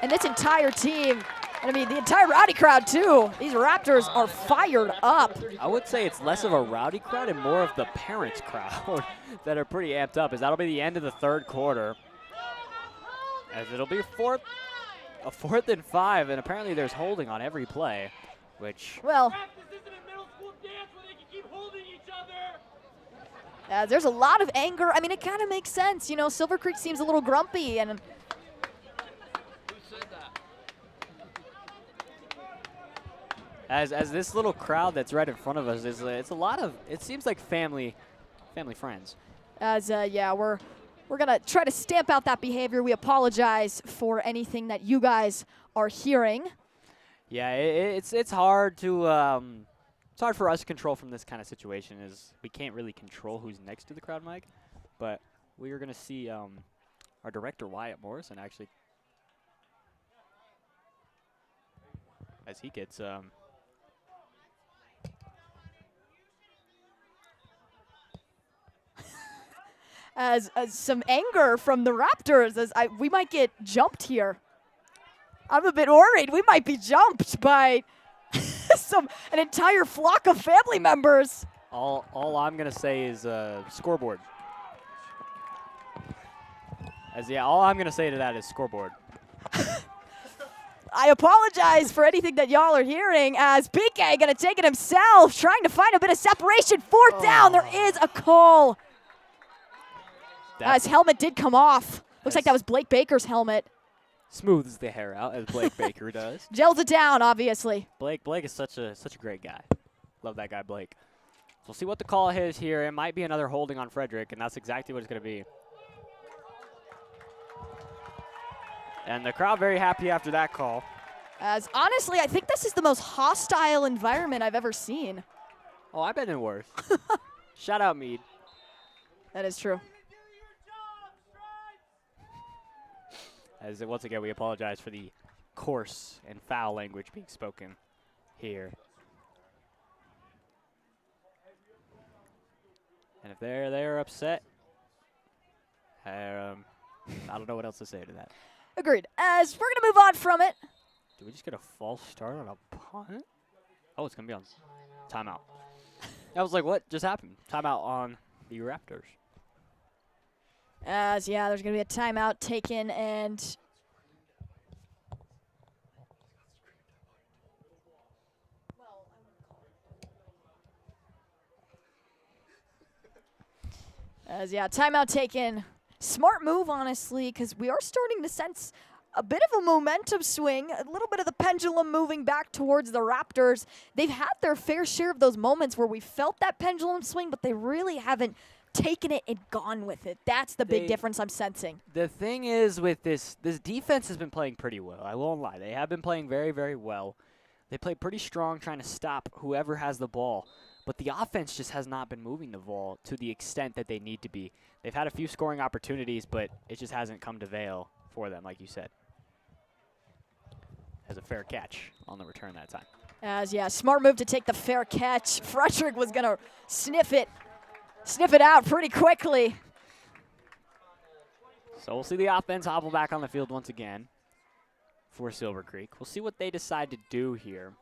[SPEAKER 2] and this entire team, and I mean the entire rowdy crowd too, these Raptors are fired up.
[SPEAKER 3] I would say it's less of a rowdy crowd and more of the parents crowd that are pretty amped up, as that'll be the end of the 3rd quarter. As it'll be a 4th and 5, and apparently there's holding on every play, which...
[SPEAKER 2] Well, there's a lot of anger. I mean, it kind of makes sense. You know, Silver Creek seems a little grumpy, and
[SPEAKER 3] as this little crowd that's right in front of us is, it's a lot of, it seems like family friends.
[SPEAKER 2] As yeah, we're gonna try to stamp out that behavior. We apologize for anything that you guys are hearing.
[SPEAKER 3] Yeah, it's hard to it's hard for us to control from this kind of situation, as we can't really control who's next to the crowd mic. But we are gonna see our director Wyatt Morrison actually, as he gets
[SPEAKER 2] as some anger from the Raptors, as we might get jumped here. I'm a bit worried. We might be jumped by an entire flock of family members.
[SPEAKER 3] All I'm gonna say is scoreboard. All I'm gonna say to that is scoreboard.
[SPEAKER 2] I apologize for anything that y'all are hearing, as PK gonna take it himself, trying to find a bit of separation. 4th down, there is a call. His helmet did come off. Looks like that was Blake Baker's helmet.
[SPEAKER 3] Smooths the hair out, as Blake Baker does.
[SPEAKER 2] Gels it down, obviously.
[SPEAKER 3] Blake is such a great guy. Love that guy, Blake. So we'll see what the call is here. It might be another holding on Frederick, and that's exactly what it's going to be. And the crowd very happy after that call.
[SPEAKER 2] As honestly, I think this is the most hostile environment I've ever seen.
[SPEAKER 3] Oh, I've been in worse. Shout out Meade.
[SPEAKER 2] That is true.
[SPEAKER 3] As once again, we apologize for the coarse and foul language being spoken here. And if they're upset, I don't know what else to say to that.
[SPEAKER 2] Agreed. As we're gonna move on from it.
[SPEAKER 3] Did we just get a false start on a punt? Oh, it's gonna be on timeout. I was like, what just happened? Timeout on the Raptors.
[SPEAKER 2] As yeah, there's gonna be a timeout taken, and timeout taken. Smart move, honestly, because we are starting to sense a bit of a momentum swing, a little bit of the pendulum moving back towards the Raptors. They've had their fair share of those moments where we felt that pendulum swing, but they really haven't taken it and gone with it. That's the big difference I'm sensing.
[SPEAKER 3] The thing is with this defense has been playing pretty well. I won't lie. They have been playing very, very well. They play pretty strong trying to stop whoever has the ball. But the offense just has not been moving the ball to the extent that they need to be. They've had a few scoring opportunities, but it just hasn't come to veil for them, like you said. As a fair catch on the return that time.
[SPEAKER 2] As yeah, smart move to take the fair catch. Frederick was gonna sniff it out pretty quickly.
[SPEAKER 3] So we'll see the offense hobble back on the field once again for Silver Creek. We'll see what they decide to do here.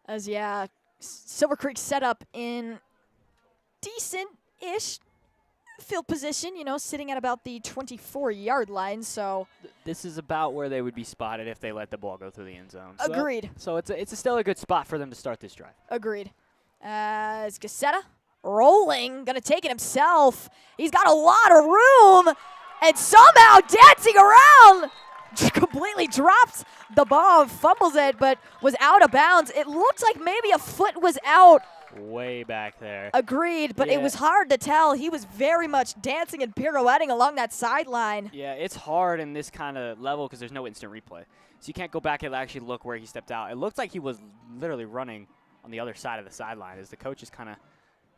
[SPEAKER 2] As yeah, Silver Creek set up in decent-ish field position, you know, sitting at about the 24-yard line, so.
[SPEAKER 3] This is about where they would be spotted if they let the ball go through the end zone.
[SPEAKER 2] Agreed.
[SPEAKER 3] So it's still a good spot for them to start this drive.
[SPEAKER 2] Agreed. As Gazzetta rolling, gonna take it himself. He's got a lot of room, and somehow dancing around, completely drops the ball, fumbles it, but was out of bounds. It looked like maybe a foot was out.
[SPEAKER 3] Way back there.
[SPEAKER 2] Agreed, but it was hard to tell. He was very much dancing and pirouetting along that sideline.
[SPEAKER 3] Yeah, it's hard in this kind of level because there's no instant replay. So you can't go back and actually look where he stepped out. It looked like he was literally running on the other side of the sideline as the coach is kind of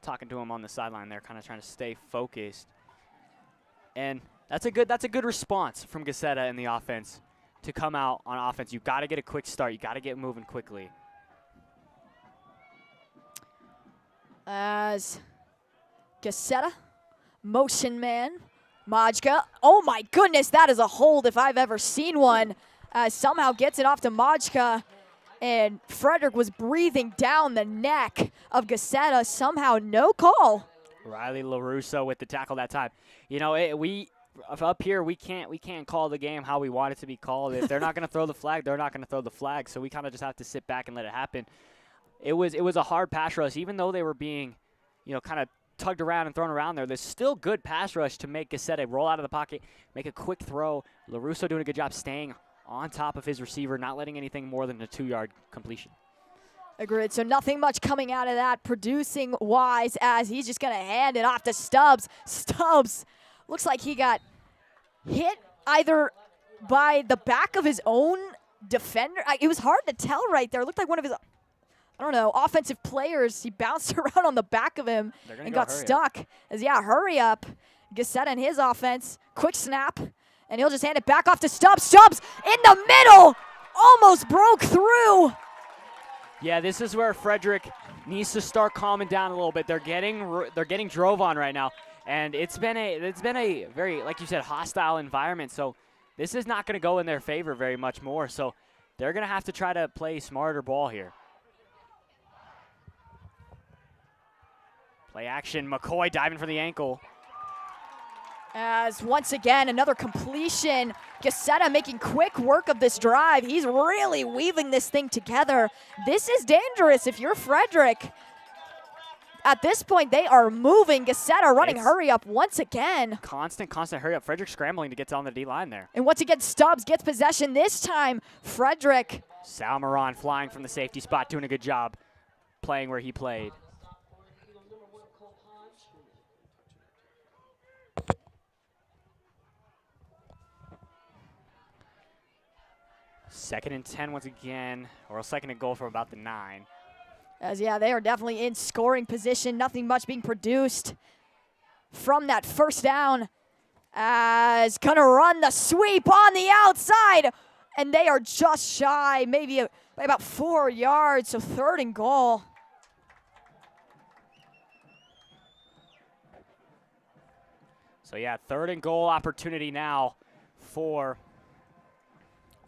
[SPEAKER 3] talking to him on the sideline there, kind of trying to stay focused. And that's a good response from Gazzetta in the offense to come out on offense. You've got to get a quick start. You got to get moving quickly.
[SPEAKER 2] As Gazzetta, motion man, Majka. Oh my goodness, that is a hold if I've ever seen one. Somehow gets it off to Majka, and Frederick was breathing down the neck of Gazzetta. Somehow no call.
[SPEAKER 3] Riley LaRusso with the tackle that time. You know, up here we can't call the game how we want it to be called. If they're not going to throw the flag, they're not going to throw the flag. So we kind of just have to sit back and let it happen. It was a hard pass rush, even though they were being, you know, kind of tugged around and thrown around there. There's still good pass rush to make Gazzetta roll out of the pocket, make a quick throw. LaRusso doing a good job staying on top of his receiver, not letting anything more than a 2-yard completion.
[SPEAKER 2] Agreed. So nothing much coming out of that producing wise, as he's just going to hand it off to Stubbs. Stubbs looks like he got hit either by the back of his own defender. It was hard to tell right there. It looked like one of his, I don't know, offensive players. He bounced around on the back of him and got stuck. Hurry up. Gazzetta and his offense. Quick snap. And he'll just hand it back off to Stubbs. Stubbs in the middle. Almost broke through.
[SPEAKER 3] Yeah, this is where Frederick needs to start calming down a little bit. They're getting drove on right now. And it's been a very, like you said, hostile environment. So this is not going to go in their favor very much more. So they're going to have to try to play smarter ball here. Play action, McCoy diving for the ankle.
[SPEAKER 2] As once again, another completion. Gazzetta making quick work of this drive. He's really weaving this thing together. This is dangerous if you're Frederick. At this point, they are moving. Gazzetta running hurry up once again.
[SPEAKER 3] Constant hurry up. Frederick scrambling to get on the D-line there.
[SPEAKER 2] And once again, Stubbs gets possession. This time, Frederick.
[SPEAKER 3] Salmeron flying from the safety spot, doing a good job playing where he played. Second and 10 once again, or a second and goal from about the 9.
[SPEAKER 2] As they are definitely in scoring position. Nothing much being produced from that first down. As gonna run the sweep on the outside, and they are just shy, maybe by about 4 yards. So 3rd and goal.
[SPEAKER 3] So 3rd and goal opportunity now for.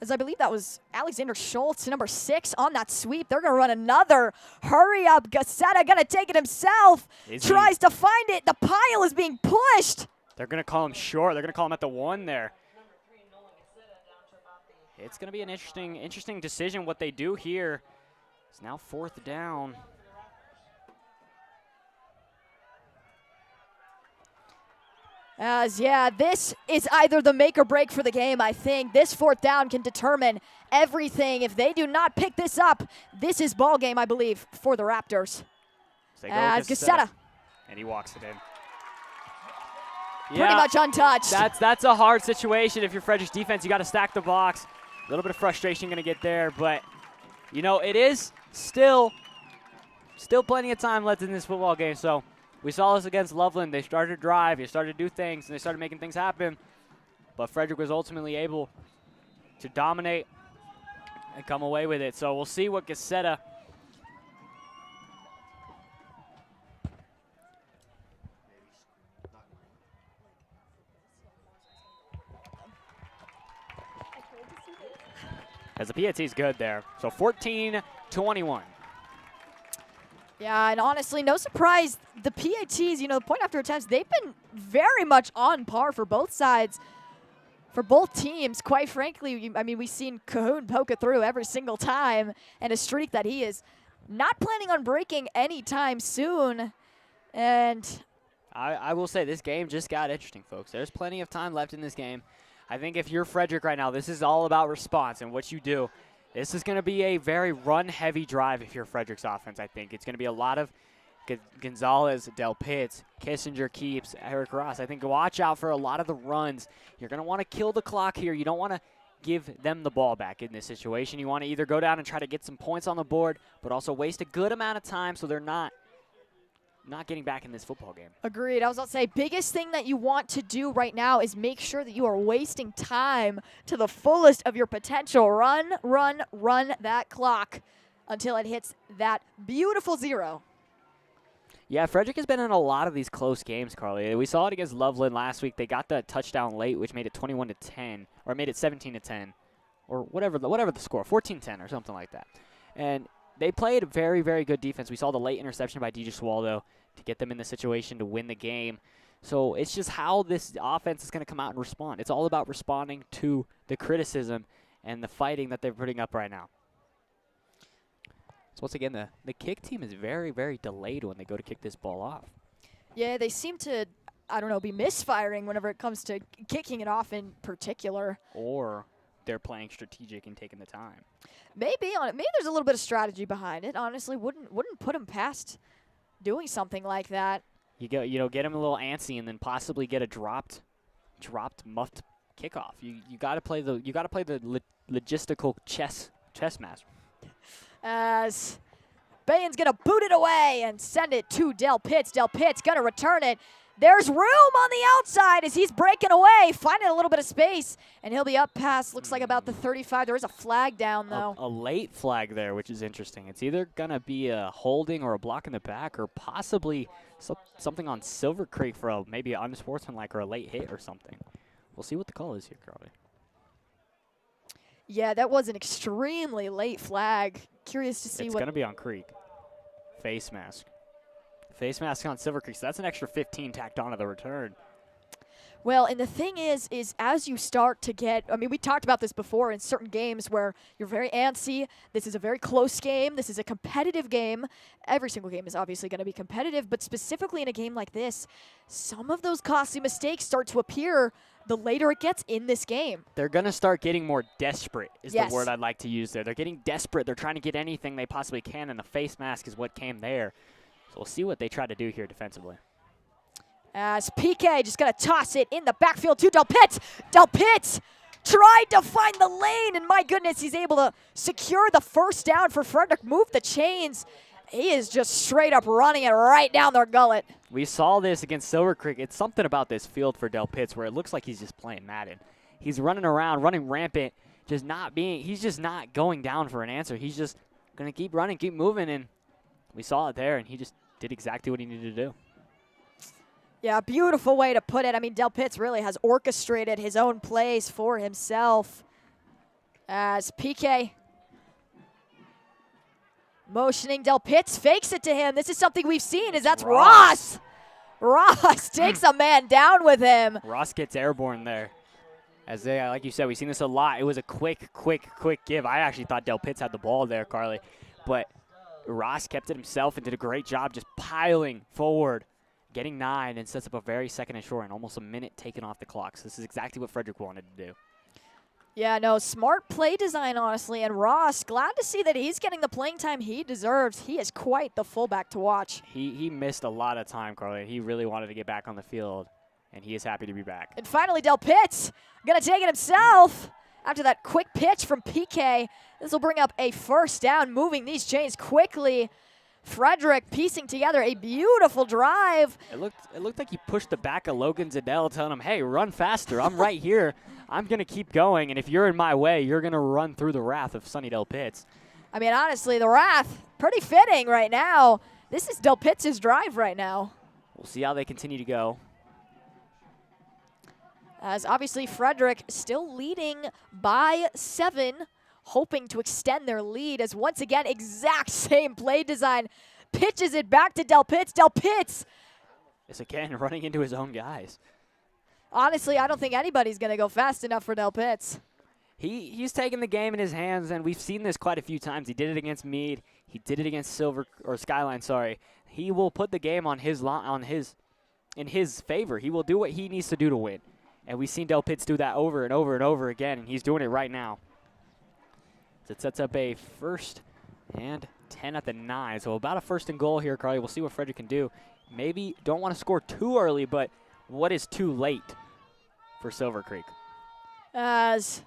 [SPEAKER 2] As I believe that was Alexander Schultz, number 6, on that sweep. They're going to run another. Hurry up. Gazzetta going to take it himself. Tries to find it. The pile is being pushed.
[SPEAKER 3] They're going to call him short. They're going to call him at the 1 there. It's going to be an interesting decision what they do here. It's now 4th down.
[SPEAKER 2] As this is either the make or break for the game, I think. This 4th down can determine everything. If they do not pick this up, this is ball game, I believe, for the Raptors. As Gazzetta.
[SPEAKER 3] And he walks it in.
[SPEAKER 2] Pretty much untouched.
[SPEAKER 3] That's a hard situation if you're Frederick's defense. You got to stack the box. A little bit of frustration going to get there, but you know, it is still plenty of time left in this football game, so we saw this against Loveland. They started to drive, they started to do things, and they started making things happen. But Frederick was ultimately able to dominate and come away with it. So we'll see what Gazzetta as the PAT is good there. So 14-21.
[SPEAKER 2] Yeah, and honestly, no surprise, the PATs, the point after attempts, they've been very much on par for both sides, for both teams. Quite frankly, we've seen Cahoon poke it through every single time, and a streak that he is not planning on breaking anytime soon. And
[SPEAKER 3] I will say this game just got interesting, folks. There's plenty of time left in this game. I think if you're Frederick right now, this is all about response and what you do. This is going to be a very run-heavy drive if you're Frederick's offense, I think. It's going to be a lot of Gonzalez, Del Pitts, Kissinger keeps, Eric Ross. I think watch out for a lot of the runs. You're going to want to kill the clock here. You don't want to give them the ball back in this situation. You want to either go down and try to get some points on the board, but also waste a good amount of time so they're not getting back in this football game.
[SPEAKER 2] Agreed. I was about to say, biggest thing that you want to do right now is make sure that you are wasting time to the fullest of your potential. Run that clock until it hits that beautiful 0.
[SPEAKER 3] Yeah, Frederick has been in a lot of these close games, Carly. We saw it against Loveland last week. They got the touchdown late, which made it 21-10, or made it 17-10, or whatever the score, 14-10 or something like that. And they played very, very good defense. We saw the late interception by DJ Swaldo to get them in the situation to win the game. So it's just how this offense is going to come out and respond. It's all about responding to the criticism and the fighting that they're putting up right now. So once again, the kick team is very, very delayed when they go to kick this ball off.
[SPEAKER 2] Yeah, they seem to, be misfiring whenever it comes to kicking it off in particular.
[SPEAKER 3] Or they're playing strategic and taking the time.
[SPEAKER 2] Maybe there's a little bit of strategy behind it. Honestly, wouldn't put them past doing something like that.
[SPEAKER 3] You get them a little antsy and then possibly get a dropped muffed kickoff. You got to play the logistical chess master.
[SPEAKER 2] As Bayan's gonna boot it away and send it to Del Pitts. Del Pitts gonna return it. There's room on the outside as he's breaking away, finding a little bit of space, and he'll be up past, looks like about the 35. There is a flag down, though.
[SPEAKER 3] A late flag there, which is interesting. It's either going to be a holding or a block in the back or possibly something on Silver Creek for maybe an unsportsmanlike or a late hit or something. We'll see what the call is here, Carly.
[SPEAKER 2] Yeah, that was an extremely late flag. Curious to see
[SPEAKER 3] It's going to be on Creek. Face mask. Face mask on Silver Creek, so that's an extra 15 tacked onto the return.
[SPEAKER 2] Well, and the thing is as you start to get, we talked about this before in certain games where you're very antsy. This is a very close game. This is a competitive game. Every single game is obviously going to be competitive, but specifically in a game like this, some of those costly mistakes start to appear the later it gets in this game.
[SPEAKER 3] They're going to start getting more desperate is
[SPEAKER 2] Yes.
[SPEAKER 3] the word I'd like to use there. They're getting desperate. They're trying to get anything they possibly can, and the face mask is what came there. So we'll see what they try to do here defensively.
[SPEAKER 2] As PK just going to toss it in the backfield to Del Pitts. Del Pitts tried to find the lane, and my goodness, he's able to secure the first down for Frederick. Move the chains. He is just straight up running it right down their gullet.
[SPEAKER 3] We saw this against Silver Creek. It's something about this field for Del Pitts where it looks like he's just playing Madden. He's running around, running rampant, he's just not going down for an answer. He's just going to keep running, keep moving, and we saw it there, and he just did exactly what he needed to do.
[SPEAKER 2] Yeah, beautiful way to put it. Del Pitts really has orchestrated his own plays for himself. As PK motioning Del Pitts, fakes it to him. This is something we've seen, that's Ross. Ross takes a man down with him.
[SPEAKER 3] Ross gets airborne there. As they, like you said, we've seen this a lot. It was a quick give. I actually thought Del Pitts had the ball there, Carly. But Ross kept it himself and did a great job just piling forward, getting 9, and sets up a very second and short and almost a minute taken off the clock. So this is exactly what Frederick wanted to do.
[SPEAKER 2] Yeah, no, smart play design, honestly. And Ross, glad to see that he's getting the playing time he deserves. He is quite the fullback to watch.
[SPEAKER 3] He missed a lot of time, Carly. He really wanted to get back on the field, and he is happy to be back.
[SPEAKER 2] And finally, Del Pitts going to take it himself after that quick pitch from PK. This will bring up a first down, moving these chains quickly. Frederick piecing together a beautiful drive.
[SPEAKER 3] It looked like he pushed the back of Logan Zadell, telling him, hey, run faster. I'm right here. I'm going to keep going, and if you're in my way, you're going to run through the wrath of Sonny Del Pitts.
[SPEAKER 2] Honestly, the wrath, pretty fitting right now. This is Del Pitts' drive right now.
[SPEAKER 3] We'll see how they continue to go.
[SPEAKER 2] As obviously Frederick still leading by 7, hoping to extend their lead as once again, exact same play design. pitches it back to Del Pitts. Del Pitts,
[SPEAKER 3] Is again running into his own guys.
[SPEAKER 2] honestly, I don't think anybody's going to go fast enough for Del Pitts.
[SPEAKER 3] He's taking the game in his hands, and we've seen this quite a few times. He did it against Meade. He did it against Skyline. Sorry, he will put the game on in his favor. He will do what he needs to do to win, and we've seen Del Pitts do that over and over and over again, and he's doing it right now. So it sets up a 1st and 10 at the 9. So about a 1st and goal here, Carly. We'll see what Frederick can do. Maybe don't want to score too early, but what is too late for Silver Creek?
[SPEAKER 2] As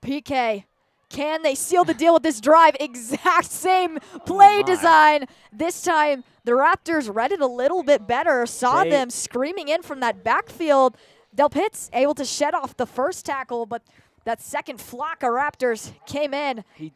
[SPEAKER 2] PK, can they seal the deal with this drive? Exact same play design. This time, the Raptors read it a little bit better, saw them screaming in from that backfield. Del Pitts able to shed off the first tackle, but that second flock of Raptors came in.
[SPEAKER 3] The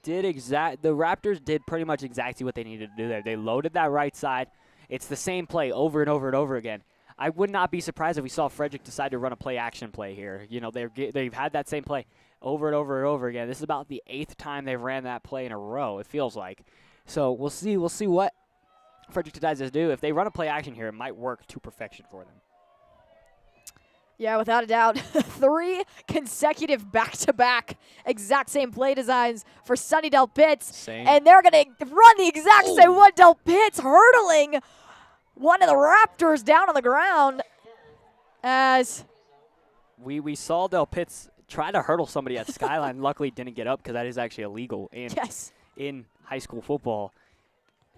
[SPEAKER 3] Raptors did pretty much exactly what they needed to do there. They loaded that right side. It's the same play over and over and over again. I would not be surprised if we saw Frederick decide to run a play-action play here. You know, they've had that same play over and over and over again. This is about the 8th time they've ran that play in a row, it feels like. So we'll see what Frederick decides to do. If they run a play-action here, it might work to perfection for them.
[SPEAKER 2] Yeah, without a doubt. 3 consecutive back-to-back exact same play designs for Sonny Del Pitts.
[SPEAKER 3] Same.
[SPEAKER 2] And they're going to run the exact same one. Del Pitts hurdling one of the Raptors down on the ground as
[SPEAKER 3] we saw Del Pitts try to hurdle somebody at Skyline. Luckily didn't get up because that is actually illegal in high school football.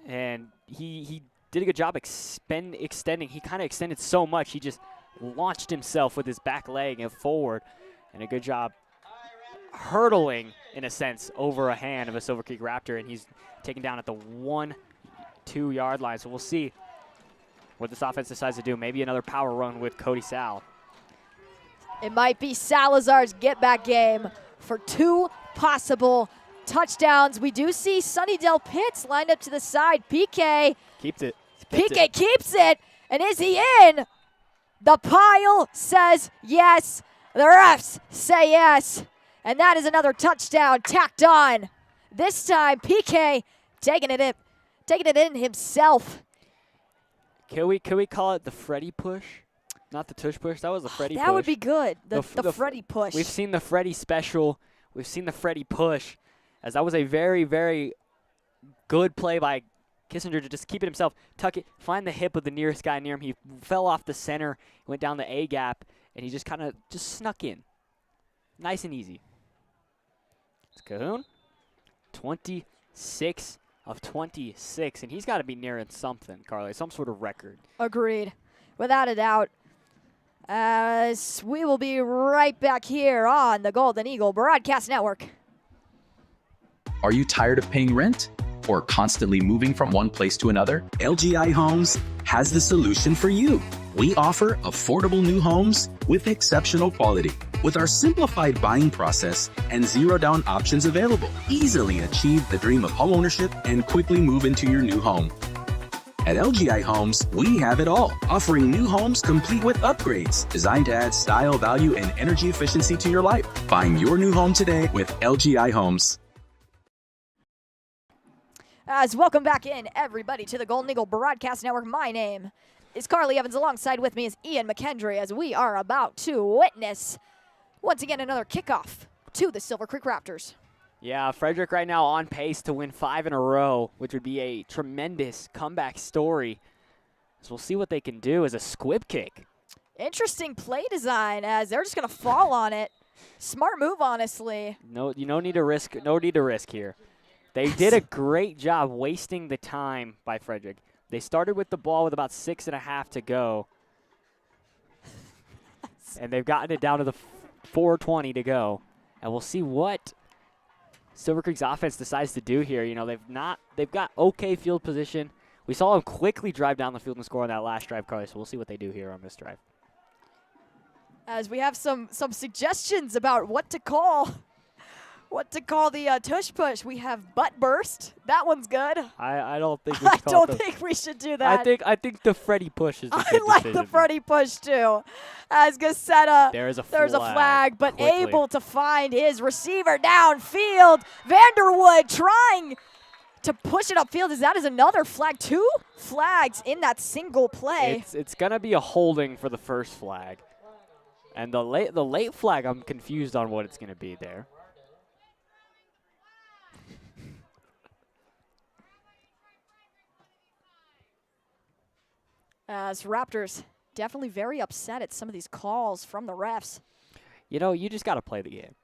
[SPEAKER 3] And he did a good job extending. He kind of extended so much he just launched himself with his back leg and forward, and a good job hurdling, in a sense, over a hand of a Silver Creek Raptor, and he's taken down at the 1-2 yard line. So we'll see what this offense decides to do. Maybe another power run with Cody Sal.
[SPEAKER 2] it might be Salazar's get-back game for 2 possible touchdowns. We do see Sonny Del Pitts lined up to the side. PK
[SPEAKER 3] keeps it.
[SPEAKER 2] PK keeps it, and is he in? The pile says yes. The refs say yes. And that is another touchdown tacked on. This time, PK taking it in himself.
[SPEAKER 3] Can we call it the Freddy push? Not the tush push. That was the Freddy push.
[SPEAKER 2] That would be good. The Freddy push.
[SPEAKER 3] We've seen the Freddy special. We've seen the Freddy push. As that was a very, very good play by Kissinger to just keep it himself, tuck it, find the hip of the nearest guy near him. He fell off the center, went down the A gap, and he just kind of snuck in. Nice and easy. It's Cahoon. 26 of 26, and he's got to be nearing something, Carly, some sort of record.
[SPEAKER 2] Agreed. Without a doubt. As we will be right back here on the Golden Eagle Broadcast Network.
[SPEAKER 12] Are you tired of paying rent or constantly moving from one place to another? LGI Homes has the solution for you. We offer affordable new homes with exceptional quality. With our simplified buying process and zero down options available, easily achieve the dream of homeownership and quickly move into your new home. At LGI Homes, we have it all, offering new homes complete with upgrades, designed to add style, value, and energy efficiency to your life. Find your new home today with LGI Homes.
[SPEAKER 2] As welcome back in, everybody, to the Golden Eagle Broadcast Network. My name is Carly Evans. Alongside with me is Ian McKendry, as we are about to witness, once again, another kickoff to the Silver Creek Raptors.
[SPEAKER 3] Yeah, Frederick right now on pace to win 5 in a row, which would be a tremendous comeback story. So we'll see what they can do as a squib kick.
[SPEAKER 2] Interesting play design, as they're just going to fall on it. Smart move, honestly.
[SPEAKER 3] No, you don't need to risk. No need to risk here. They did a great job wasting the time by Frederick. They started with the ball with about 6.5 to go, and they've gotten it down to the 4:20 to go. And we'll see what Silver Creek's offense decides to do here. You know, they've got okay field position. We saw them quickly drive down the field and score on that last drive, Carly, so we'll see what they do here on this drive.
[SPEAKER 2] As we have some suggestions about what to call the tush push. We have butt burst. That one's good.
[SPEAKER 3] I don't think we should
[SPEAKER 2] think we should do that.
[SPEAKER 3] I think the Freddy push is the
[SPEAKER 2] I like the Freddy push too. As Gazzetta,
[SPEAKER 3] there's a
[SPEAKER 2] flag, but
[SPEAKER 3] quickly
[SPEAKER 2] able to find his receiver downfield. Vanderwood trying to push it upfield as that is another flag. 2 flags in that single play.
[SPEAKER 3] It's going to be a holding for the first flag. And the late flag, I'm confused on what it's going to be there.
[SPEAKER 2] As Raptors definitely very upset at some of these calls from the refs.
[SPEAKER 3] You know, you just got to play the game.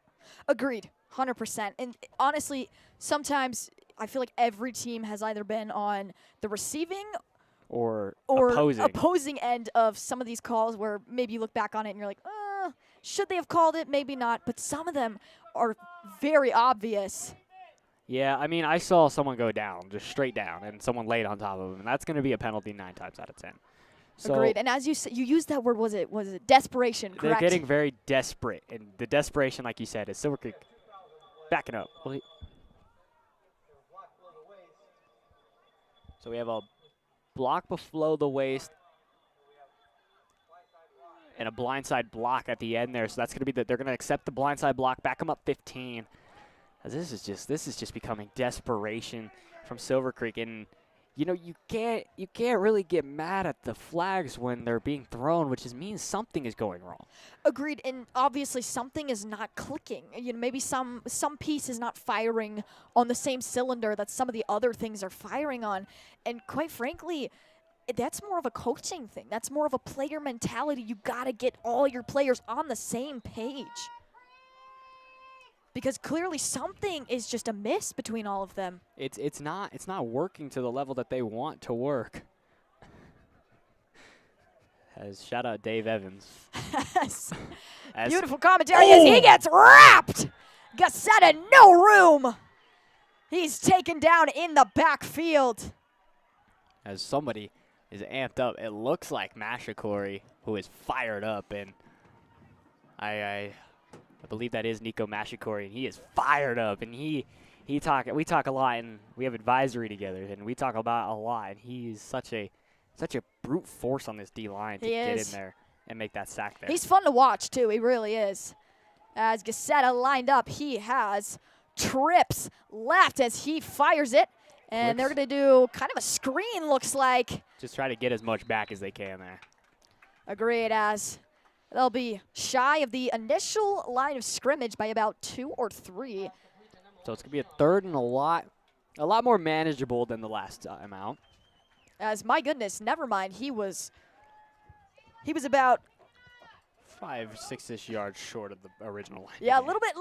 [SPEAKER 2] Agreed, 100%. And honestly, sometimes I feel like every team has either been on the receiving
[SPEAKER 3] or
[SPEAKER 2] opposing end of some of these calls where maybe you look back on it and you're like, should they have called it? Maybe not. But some of them are very obvious.
[SPEAKER 3] Yeah, I mean, I saw someone go down, just straight down, and someone laid on top of him, and that's going to be a penalty 9 times out of 10. So
[SPEAKER 2] agreed. And as you used that word, was it desperation, correct?
[SPEAKER 3] They're getting very desperate, and the desperation, like you said, is Silver Creek backing up. So we have a block below the waist and a blindside block at the end there. So that's going to be they're going to accept the blindside block, back them up 15. This is just becoming desperation from Silver Creek, and you know you can't really get mad at the flags when they're being thrown, which means something is going wrong.
[SPEAKER 2] Agreed, and obviously something is not clicking. You know, maybe some piece is not firing on the same cylinder that some of the other things are firing on, and quite frankly, that's more of a coaching thing. That's more of a player mentality. You got to get all your players on the same page. Because clearly something is just amiss between all of them.
[SPEAKER 3] It's not working to the level that they want to work. As shout out Dave Evans.
[SPEAKER 2] Beautiful commentary as he gets wrapped. Gazzetta, no room. He's taken down in the backfield.
[SPEAKER 3] As somebody is amped up, it looks like Mashikori, who is fired up, and I believe that is Nico Mashikori, and he is fired up, and we talk a lot, and we have advisory together, and we talk about a lot, and he's such a brute force on this D-line to get in there and make that sack there.
[SPEAKER 2] He's fun to watch, too. He really is. As Gazzetta lined up, he has trips left as he fires it, and they're going to do kind of a screen, looks like.
[SPEAKER 3] Just try to get as much back as they can there.
[SPEAKER 2] Agreed, as they'll be shy of the initial line of scrimmage by about 2 or 3.
[SPEAKER 3] So it's going to be a third and a lot more manageable than the last time out.
[SPEAKER 2] As, my goodness, never mind, he was about
[SPEAKER 3] 5-6-ish yards short of the original line.
[SPEAKER 2] Yeah, a little bit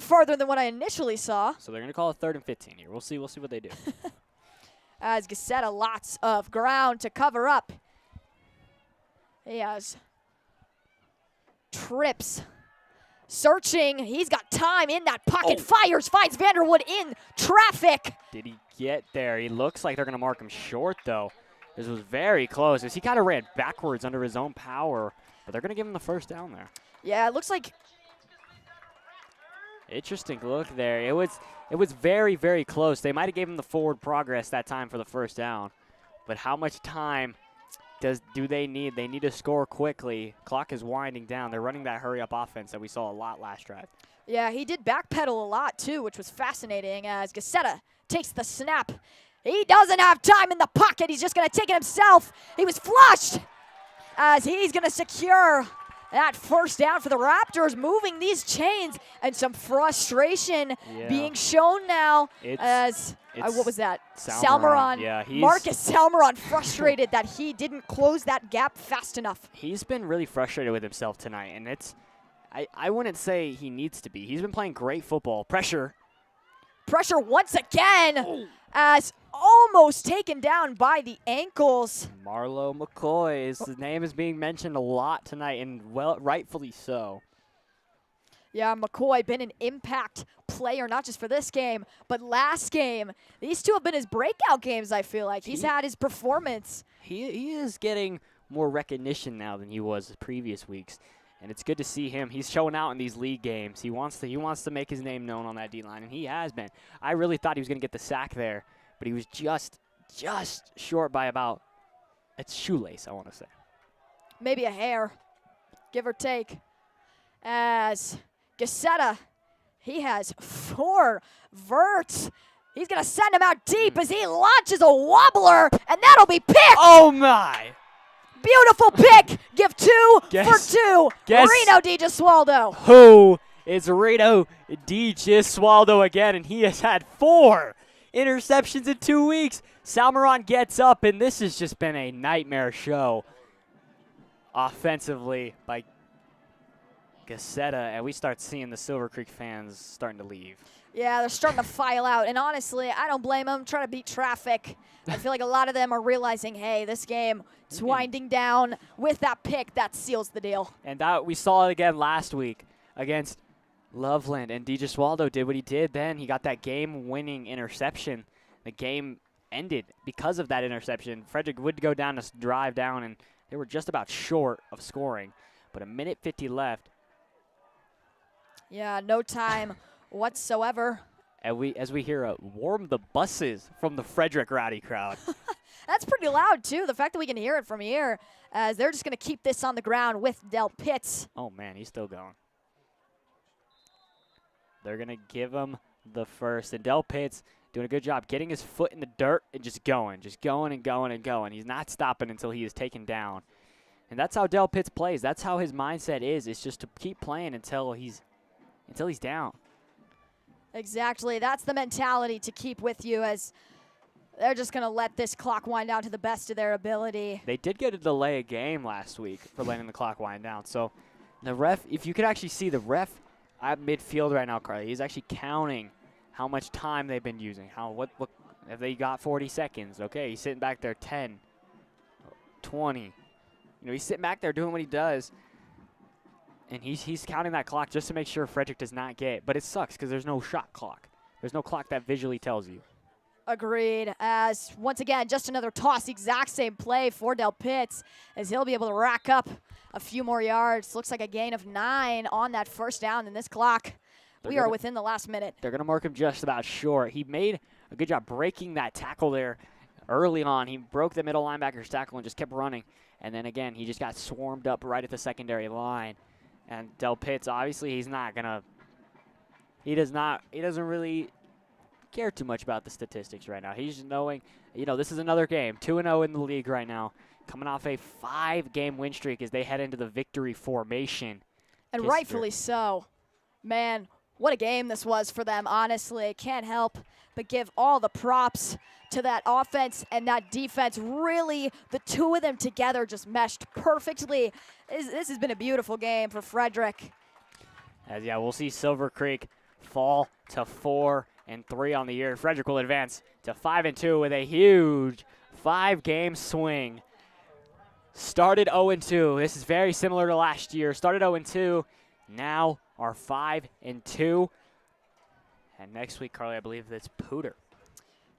[SPEAKER 2] farther than what I initially saw.
[SPEAKER 3] So they're going to call it 3rd and 15 here. We'll see what they do.
[SPEAKER 2] As Gazzetta, lots of ground to cover up. He has trips. Searching. He's got time in that pocket. Fires, finds Vanderwood in traffic.
[SPEAKER 3] Did he get there? He looks like they're going to mark him short, though. This was very close. As he kind of ran backwards under his own power, but they're going to give him the first down there.
[SPEAKER 2] Yeah, it looks like.
[SPEAKER 3] Interesting look there. It was very, very close. They might have gave him the forward progress that time for the first down, but how much time do they need? They need to score quickly. Clock is winding down. They're running that hurry-up offense that we saw a lot last drive.
[SPEAKER 2] Yeah, he did backpedal a lot, too, which was fascinating as Gazzetta takes the snap. He doesn't have time in the pocket. He's just going to take it himself. He was flushed as he's going to secure that first down for the Raptors, moving these chains, and some frustration being shown now as, what was that? Salmeron.
[SPEAKER 3] Yeah,
[SPEAKER 2] Marcus Salmeron frustrated that he didn't close that gap fast enough.
[SPEAKER 3] He's been really frustrated with himself tonight, and I wouldn't say he needs to be. He's been playing great football. Pressure
[SPEAKER 2] once again as almost taken down by the ankles.
[SPEAKER 3] Marlo McCoy, his name is being mentioned a lot tonight, and rightfully so.
[SPEAKER 2] Yeah, McCoy been an impact player, not just for this game, but last game. These two have been his breakout games, I feel like. He's had his performance.
[SPEAKER 3] He is getting more recognition now than he was the previous weeks. And it's good to see him. He's showing out in these league games. He wants to make his name known on that D-line, and he has been. I really thought he was going to get the sack there, but he was just short by about a shoelace, I want to say.
[SPEAKER 2] Maybe a hair, give or take. As Gazzetta, he has 4 verts. He's going to send him out deep as he launches a wobbler, and that'll be picked.
[SPEAKER 3] Oh, my.
[SPEAKER 2] Beautiful pick. Give 2
[SPEAKER 3] Guess-
[SPEAKER 2] for 2.
[SPEAKER 3] guess-
[SPEAKER 2] Reno DiGesualdo.
[SPEAKER 3] Who is Reno DiGesualdo again? And he has had 4 interceptions in 2 weeks. Salmeron gets up, and this has just been a nightmare show offensively by Gazzetta, and we start seeing the Silver Creek fans starting to leave.
[SPEAKER 2] Yeah, they're starting to file out, and honestly, I don't blame them. Trying to beat traffic. I feel like a lot of them are realizing, hey, this game is winding down. With that pick, that seals the deal.
[SPEAKER 3] And that we saw it again last week against Loveland, and DiGesualdo did what he did then. He got that game-winning interception. The game ended because of that interception. Frederick would go down to drive down, and they were just about short of scoring. But a minute 50 left.
[SPEAKER 2] Yeah, no time whatsoever.
[SPEAKER 3] And as we hear a warm the buses from the Frederick rowdy crowd.
[SPEAKER 2] That's pretty loud, too. The fact that we can hear it from here, as they're just going to keep this on the ground with Del Pitts.
[SPEAKER 3] Oh, man, he's still going. They're going to give him the first. And Del Pitts doing a good job getting his foot in the dirt and just going and going and going. He's not stopping until he is taken down. And that's how Del Pitts plays. That's how his mindset is. It's just to keep playing until he's down.
[SPEAKER 2] Exactly. That's the mentality to keep with you, as they're just going to let this clock wind down to the best of their ability.
[SPEAKER 3] They did get a delay of game last week for letting the clock wind down. So the ref, if you could actually see the ref at midfield right now, Carly, he's actually counting how much time they've been using. What have they got? 40 seconds. Okay, he's sitting back there 10, 20. You know, he's sitting back there doing what he does. And he's counting that clock just to make sure Frederick does not get. But it sucks because there's no shot clock. There's no clock that visually tells you.
[SPEAKER 2] Agreed. As once again, just another toss, exact same play for Del Pitts, as he'll be able to rack up a few more yards. Looks like a gain of 9 on that first down in this clock. We are within the last minute.
[SPEAKER 3] They're going to mark him just about short. He made a good job breaking that tackle there early on. He broke the middle linebacker's tackle and just kept running. And then again, he just got swarmed up right at the secondary line. And Del Pitts, obviously, he doesn't really care too much about the statistics right now. He's just knowing, this is another game, 2-0 in the league right now, coming off a 5-game win streak as they head into the victory formation.
[SPEAKER 2] And rightfully so. Man, what a game this was for them, honestly. Can't help but give all the props to that offense and that defense. Really, the two of them together just meshed perfectly. This has been a beautiful game for Frederick.
[SPEAKER 3] We'll see Silver Creek fall to 4-3 on the year. Frederick will advance to 5-2 with a huge 5-game swing. Started 0-2. This is very similar to last year. Started 0-2. Now are 5-2. And next week, Carly, I believe it's Pooter.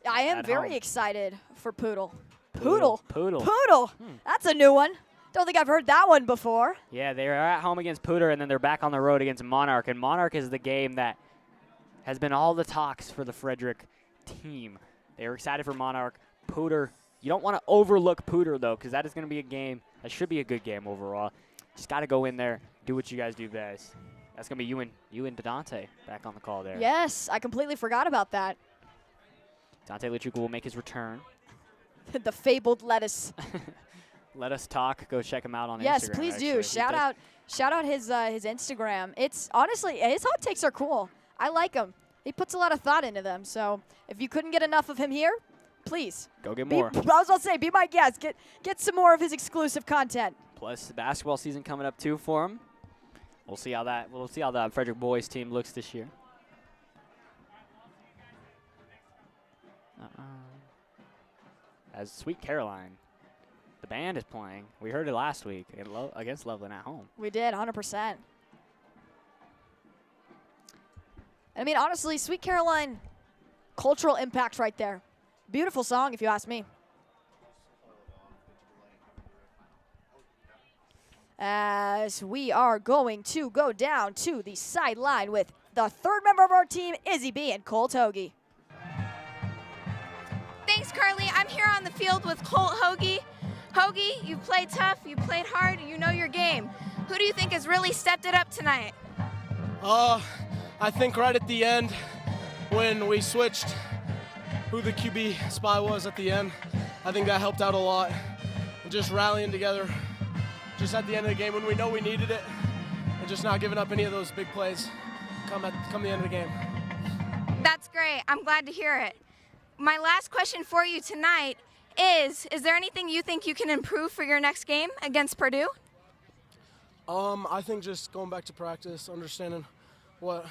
[SPEAKER 2] I am very
[SPEAKER 3] home.
[SPEAKER 2] excited for Poodle. Poodle.
[SPEAKER 3] Poodle.
[SPEAKER 2] That's a new one. Don't think I've heard that one before.
[SPEAKER 3] Yeah, they're at home against Pooter, and then they're back on the road against Monarch. And Monarch is the game that has been all the talks for the Frederick team. They were excited for Monarch. Pooter, you don't want to overlook Pooter, though, because that is going to be a game that should be a good game overall. Just got to go in there, do what you guys do best. That's going to be you and Dante back on the call there.
[SPEAKER 2] Yes, I completely forgot about that.
[SPEAKER 3] Dante Lechuga will make his return.
[SPEAKER 2] The fabled lettuce.
[SPEAKER 3] Let us talk. Go check him out on Instagram.
[SPEAKER 2] Yes, please do. Shout out his Instagram. It's honestly, his hot takes are cool. I like him. He puts a lot of thought into them. So if you couldn't get enough of him here, please
[SPEAKER 3] go get more.
[SPEAKER 2] I was going to say, be my guest. Get some more of his exclusive content.
[SPEAKER 3] Plus, the basketball season coming up too for him. We'll see how that Frederick boys team looks this year. As Sweet Caroline, the band is playing. We heard it last week against Loveland at home.
[SPEAKER 2] We did, 100%. I mean, honestly, Sweet Caroline, cultural impact right there. Beautiful song, if you ask me. As we are going to go down to the sideline with the third member of our team, Izzy B and Colt Hoagie.
[SPEAKER 4] Thanks, Carly. I'm here on the field with Colt Hoagie. Hoagie, you played tough, you played hard, you know your game. Who do you think has really stepped it up tonight?
[SPEAKER 13] I think right at the end when we switched who the QB spy was at the end. I think that helped out a lot. And just rallying together just at the end of the game when we know we needed it, and just not giving up any of those big plays come the end of the game.
[SPEAKER 4] That's great. I'm glad to hear it. My last question for you tonight is there anything you think you can improve for your next game against Purdue?
[SPEAKER 13] I think just going back to practice, understanding what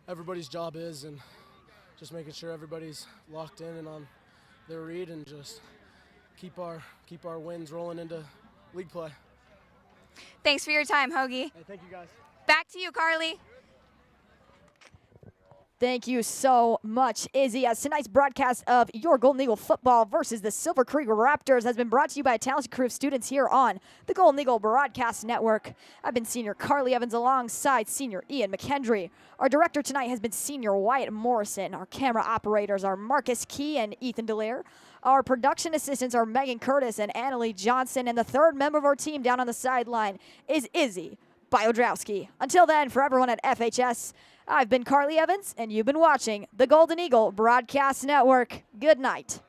[SPEAKER 13] everybody's job is, and just making sure everybody's locked in and on their read, and just keep our wins rolling into league play.
[SPEAKER 4] Thanks for your time, Hoagie.
[SPEAKER 13] Hey, thank you, guys.
[SPEAKER 4] Back to you, Carly.
[SPEAKER 2] Thank you so much, Izzy. As tonight's broadcast of your Golden Eagle football versus the Silver Creek Raptors has been brought to you by a talented crew of students here on the Golden Eagle Broadcast Network. I've been Senior Carly Evans alongside Senior Ian McHenry. Our director tonight has been Senior Wyatt Morrison. Our camera operators are Marcus Key and Ethan Delaire. Our production assistants are Megan Curtis and Annalie Johnson. And the third member of our team down on the sideline is Izzy Biodrowski. Until then, for everyone at FHS, I've been Carly Evans, and you've been watching the Golden Eagle Broadcast Network. Good night.